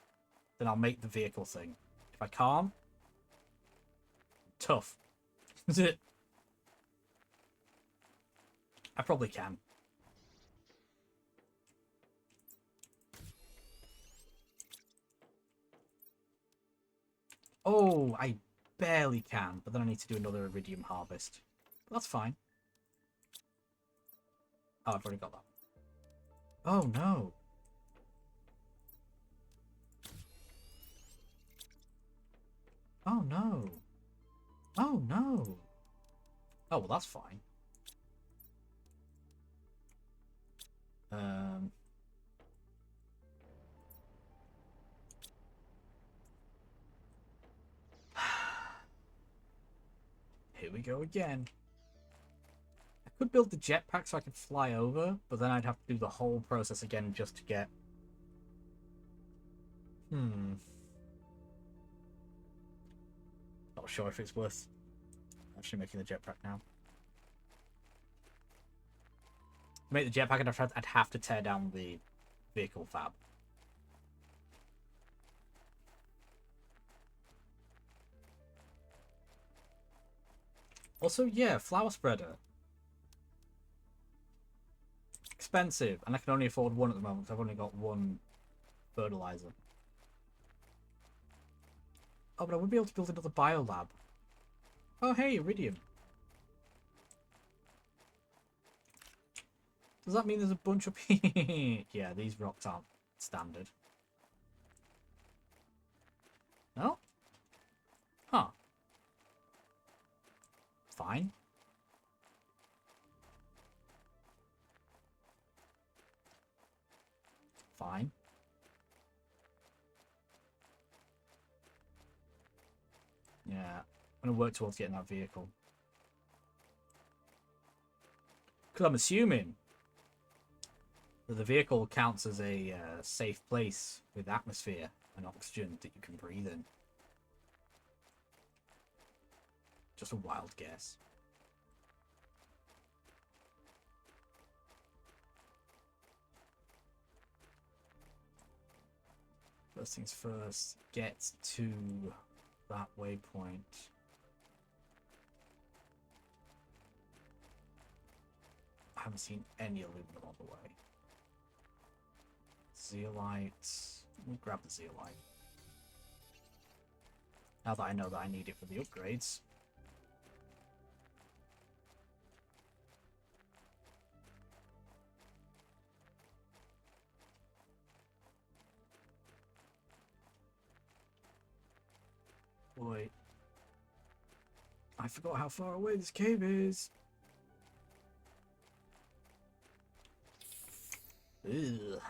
then I'll make the vehicle thing. If I can't, tough. Is it? I probably can. Oh, I barely can, but then I need to do another iridium harvest. But that's fine. Oh, I've already got that. Oh, no. Oh, no. Oh, no. Oh, well, that's fine. Here we go again. I could build the jetpack so I could fly over, but then I'd have to do the whole process again just to get... Not sure if it's worth actually making the jetpack now. To make the jetpack, I'd have to tear down the vehicle fab. Also, yeah, flower spreader. Expensive, and I can only afford one at the moment because I've only got 1 fertilizer. Oh, but I would be able to build another biolab. Oh, hey, iridium. Does that mean there's a bunch of... Yeah, these rocks aren't standard. No? Huh. Fine. Fine. Yeah. I'm going to work towards getting that vehicle. Because I'm assuming that the vehicle counts as a safe place with atmosphere and oxygen that you can breathe in. Just a wild guess. First things first, get to that waypoint. I haven't seen any aluminum on the way. Zeolite. We'll grab the zeolite. Now that I know that I need it for the upgrades. Wait. I forgot how far away this cave is. Ugh.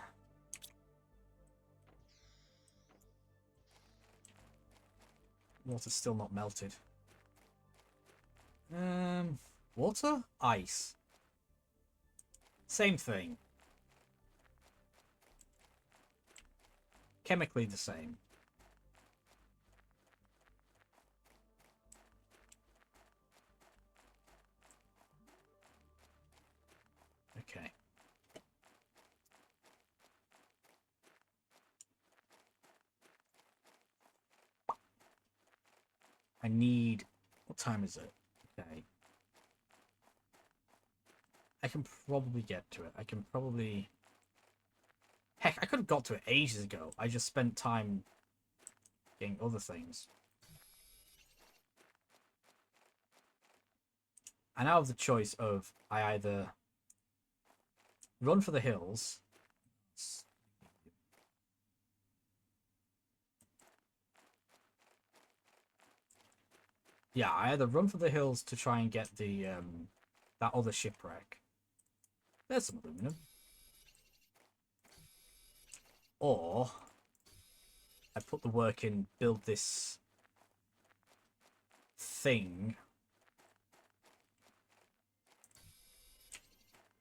Water's still not melted. Water? Ice. Same thing. Chemically the same. Okay. I need... What time is it? Okay. I can probably get to it. I can probably... Heck, I could have got to it ages ago. I just spent time getting other things. I now have the choice of I either run for the hills. Yeah, I either run for the hills to try and get the that other shipwreck. There's some aluminum. Or I put the work in, build this thing,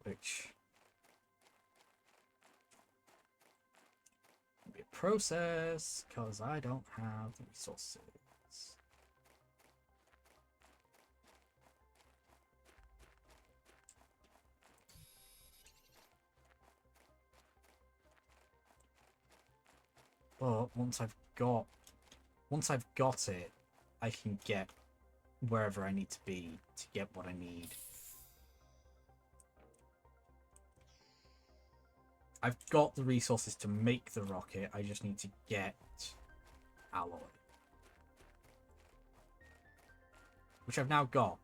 which will be a process because I don't have the resources. But once I've got it, I can get wherever I need to be to get what I need. I've got the resources to make the rocket, I just need to get alloy. Which I've now got.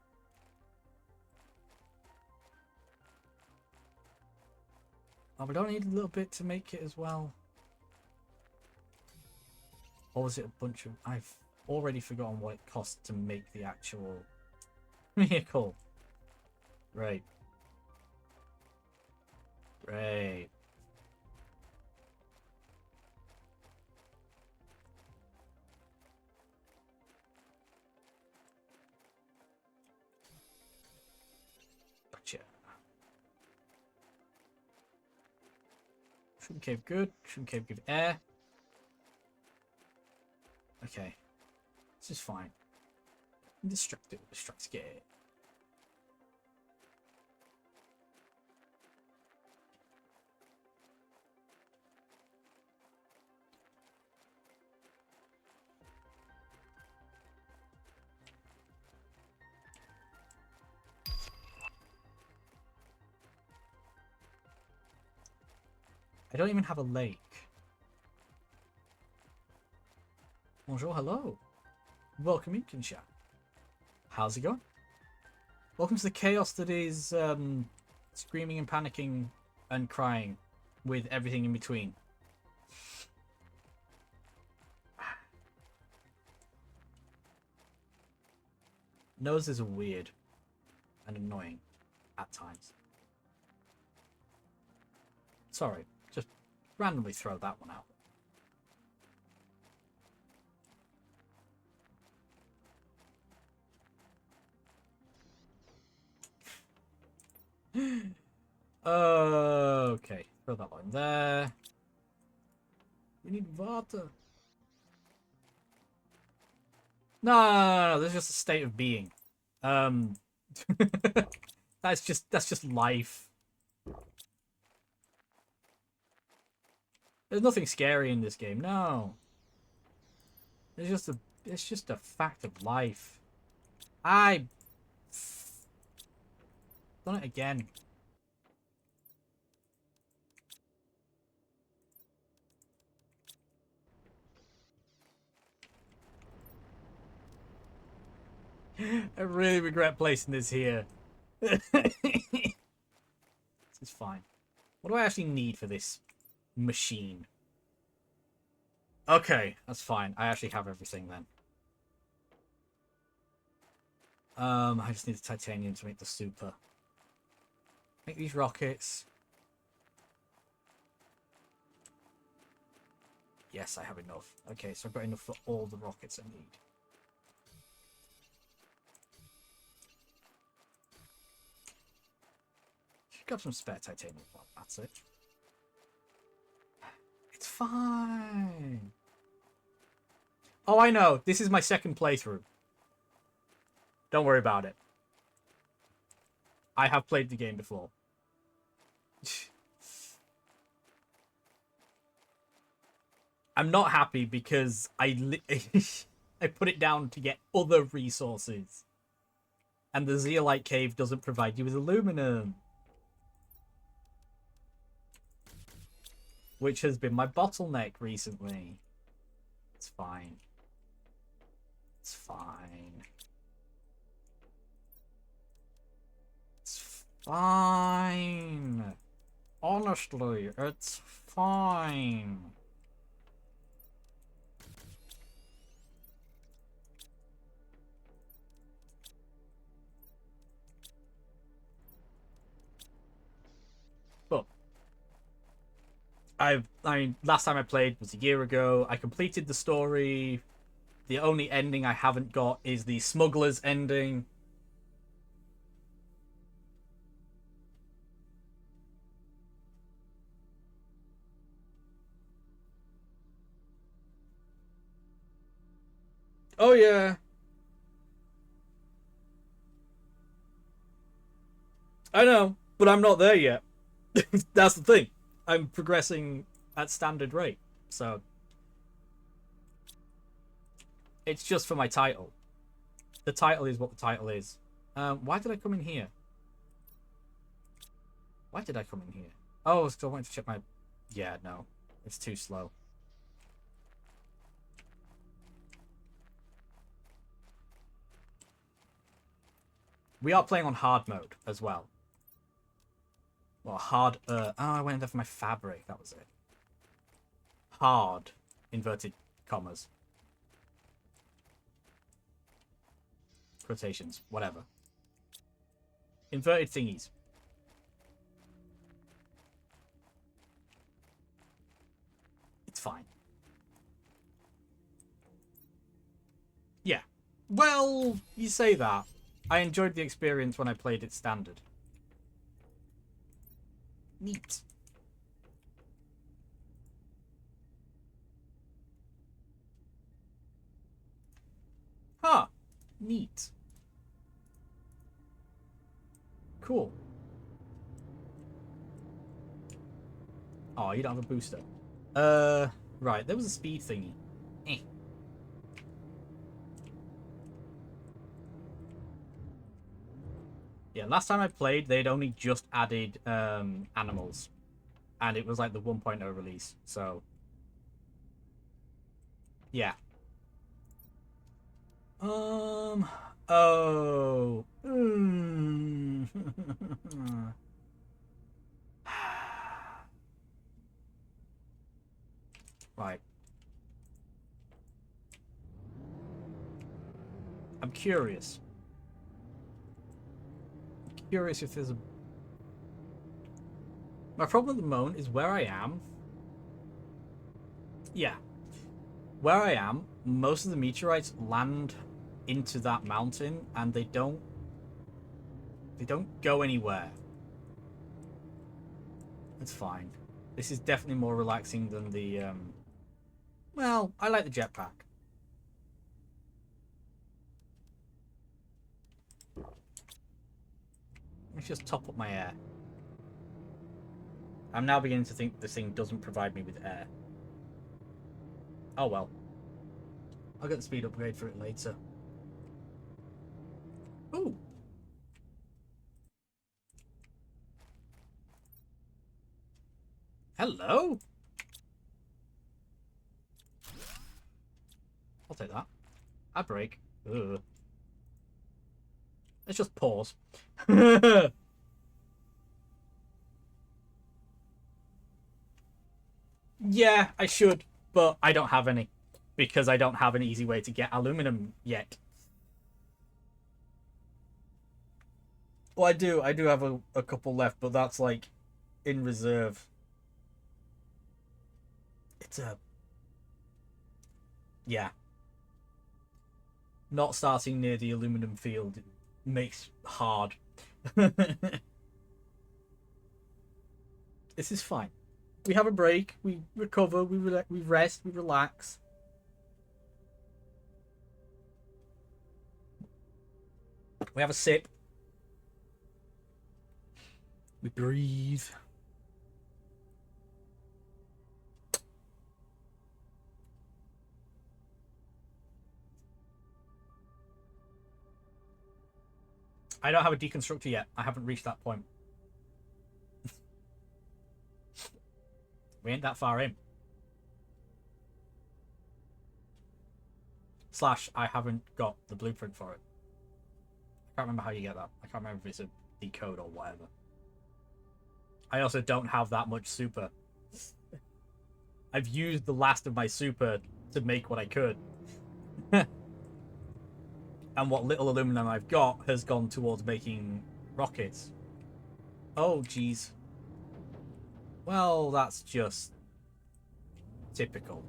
Oh, but I don't need a little bit to make it as well. Or was it a bunch of... I've already forgotten what it costs to make the actual vehicle. Right. Right. Gotcha. Shroom cave good. Shroom cave give air. Okay. This is fine. Destructive. Destruct scare. I don't even have a lake. Bonjour, hello. Welcome in, Kinsha. How's it going? Welcome to the chaos that is screaming and panicking and crying with everything in between. Noses are weird and annoying at times. Sorry, just randomly throw that one out. Okay, throw that one there. We need water. No, this is just a state of being. That's just life. There's nothing scary in this game. No. It's just a fact of life. I done it again. I really regret placing this here. This is fine. What do I actually need for this machine? Okay, that's fine. I actually have everything then. I just need the titanium to make the super. Make these rockets. Yes, I have enough. Okay, so I've got enough for all the rockets I need. Got some spare titanium. Well, that's it. It's fine. Oh, I know. This is my second playthrough. Don't worry about it. I have played the game before. I'm not happy because I put it down to get other resources. And the Zeolite Cave doesn't provide you with aluminum. Which has been my bottleneck recently. It's fine. It's fine. It's fine. Honestly, it's fine. But last time I played was a year ago. I completed the story. The only ending I haven't got is the smuggler's ending. Oh yeah. I know, but I'm not there yet. That's the thing. I'm progressing at standard rate, so it's just for my title. The title is what the title is. Why did I come in here? Why did I come in here? Oh, still wanting to check my... Yeah, no. It's too slow. We are playing on hard mode as well. Well, hard... Oh, I went in there for my fabric. That was it. Hard. Inverted commas. Quotations. Whatever. Inverted thingies. It's fine. Yeah. Well, you say that. I enjoyed the experience when I played it standard. Neat. Huh. Neat. Cool. Oh, you don't have a booster. Right. There was a speed thingy. Eh. Yeah, last time I played, they'd only just added animals. And it was like the 1.0 release, so... Yeah. Oh. Right. I'm curious. Curious if there's a... My problem at the moment is where I am. Yeah. Where I am, most of the meteorites land into that mountain and they don't go anywhere. It's fine. This is definitely more relaxing than the, well, I like the jetpack. Let's just top up my air. I'm now beginning to think this thing doesn't provide me with air. Oh well. I'll get the speed upgrade for it later. Ooh. Hello? I'll take that. I break. Ugh. Let's just pause. Yeah, I should, but I don't have any. Because I don't have an easy way to get aluminum yet. Well, I do have a couple left, but that's like in reserve. It's a... Yeah. Not starting near the aluminum field makes hard. This is fine. We have a break, we recover, we rest, we relax. We have a sip. We breathe. I don't have a deconstructor yet. I haven't reached that point. We ain't that far in. Slash, I haven't got the blueprint for it. I can't remember how you get that. I can't remember if it's a decode or whatever. I also don't have that much super. I've used the last of my super to make what I could. And what little aluminum I've got has gone towards making rockets. Oh, jeez. Well, that's just typical.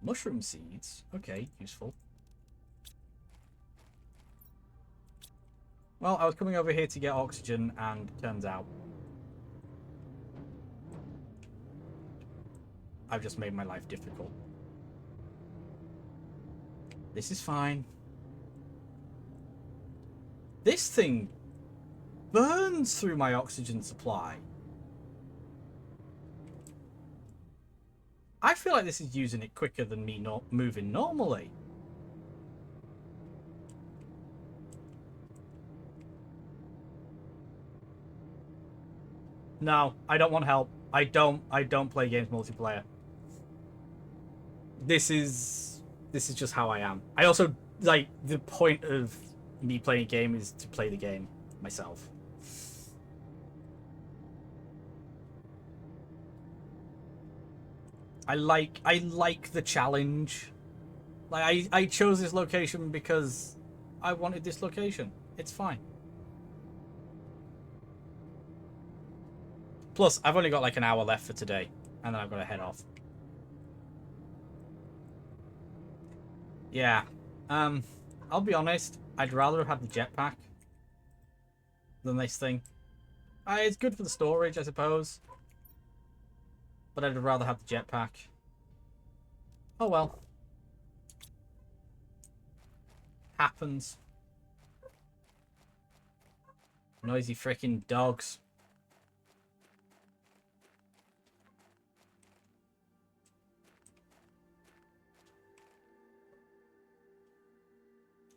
Mushroom seeds. Okay, useful. Well, I was coming over here to get oxygen, and turns out I've just made my life difficult. This is fine. This thing burns through my oxygen supply. I feel like this is using it quicker than me not moving normally. No, I don't want help. I don't play games multiplayer. This is just how I am. I also, like, the point of me playing a game is to play the game myself. I like the challenge. Like, I chose this location because I wanted this location. It's fine. Plus, I've only got like an hour left for today, and then I've got to head off. Yeah. I'll be honest, I'd rather have had the jetpack than this thing. It's good for the storage, I suppose. But I'd rather have the jetpack. Oh well. Happens. Noisy freaking dogs.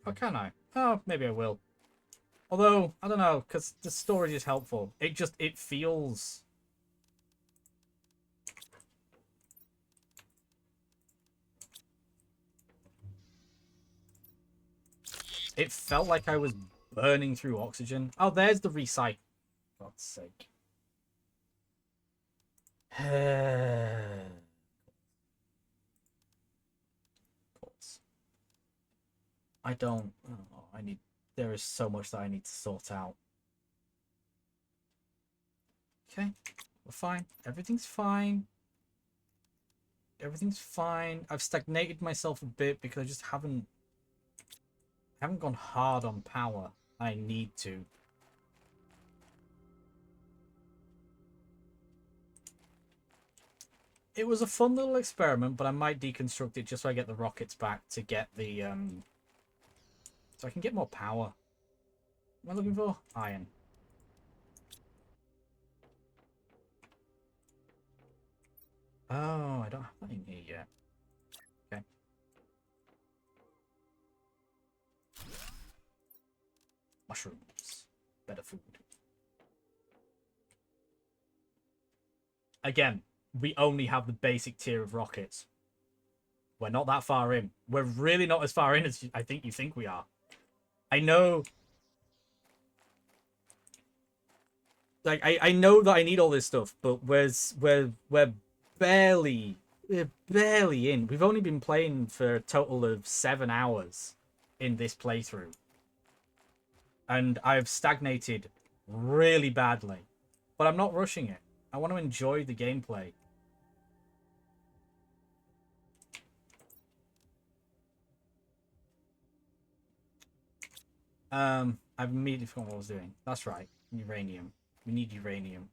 Or can I? Oh, maybe I will. Although, I don't know, because the storage is helpful. It feels... It felt like I was burning through oxygen. Oh, there's the recycle. For God's sake. I don't... Oh, I need... There is so much that I need to sort out. Okay. We're fine. Everything's fine. Everything's fine. I've stagnated myself a bit because I just haven't gone hard on power. I need to. It was a fun little experiment, but I might deconstruct it just so I get the rockets back to get the so I can get more power. What am I looking for? Iron. Oh, I don't have that in here yet. Okay. Mushrooms. Better food. Again, we only have the basic tier of rockets. We're not that far in. We're really not as far in as I think you think we are. I know... Like, I know that I need all this stuff, but we're barely in. We've only been playing for a total of 7 hours in this playthrough. And I've stagnated really badly. But I'm not rushing it. I want to enjoy the gameplay. I've immediately forgotten what I was doing. That's right. Uranium. We need uranium.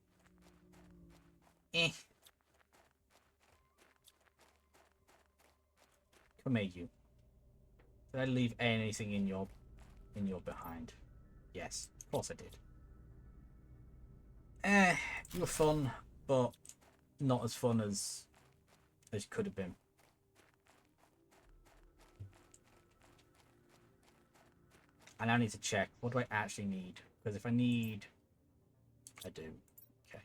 Come here, you. Did I leave anything in your behind? Yes, of course I did. You were fun, but not as fun as could have been. And I need to check. What do I actually need? Because if I need... I do. Okay.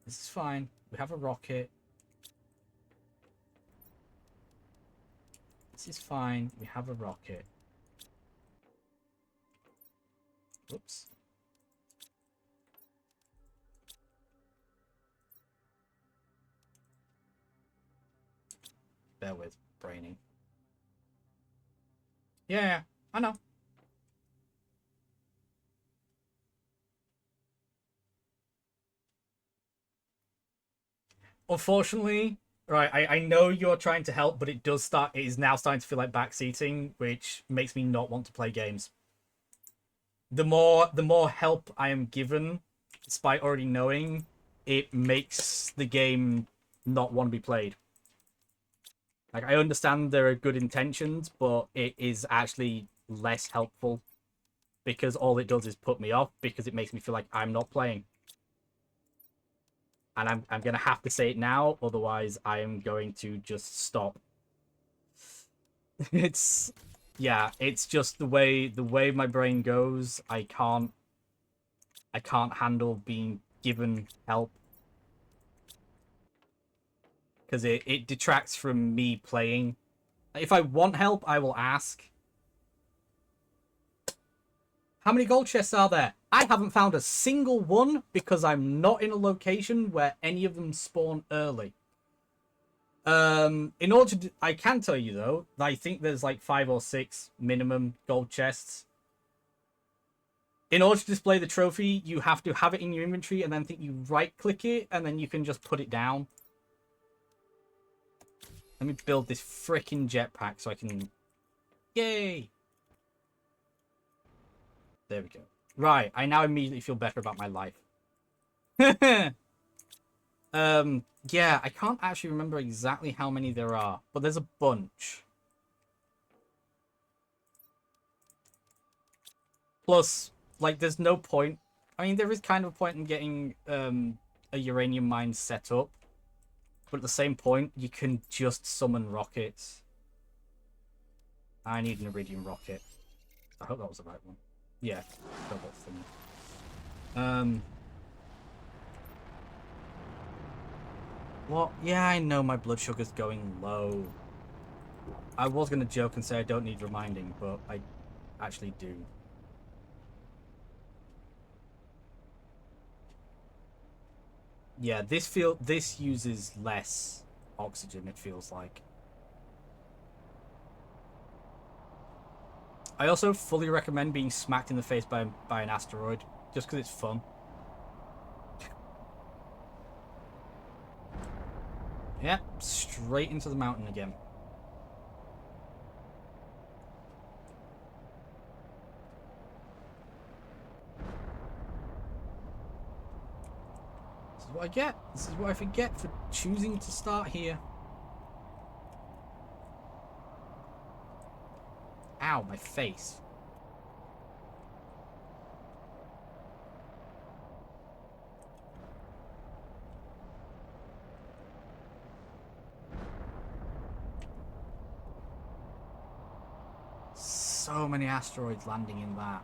This is fine. We have a rocket. This is fine. We have a rocket. Whoops. Bear with braining. Yeah, I know. Unfortunately, right, I know you're trying to help, but it is now starting to feel like backseating, which makes me not want to play games. The more help I am given, despite already knowing, it makes the game not want to be played. Like, I understand there are good intentions, but it is actually less helpful because all it does is put me off because it makes me feel like I'm not playing. And I'm going to have to say it now, otherwise I am going to just stop. It's just the way my brain goes. I can't handle being given help. Because it detracts from me playing. If I want help, I will ask. How many gold chests are there? I haven't found a single one because I'm not in a location where any of them spawn early. In order to... I can tell you, though, that I think there's like 5 or 6 minimum gold chests. In order to display the trophy, you have to have it in your inventory and then you right-click it and then you can just put it down. Let me build this freaking jetpack so I can... Yay! There we go. Right, I now immediately feel better about my life. Yeah, I can't actually remember exactly how many there are, but there's a bunch. Plus, like, there's no point... I mean, there is kind of a point in getting a uranium mine set up. But at the same point, you can just summon rockets. I need an iridium rocket. I hope that was the right one. Yeah, double thing. What? Yeah, I know my blood sugar's going low. I was going to joke and say I don't need reminding, but I actually do. Yeah, this uses less oxygen, it feels like. I also fully recommend being smacked in the face by an asteroid, just because it's fun. Yep, straight into the mountain again. This is what I get. This is what I forget for choosing to start here. Ow, my face. So many asteroids landing in that.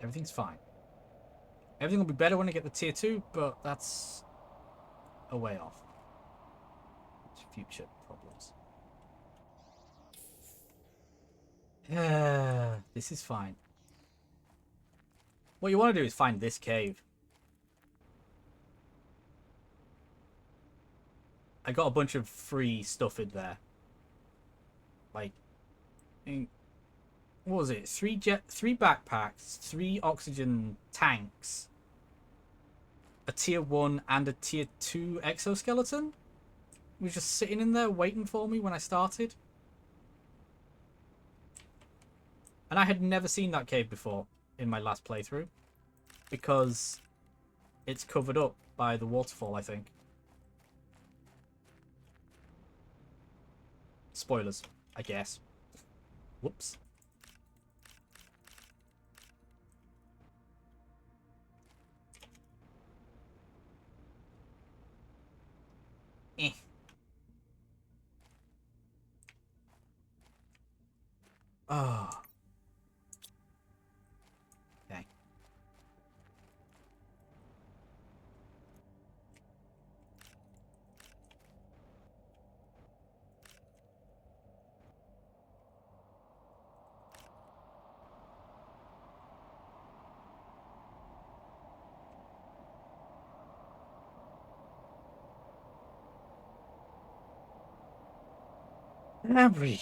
Everything's fine. Everything will be better when I get the tier 2, but that's a way off. It's future problems. This is fine. What you want to do is find this cave. I got a bunch of free stuff in there. Like, what was it? 3 backpacks, 3 oxygen tanks, a tier 1 and a tier 2 exoskeleton. It was just sitting in there waiting for me when I started. And I had never seen that cave before in my last playthrough, because it's covered up by the waterfall, I think. Spoilers, I guess. Whoops. Eh. Oh. Okay. Now breathe.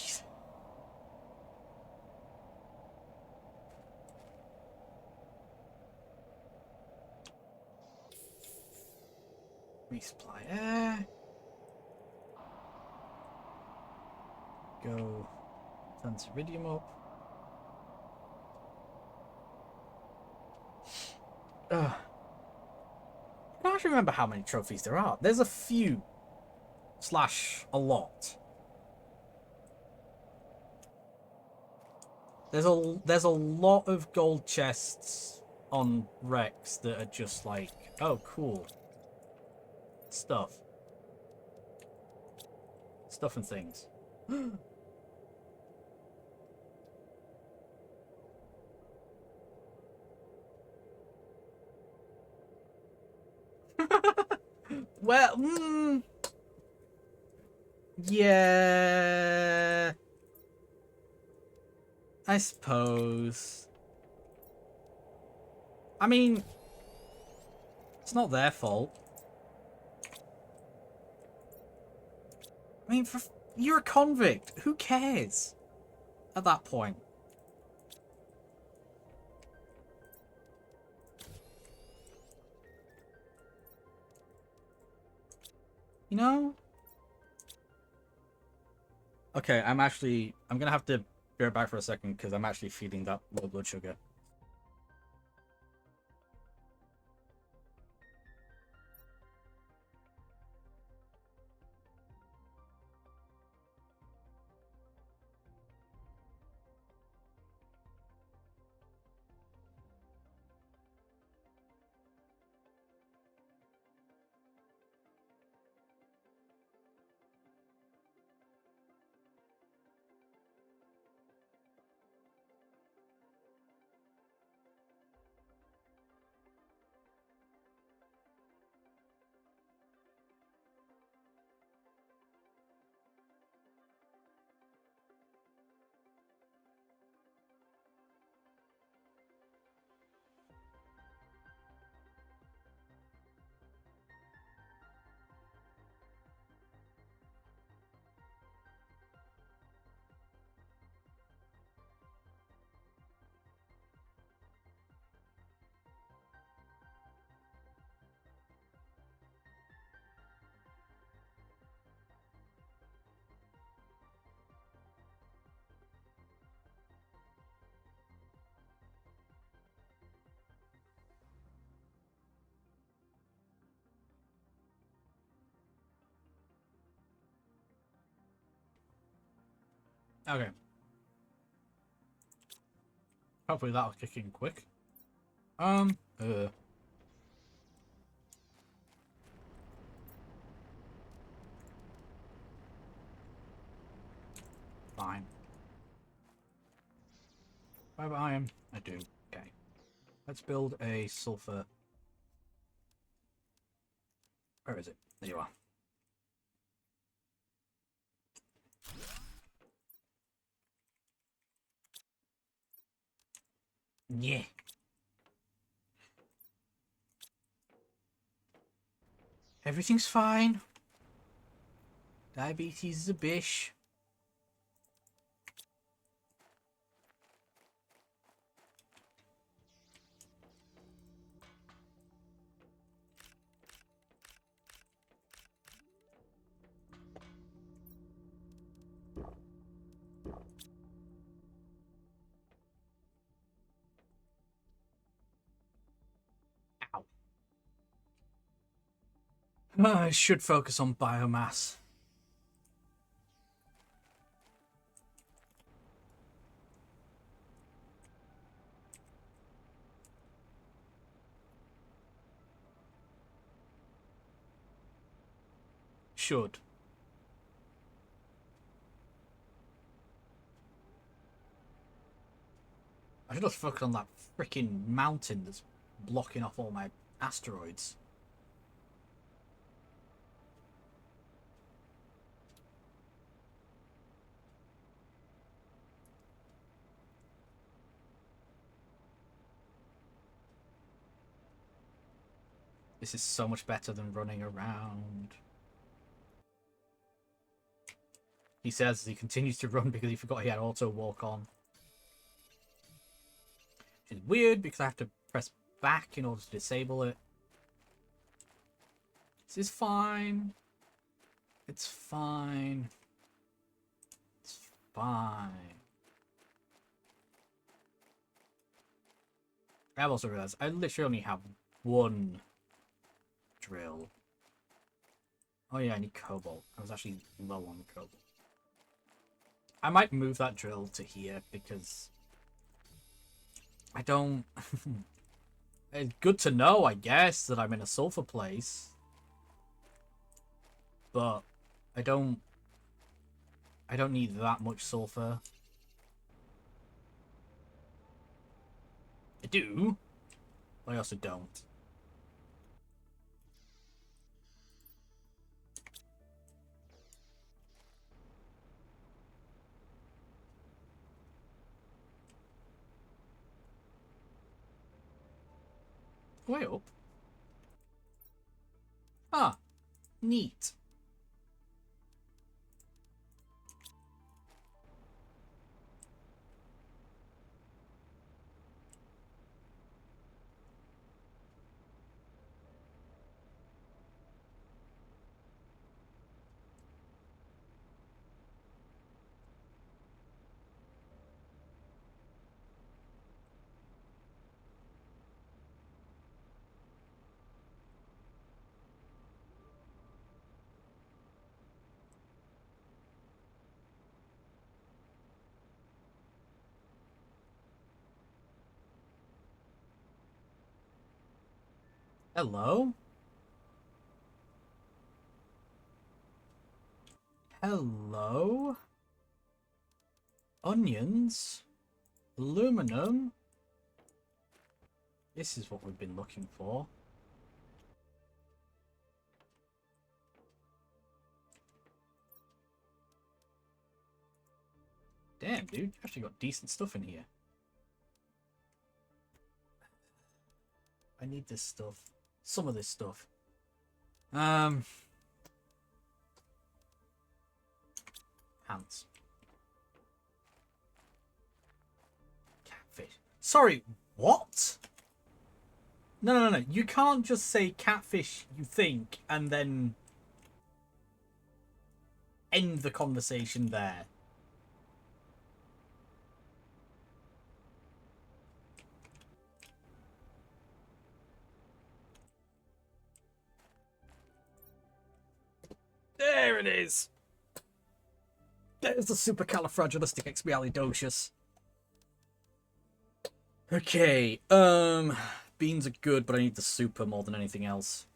Resupply air. Go turn Ceridium up. I can't remember how many trophies there are. There's a few. / a lot. There's a lot of gold chests on Rex that are just like, oh, cool. Stuff and things. Well, yeah, I suppose. I mean, it's not their fault. I mean, you're a convict. Who cares at that point? You know? Okay, I'm gonna have to be right back for a second because I'm actually feeling that low blood sugar. Okay. Hopefully that'll kick in quick. Fine. Do I have iron? I do. Okay. Let's build a sulfur. Where is it? There you are. Yeah. Everything's fine. Diabetes is a bish. Ow. I should focus on biomass. Should. I should just focus on that freaking mountain that's blocking off all my asteroids. This is so much better than running around. He says he continues to run because he forgot he had auto walk on. Which is weird because I have to press back in order to disable it. This is fine. It's fine. It's fine. I've also realized I literally only have one drill. Oh yeah, I need cobalt. I was actually low on cobalt. I might move that drill to here because I don't... It's good to know, I guess, that I'm in a sulfur place. But I don't need that much sulfur. I do, but I also don't. Way up. Ah, neat. Hello? Hello? Onions? Aluminum? This is what we've been looking for. Damn, dude. You actually got decent stuff in here. I need this stuff. Some of this stuff. Pants. Catfish. Sorry, what? No. You can't just say catfish, you think, and then end the conversation there. There it is. There's the supercalifragilisticexpialidocious. Okay, beans are good, but I need the super more than anything else.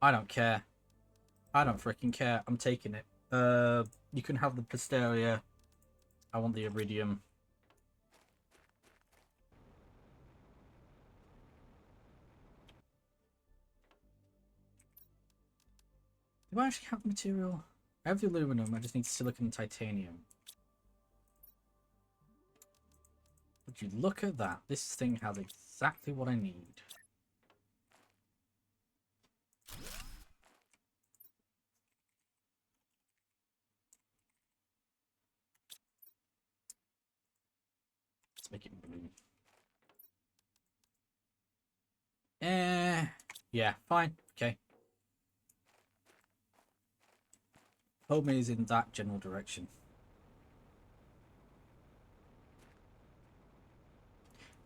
I don't care. I don't freaking care. I'm taking it. You can have the Pisteria. I want the Iridium. Do I actually have the material? I have the aluminum, I just need silicon and titanium. Would you look at that? This thing has exactly what I need. Let's make it blue. Yeah, fine. Okay. Home is in that general direction.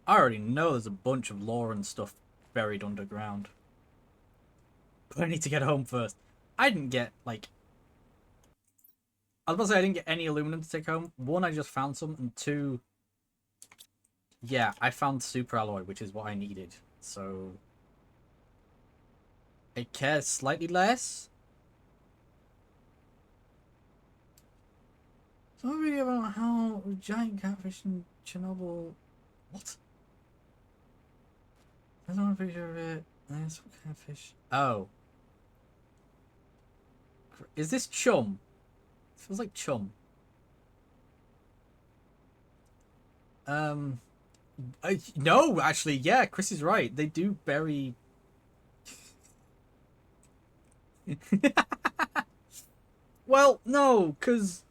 I already know there's a bunch of lore and stuff buried underground. But I need to get home first. I didn't get, like... I was about to say I didn't get any aluminum to take home. One, I just found some. And two... Yeah, I found super alloy, which is what I needed. So... I care slightly less. Don't really about how giant catfish in Chernobyl. What? I don't want a picture of it. That's what catfish. Oh. Is this chum? It feels like chum. No, actually, yeah, Chris is right. They do bury. Well, no, because.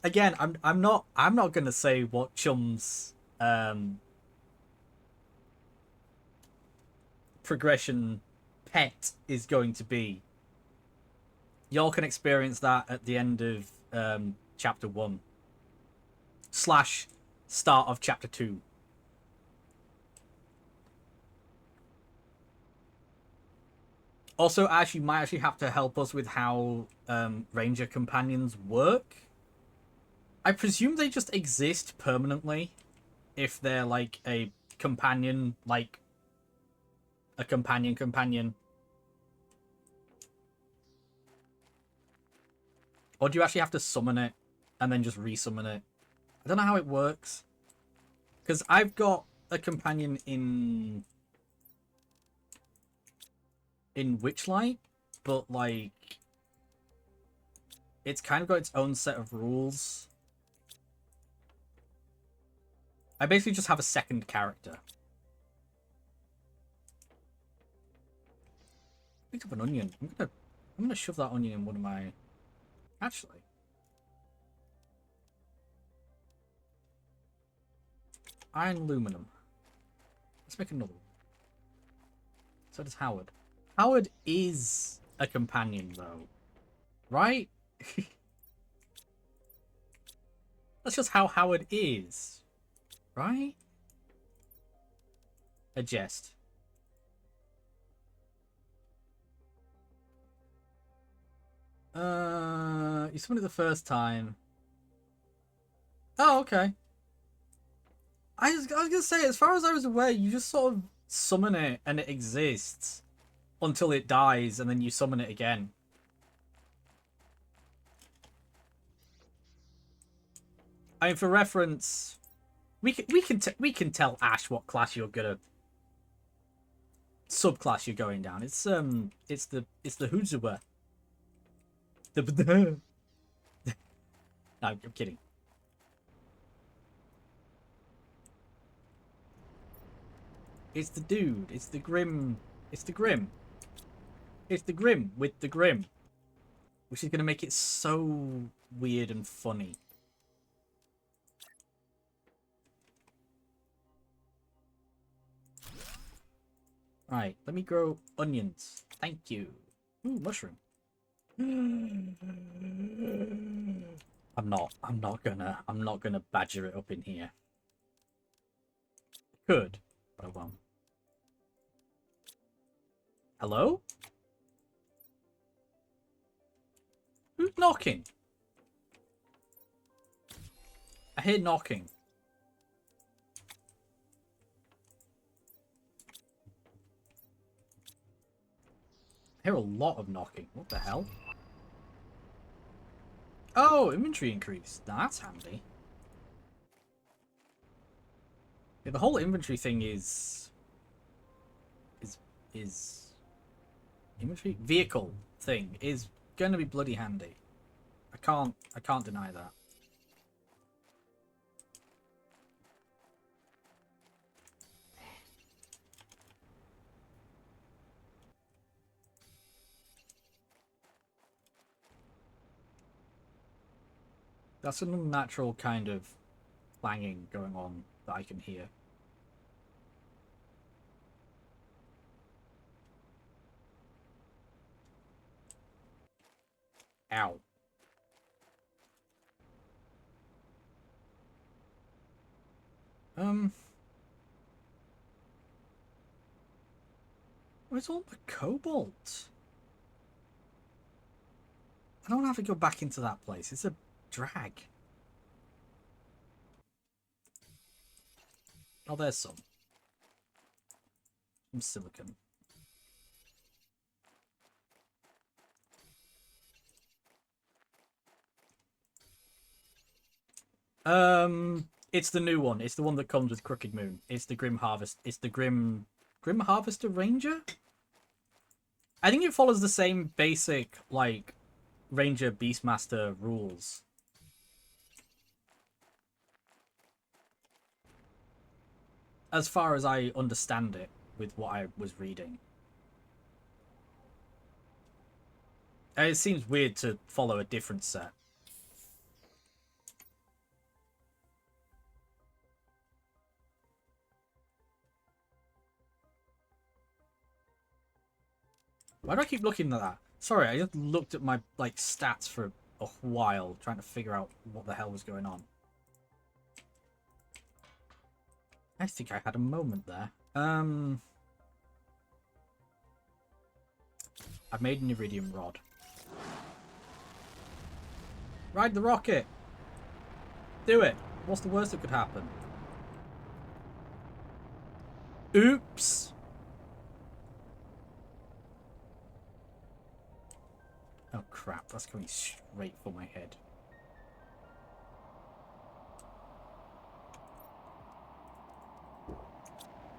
Again, I'm not gonna say what Chum's progression pet is going to be. Y'all can experience that at the end of chapter 1 / start of chapter 2. Also, Ash, you might actually have to help us with how Ranger companions work. I presume they just exist permanently if they're like a companion, like a companion. Or do you actually have to summon it and then just resummon it? I don't know how it works. Because I've got a companion in Witchlight, but like it's kind of got its own set of rules. I basically just have a second character. Picked up an onion. I'm gonna shove that onion in one of my. Actually, iron aluminum. Let's make another one. So does Howard. Howard is a companion, though, right? That's just how Howard is. Right? A jest. You summoned it the first time. Oh, okay. I was gonna say, as far as I was aware, you just sort of summon it and it exists until it dies, and then you summon it again. I mean, for reference. We can tell Ash what class you're gonna subclass you're going down. It's the Huzuwa. No, I'm kidding. It's the dude. It's the Grim. It's the Grim. It's the Grim with the Grim, which is gonna make it so weird and funny. Right, let me grow onions. Thank you. Ooh, mushroom. I'm not gonna badger it up in here. Could, but I won't. Hello? Who's knocking? I hear knocking. I hear a lot of knocking. What the hell? Oh, inventory increase. Now that's handy. Yeah, the whole inventory thing is inventory vehicle thing is going to be bloody handy. I can't deny that. That's an unnatural kind of clanging going on that I can hear. Ow. Where's all the cobalt? I don't have to go back into that place. It's a drag. Oh, there's some. Some silicon. It's the new one. It's the one that comes with Crooked Moon. It's the Grim Harvest. It's the Grim Harvester Ranger? I think it follows the same basic, like, Ranger Beastmaster rules. As far as I understand it with what I was reading. It seems weird to follow a different set. Why do I keep looking at that? Sorry, I just looked at my like stats for a while trying to figure out what the hell was going on. I think I had a moment there. I've made an iridium rod. Ride the rocket! Do it! What's the worst that could happen? Oops! Oh crap, that's coming straight for my head.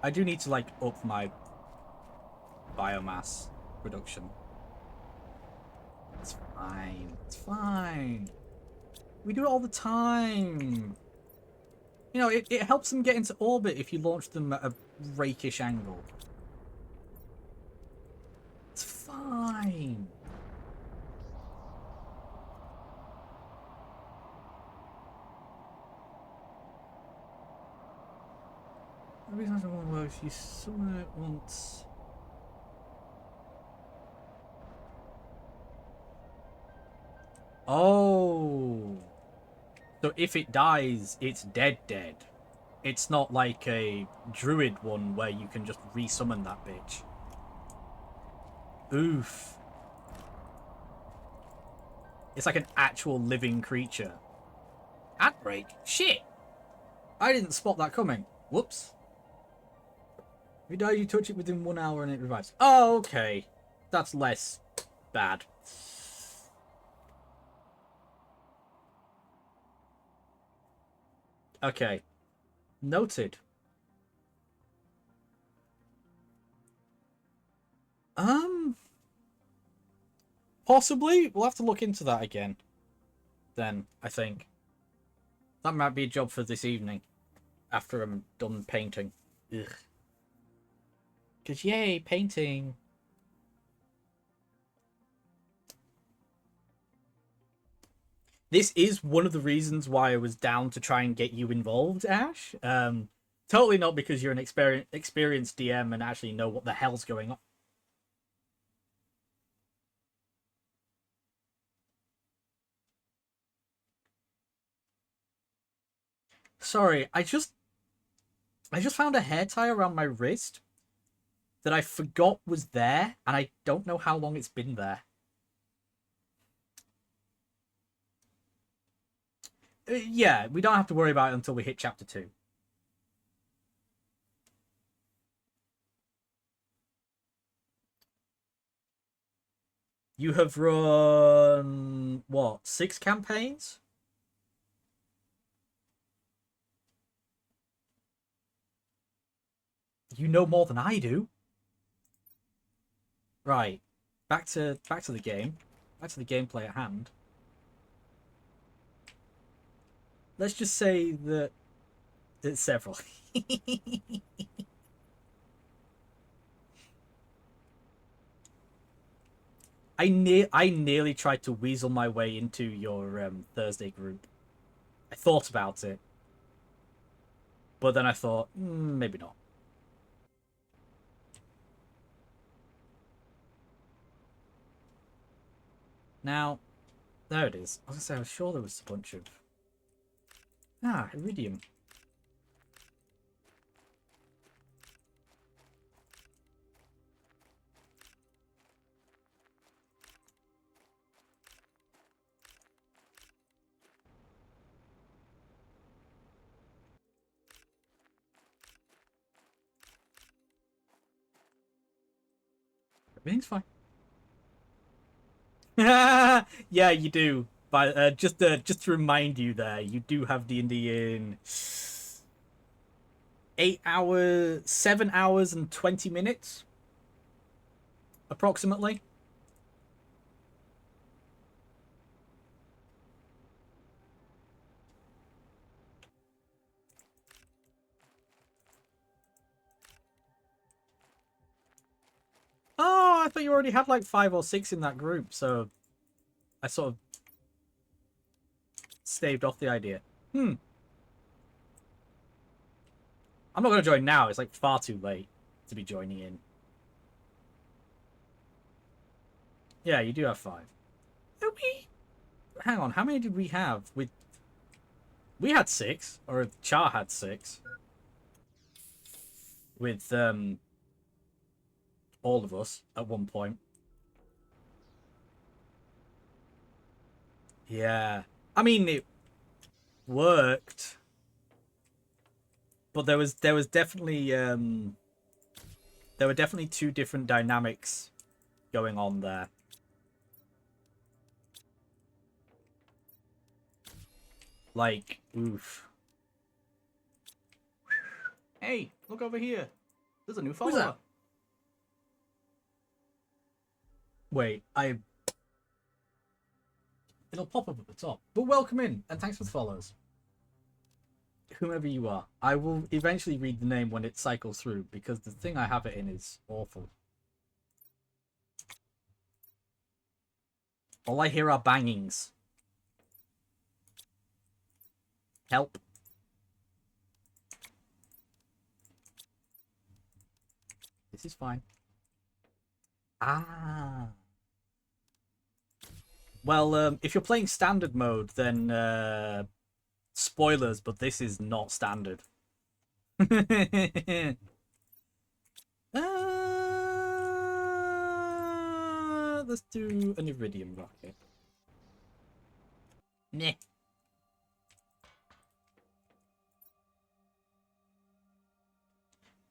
I do need to, like, up my biomass production. It's fine. It's fine. We do it all the time. You know, it helps them get into orbit if you launch them at a rakish angle. It's fine. The reason I don't work, you summon it once. Oh. So if it dies, it's dead. It's not like a druid one where you can just resummon that bitch. Oof. It's like an actual living creature. Outbreak? Shit! I didn't spot that coming. Whoops. If you die, you touch it within 1 hour and it revives. Oh, okay. That's less bad. Okay. Noted. Possibly. We'll have to look into that again. Then, I think. That might be a job for this evening. After I'm done painting. Ugh. Because yay, painting. This is one of the reasons why I was down to try and get you involved, Ash. Totally not because you're an experienced DM and actually know what the hell's going on. Sorry, I just... I just found a hair tie around my wrist that I forgot was there, and I don't know how long it's been there. Yeah, we don't have to worry about it until we hit chapter 2. You have run, what, 6 campaigns? You know more than I do. Right. Back to the game. Back to the gameplay at hand. Let's just say that it's several. I nearly tried to weasel my way into your Thursday group. I thought about it. But then I thought, maybe not. Now, there it is. I was gonna say, I was sure there was a bunch of... Ah, iridium. Everything's fine. Yeah, you do. But just to remind you, there you do have D&D in 7 hours and 20 minutes, approximately. Oh, I thought you already had like 5 or 6 in that group, so I sort of staved off the idea. I'm not going to join now. It's like far too late to be joining in. Yeah, you do have 5. Hang on, how many did we have? We had 6, or Char had 6. With all of us at one point. Yeah. I mean, it worked. But there was definitely there were definitely 2 different dynamics going on there. Like, oof. Hey, look over here. There's a new Who's follower. that? Wait, it'll pop up at the top. But welcome in, and thanks for the follows. Whomever you are. I will eventually read the name when it cycles through, because the thing I have it in is awful. All I hear are bangings. Help. This is fine. Ah. Well, if you're playing standard mode, then spoilers, but this is not standard. Let's do an iridium rocket. Meh.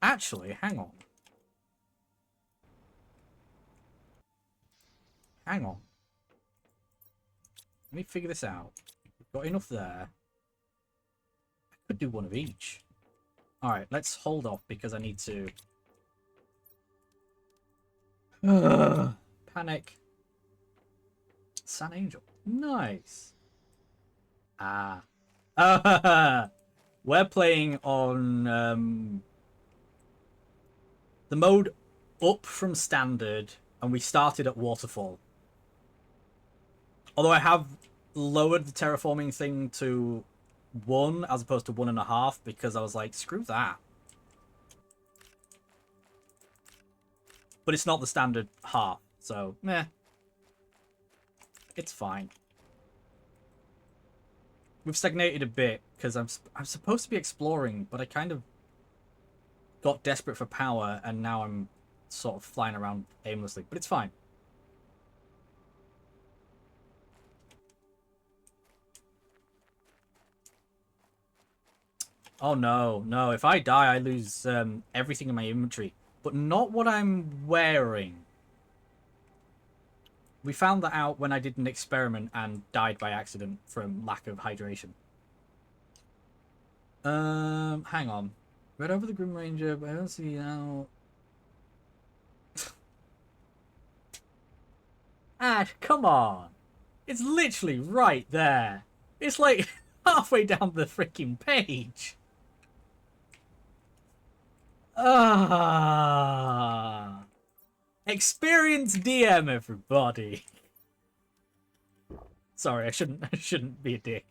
Actually, hang on. Hang on. Let me figure this out. We've got enough there. I could do one of each. Alright, let's hold off because I need to... Panic. Sun Angel. Nice. Ah. We're playing on the mode up from standard, and we started at waterfall. Although I have lowered the terraforming thing to 1 as opposed to 1.5 because I was like, screw that. But it's not the standard half, so meh. It's fine. We've stagnated a bit because I'm supposed to be exploring, but I kind of got desperate for power, and now I'm sort of flying around aimlessly. But it's fine. Oh no, no. If I die, I lose everything in my inventory. But not what I'm wearing. We found that out when I did an experiment and died by accident from lack of hydration. Hang on. Read over the Grim Ranger, but I don't see now. Ash, come on. It's literally right there. It's like halfway down the freaking page. Ah. Experienced DM, everybody. Sorry, I shouldn't be a dick.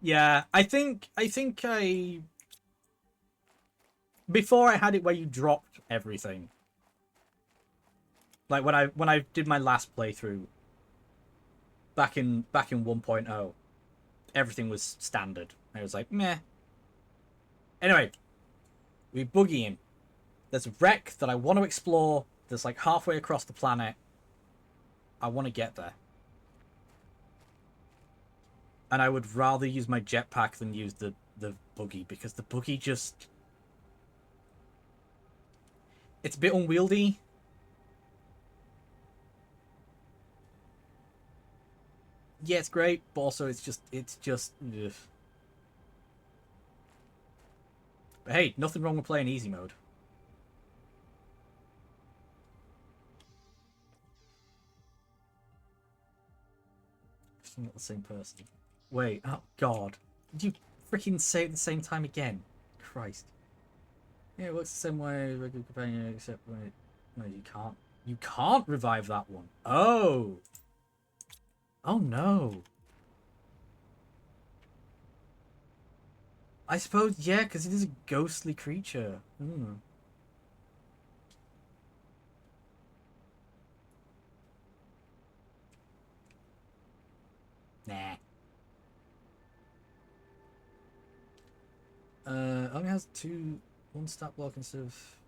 Yeah, I think before I had it where you dropped everything. Like when I did my last playthrough back in 1.0, everything was standard. I was like, meh. Anyway, we boogie in. There's a wreck that I want to explore. That's like halfway across the planet. I want to get there. And I would rather use my jetpack than use the buggy, because the buggy just... It's a bit unwieldy. Yeah, it's great, but also it's just ugh. But hey, nothing wrong with playing easy mode. I'm not the same person. Wait, oh god. Did you freaking say it at the same time again? Christ. Yeah, it works the same way as regular companion, except when no, you can't. You can't revive that one. Oh. Oh no. I suppose, yeah, because it is a ghostly creature. Hmm. Nah. Only has one stat block instead of...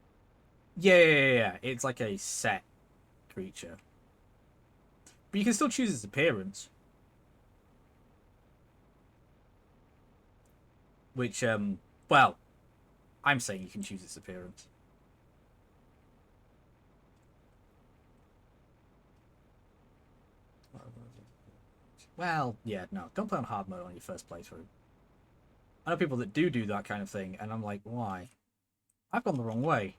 Yeah. It's like a set creature. But you can still choose its appearance. Which, well, I'm saying you can choose its appearance. Well, yeah, no, don't play on hard mode on your first playthrough. I know people that do that kind of thing, and I'm like, why? I've gone the wrong way.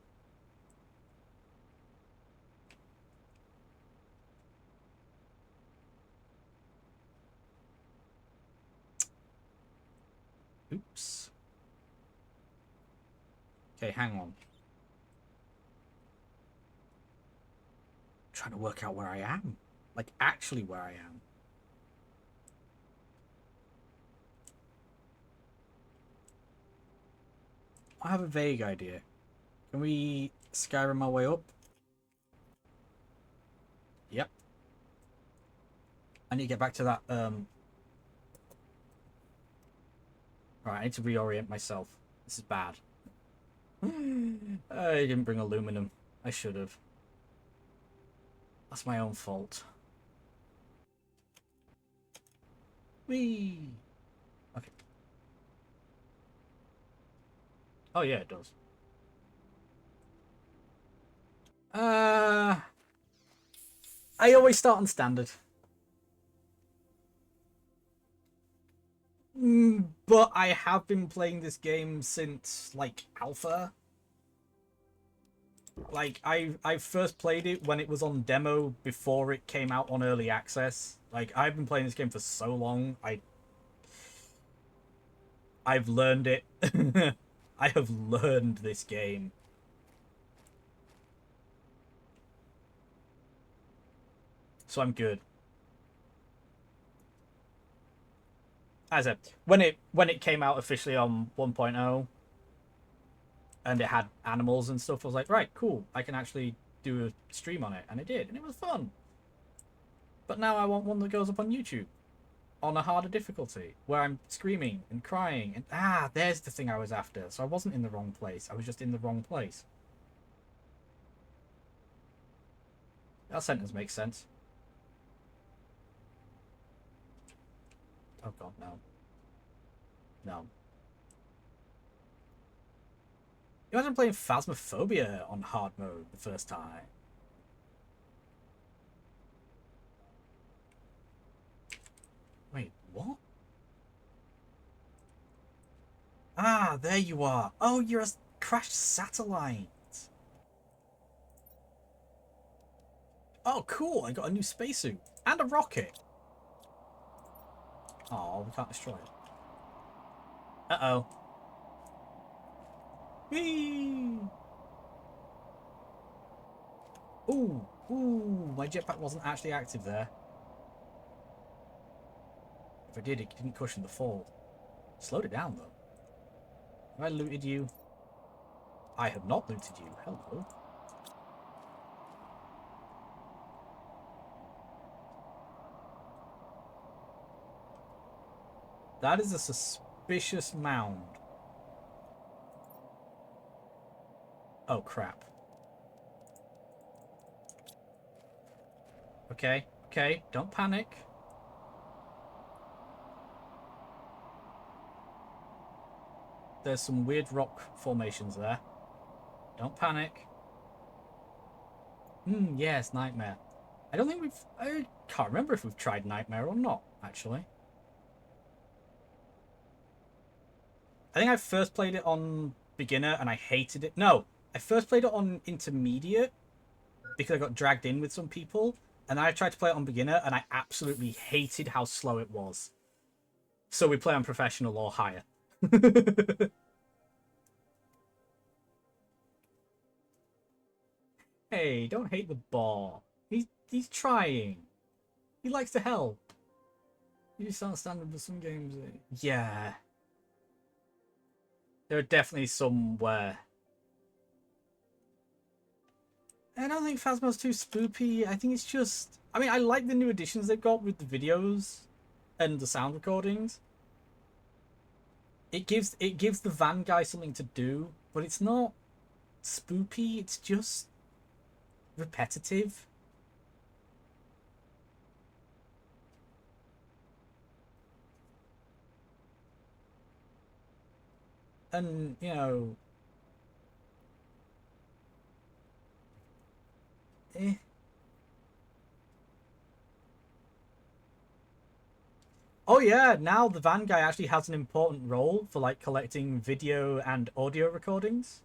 Oops. Okay, hang on. I'm trying to work out where I am. Like, actually where I am. I have a vague idea. Can we Skyrim our way up? Yep. I need to get back to that, Right, I need to reorient myself. This is bad. I didn't bring aluminum. I should have. That's my own fault. Whee! Okay. Oh yeah, it does. I always start on standard. But I have been playing this game since, like, alpha. Like, I first played it when it was on demo before it came out on early access. Like, I've been playing this game for so long, I've learned it. I have learned this game. So I'm good. As I said, when it came out officially on 1.0 and it had animals and stuff, I was like, right, cool, I can actually do a stream on it, and I did, and it was fun. But now I want one that goes up on YouTube on a harder difficulty where I'm screaming and crying and there's the thing I was after. So I wasn't in the wrong place. I was just in the wrong place. That sentence makes sense. Oh god, no. No. Imagine playing Phasmophobia on hard mode the first time. Wait, what? Ah, there you are. Oh, you're a crashed satellite. Oh, cool. I got a new spacesuit. And a rocket. Oh, we can't destroy it. Uh-oh. Whee! Ooh, my jetpack wasn't actually active there. If I did, it didn't cushion the fall. Slowed it down, though. Have I looted you? I have not looted you. Hello. That is a suspicious mound. Oh, crap. Okay, okay, don't panic. There's some weird rock formations there. Don't panic. Yes, Nightmare. I don't think I can't remember if we've tried Nightmare or not, actually. I think I first played it on beginner and I hated it. No, I first played it on intermediate because I got dragged in with some people. And then I tried to play it on beginner and I absolutely hated how slow it was. So we play on professional or higher. Hey, don't hate the ball. He's trying. He likes to help. You just aren't standard for some games. Yeah. There are definitely some where... I don't think Phasmo's too spoopy. I think it's just... I mean, I like the new additions they've got with the videos and the sound recordings. It gives the van guy something to do, but it's not spoopy. It's just repetitive. And, you know... Oh yeah, now the van guy actually has an important role for like collecting video and audio recordings.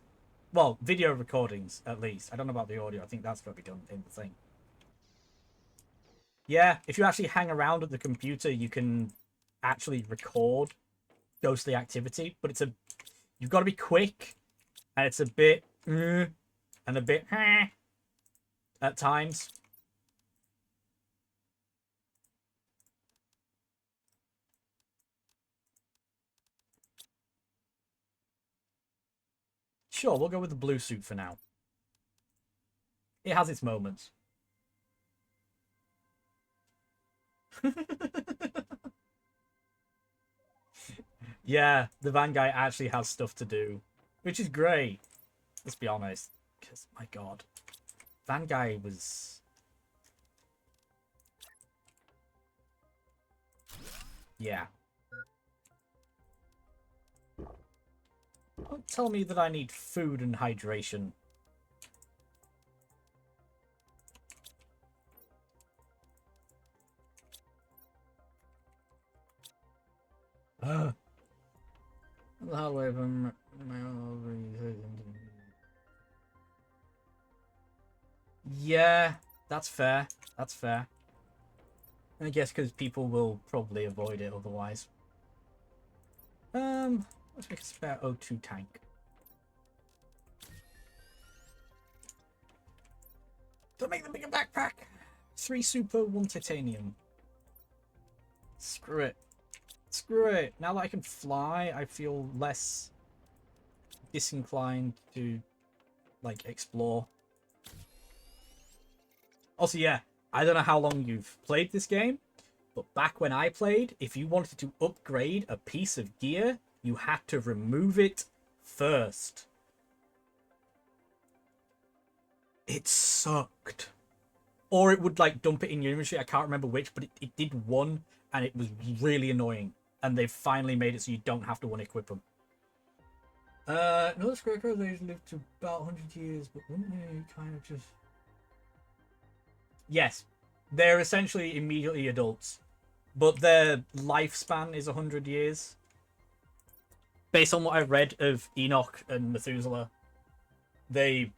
Well, video recordings at least. I don't know about the audio. I think that's got to be done in the thing. Yeah, if you actually hang around at the computer, you can actually record ghostly activity, but it's you've got to be quick, and it's a bit and a bit at times. Sure, we'll go with the blue suit for now. It has its moments. Yeah, the van guy actually has stuff to do, which is great. Let's be honest, because my god, van guy was... Yeah. Don't tell me that I need food and hydration. Yeah, that's fair. That's fair. I guess because people will probably avoid it otherwise. Let's make a spare O2 tank. Don't make the bigger backpack. 3 super, 1 titanium. Screw it. Screw it. Now that I can fly, I feel less disinclined to, like, explore. Also, yeah, I don't know how long you've played this game, But back when I played, if you wanted to upgrade a piece of gear, you had to remove it first. It sucked. Or it would like dump it in your inventory. I can't remember which, but it did one, and it was really annoying. And they've finally made it so you don't have to unequip them. No, scarecrows, they lived to about 100 years, but wouldn't they kind of just... Yes, they're essentially immediately adults, but their lifespan is 100 years. Based on what I've read of Enoch and Methuselah, the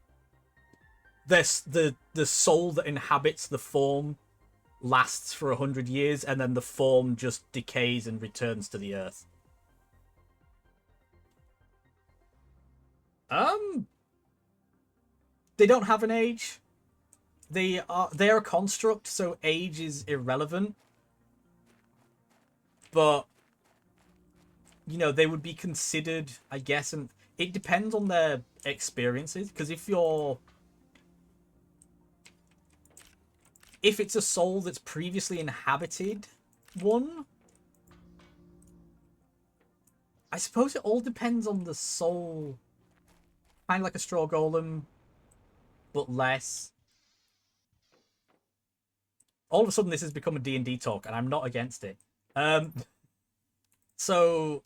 soul that inhabits the form lasts for 100 years, and then the form just decays and returns to the earth. They don't have an age. They are a construct, so age is irrelevant. But you know, they would be considered, I guess, and it depends on their experiences. Because if it's a soul that's previously inhabited one, I suppose it all depends on the soul. Kind of like a straw golem, but less. All of a sudden, this has become a D&D talk, and I'm not against it. So,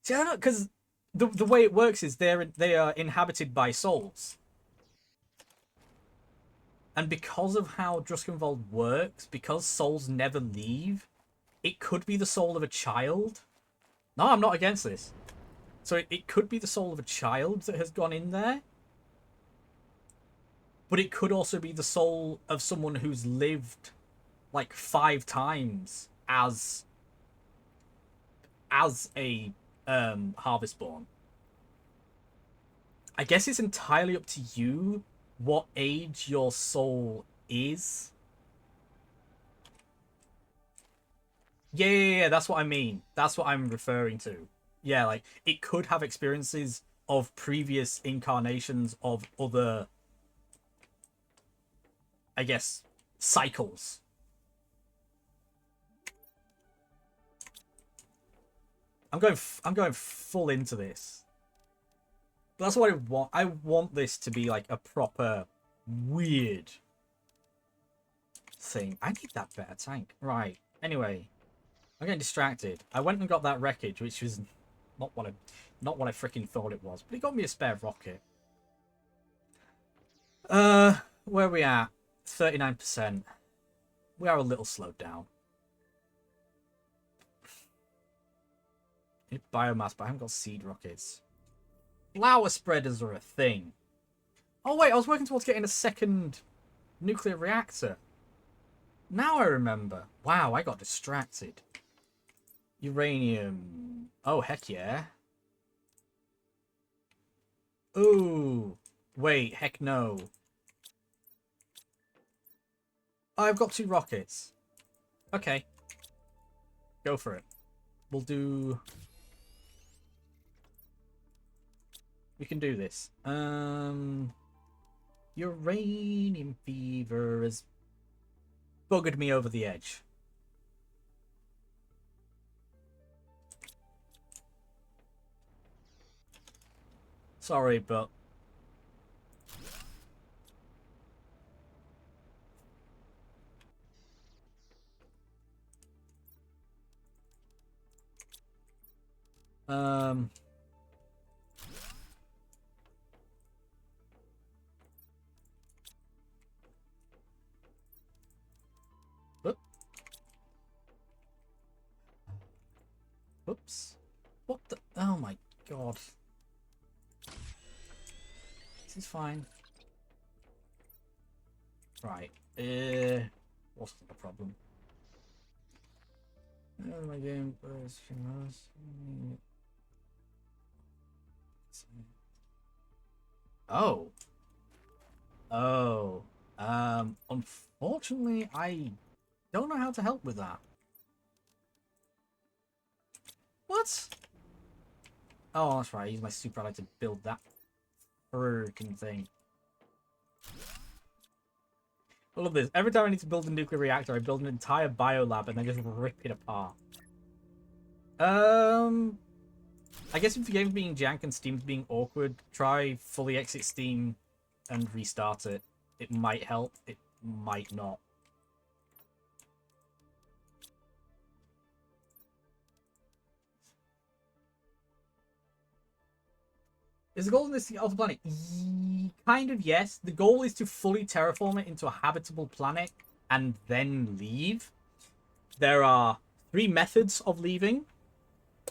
see, I don't know, because the way it works is they are inhabited by souls. And because of how Druskenwald works, because souls never leave, it could be the soul of a child. No, I'm not against this. So it could be the soul of a child that has gone in there. But it could also be the soul of someone who's lived like 5 times as a Harvestborn. I guess it's entirely up to you what age your soul is. Yeah, that's what I mean. That's what I'm referring to. Yeah, like, it could have experiences of previous incarnations of other, I guess, cycles. I'm going full into this. But that's what I want. I want this to be like a proper weird thing. I need that better tank. Right. Anyway, I'm getting distracted. I went and got that wreckage, which was not what I freaking thought it was, but it got me a spare rocket. Where are we at? 39%. We are a little slowed down. I need biomass, but I haven't got seed rockets. Flower spreaders are a thing. Oh wait, I was working towards getting a second nuclear reactor. Now I remember. Wow, I got distracted. Uranium. Oh, heck yeah. Ooh. Wait, heck no. I've got 2 rockets. Okay. Go for it. We'll do... We can do this. Uranium fever has buggered me over the edge. Sorry, but... Whoop. Whoops. What the... Oh my god. This is fine. Right. What's the problem? My game was Oh. Oh. Unfortunately, I don't know how to help with that. What? Oh, that's right. I used my super ally to build that freaking thing. I love this. Every time I need to build a nuclear reactor, I build an entire biolab and then just rip it apart. I guess if the game's being jank and Steam's being awkward, try fully exit Steam and restart it. It might help. It might not. Is the goal in this of the planet? Kind of, yes. The goal is to fully terraform it into a habitable planet and then leave. There are 3 methods of leaving.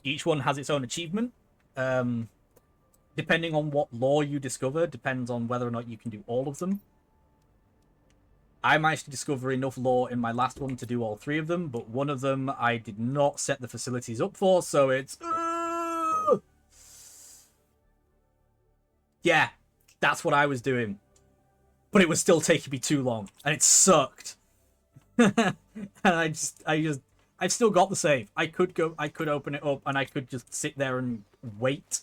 Each one has its own achievement. Depending on what lore you discover, depends on whether or not you can do all of them. I managed to discover enough lore in my last one to do all 3 of them, but one of them I did not set the facilities up for, so it's... Yeah, that's what I was doing. But it was still taking me too long, and it sucked. And I've still got the save. I could open it up, and I could just sit there and wait,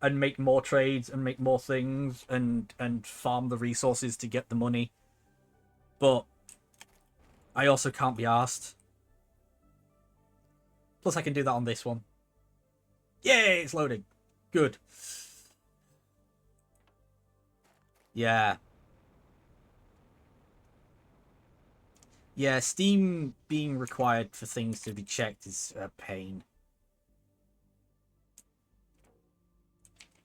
and make more trades, and make more things, and farm the resources to get the money. But I also can't be arsed. Plus, I can do that on this one. Yay, it's loading. Good. Yeah. Yeah, Steam being required for things to be checked is a pain.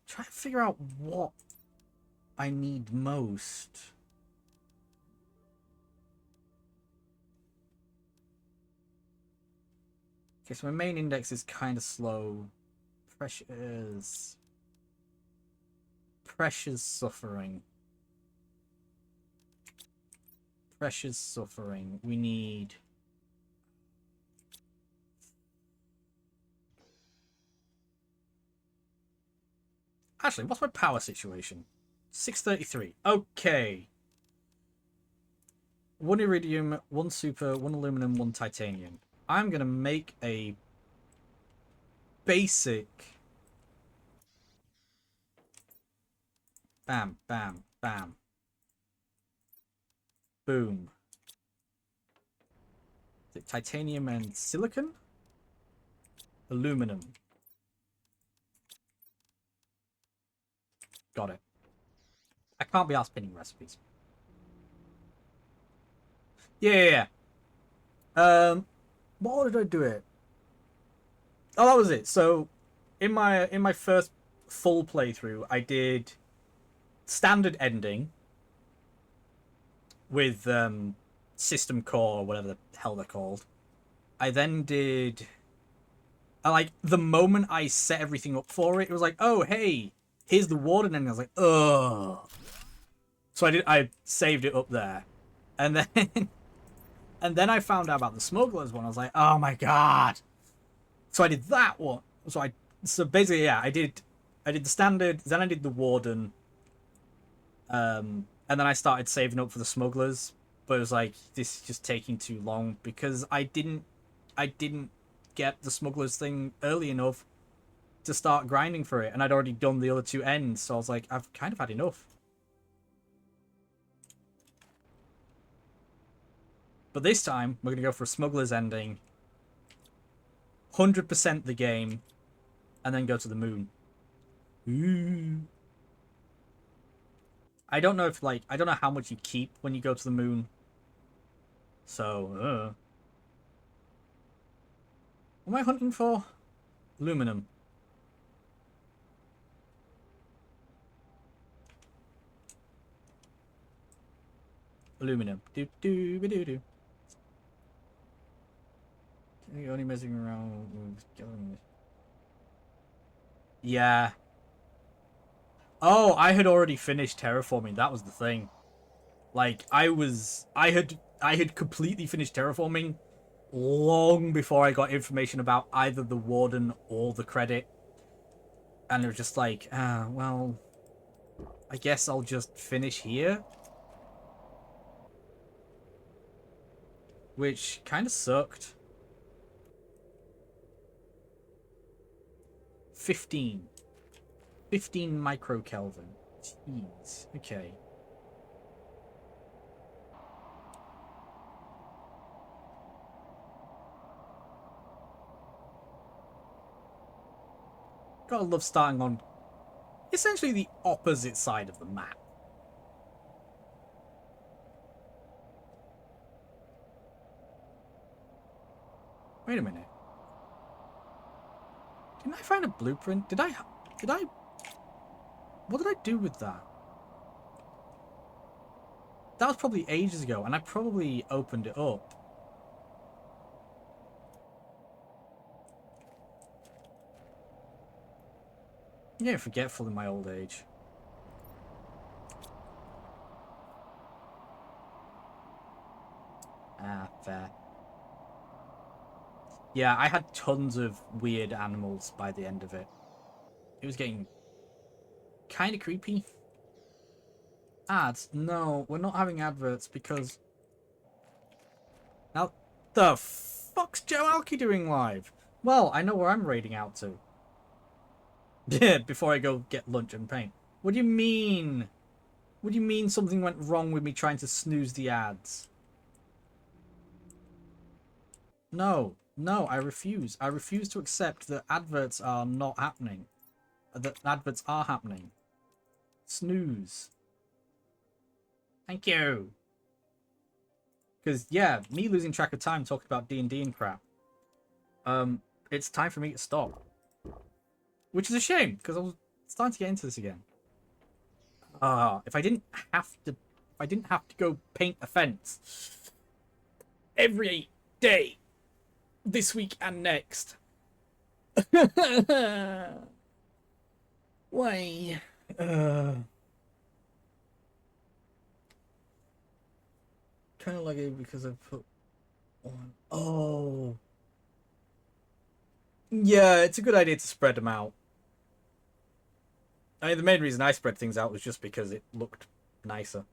Try to figure out what I need most. Okay, so my main index is kind of slow. Pressure's suffering. Pressure's suffering. We need... Actually, what's my power situation? 633. Okay. 1 iridium, 1 super, 1 aluminum, 1 titanium. I'm going to make a basic... Bam, bam, bam. Boom. Is it titanium and silicon? Aluminum. Got it. I can't be asked pinning recipes. Yeah. What order did I do it? Oh, that was it. So, in my first full playthrough, I did standard ending with system core or whatever the hell they're called. I then did like the moment I set everything up for it, it was like, oh hey, here's the warden ending. I was like, ugh. So I saved it up there, and then I found out about the smugglers one. I was like, oh my god. So I did that one. So basically, yeah, I did the standard, then I did the warden. And then I started saving up for the smugglers, but it was like, this is just taking too long because I didn't get the smugglers thing early enough to start grinding for it, and I'd already done the other 2 ends, so I was like, I've kind of had enough. But this time, we're gonna go for a smugglers ending, 100% the game, and then go to the moon. Ooh. I don't know if, like, I don't know how much you keep when you go to the moon. So, what am I hunting for? Aluminum. Aluminum. Do. You're only messing around with... Yeah. Oh, I had already finished terraforming. That was the thing. Like, I had completely finished terraforming long before I got information about either the warden or the credit. And it was just like, well, I guess I'll just finish here. Which kind of sucked. 15 microkelvin. Jeez. Okay. Gotta love starting on essentially the opposite side of the map. Wait a minute. Didn't I find a blueprint? Did I... What did I do with that? That was probably ages ago, and I probably opened it up. I'm getting forgetful in my old age. Ah, fair. Yeah, I had tons of weird animals by the end of it. It was getting kind of creepy. Ads? No, we're not having adverts because... Now, the fuck's Joe Alki doing live? Well, I know where I'm raiding out to. Yeah, before I go get lunch and paint. What do you mean? What do you mean something went wrong with me trying to snooze the ads? No, no, I refuse. I refuse to accept that adverts are not happening. That adverts are happening. Snooze. Thank you. Because, yeah, me losing track of time talking about D&D and crap. It's time for me to stop. Which is a shame, because I was starting to get into this again. If I didn't have to go paint a fence every day this week and next. Why? Kind of like it because I put on. Oh. Yeah, it's a good idea to spread them out. I mean, the main reason I spread things out was just because it looked nicer.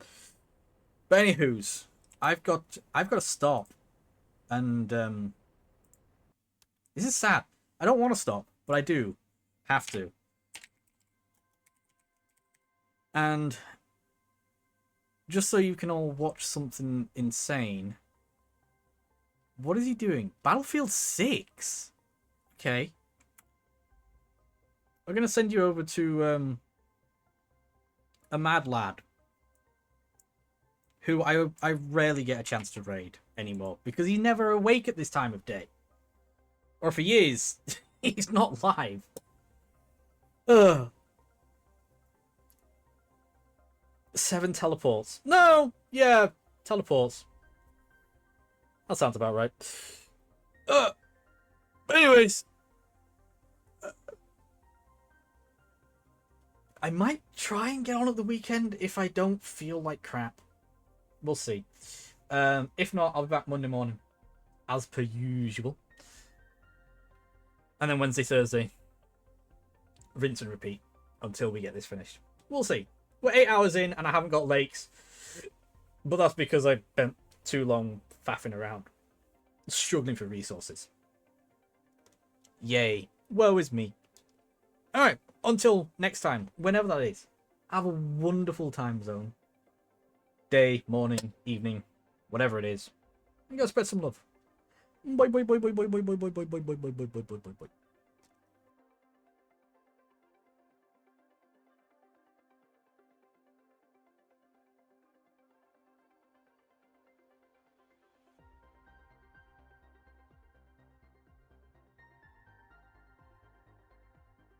But anywho's, I've got to stop, and this is sad. I don't want to stop, but I do have to. And just so you can all watch something insane, what is he doing? Battlefield 6. Okay. I'm gonna send you over to a mad lad who I rarely get a chance to raid anymore because he's never awake at this time of day. Or if he is, he's not live. Ugh. 7 teleports. No! Yeah, teleports. That sounds about right. Anyways. I might try and get on at the weekend if I don't feel like crap. We'll see. If not, I'll be back Monday morning. As per usual. And then Wednesday, Thursday. Rinse and repeat. Until we get this finished. We'll see. We're 8 hours in and I haven't got lakes. But that's because I spent too long faffing around. Struggling for resources. Yay. Woe is me. Alright. Until next time, whenever that is, have a wonderful time zone. Day, morning, evening, whatever it is. And go spread some love. Bye bye bye bye bye bye bye bye bye bye bye bye bye bye bye bye bye.